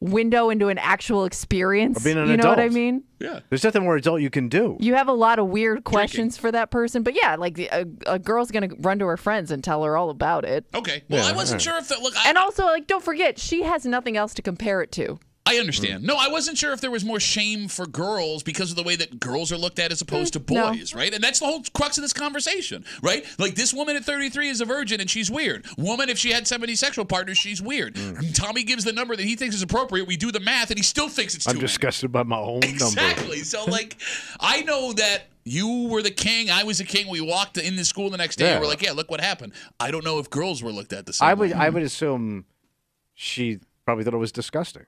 window into an actual experience.
Of being an
you know
adult.
what I mean?
Yeah.
There's nothing more adult you can do.
You have a lot of weird questions for that person, but yeah, like a girl's gonna run to her friends and tell her all about it.
Okay. Well, I wasn't sure if that. Look,
and also, like, don't forget, she has nothing else to compare it to.
I understand. No, I wasn't sure if there was more shame for girls because of the way that girls are looked at as opposed to boys, right? And that's the whole crux of this conversation, right? Like this woman at 33 is a virgin and she's weird. Woman, if she had 70 sexual partners, she's weird. Tommy gives the number that he thinks is appropriate. We do the math and he still thinks it's too
I'm disgusted by my own number.
Exactly. So, like, I know that you were the king. I was the king. We walked in the school the next day and we're like, yeah, look what happened. I don't know if girls were looked at the same way.
I would assume she probably thought it was disgusting.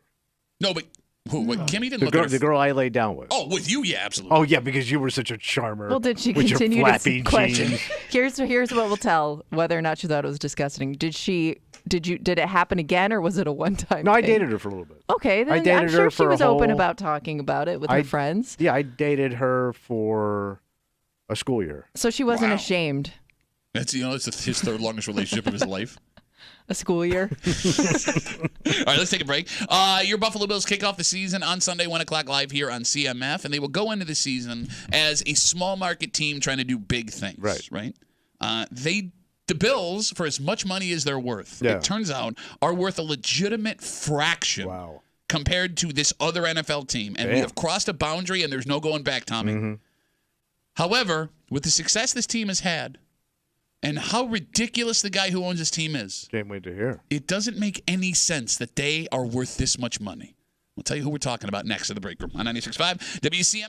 No, but Kimmy didn't look at her.
The girl I laid down with.
Oh, with you, yeah, absolutely.
Oh, yeah, because you were such a charmer.
Well, did she
with
continue
your
to question? Here's what we'll tell whether or not she thought it was disgusting. Did it happen again, or was it a one-time
No,
thing?
I dated her for a little bit.
Okay, then
I dated
I'm sure
her
she
for
was
a
open
whole-
about talking about it with her friends.
Yeah, I dated her for a school year.
So she wasn't ashamed.
That's it's his third longest relationship of his life.
A school year.
All right, let's take a break. Your Buffalo Bills kick off the season on Sunday, 1 o'clock live here on CMF, and they will go into the season as a small market team trying to do big things. Right. The Bills, for as much money as they're worth, it turns out, are worth a legitimate fraction compared to this other NFL team. And we have crossed a boundary, and there's no going back, Tommy. However, with the success this team has had, and how ridiculous the guy who owns this team is.
Can't wait to hear.
It doesn't make any sense that they are worth this much money. We'll tell you who we're talking about next in the break room on 96.5 WCMF.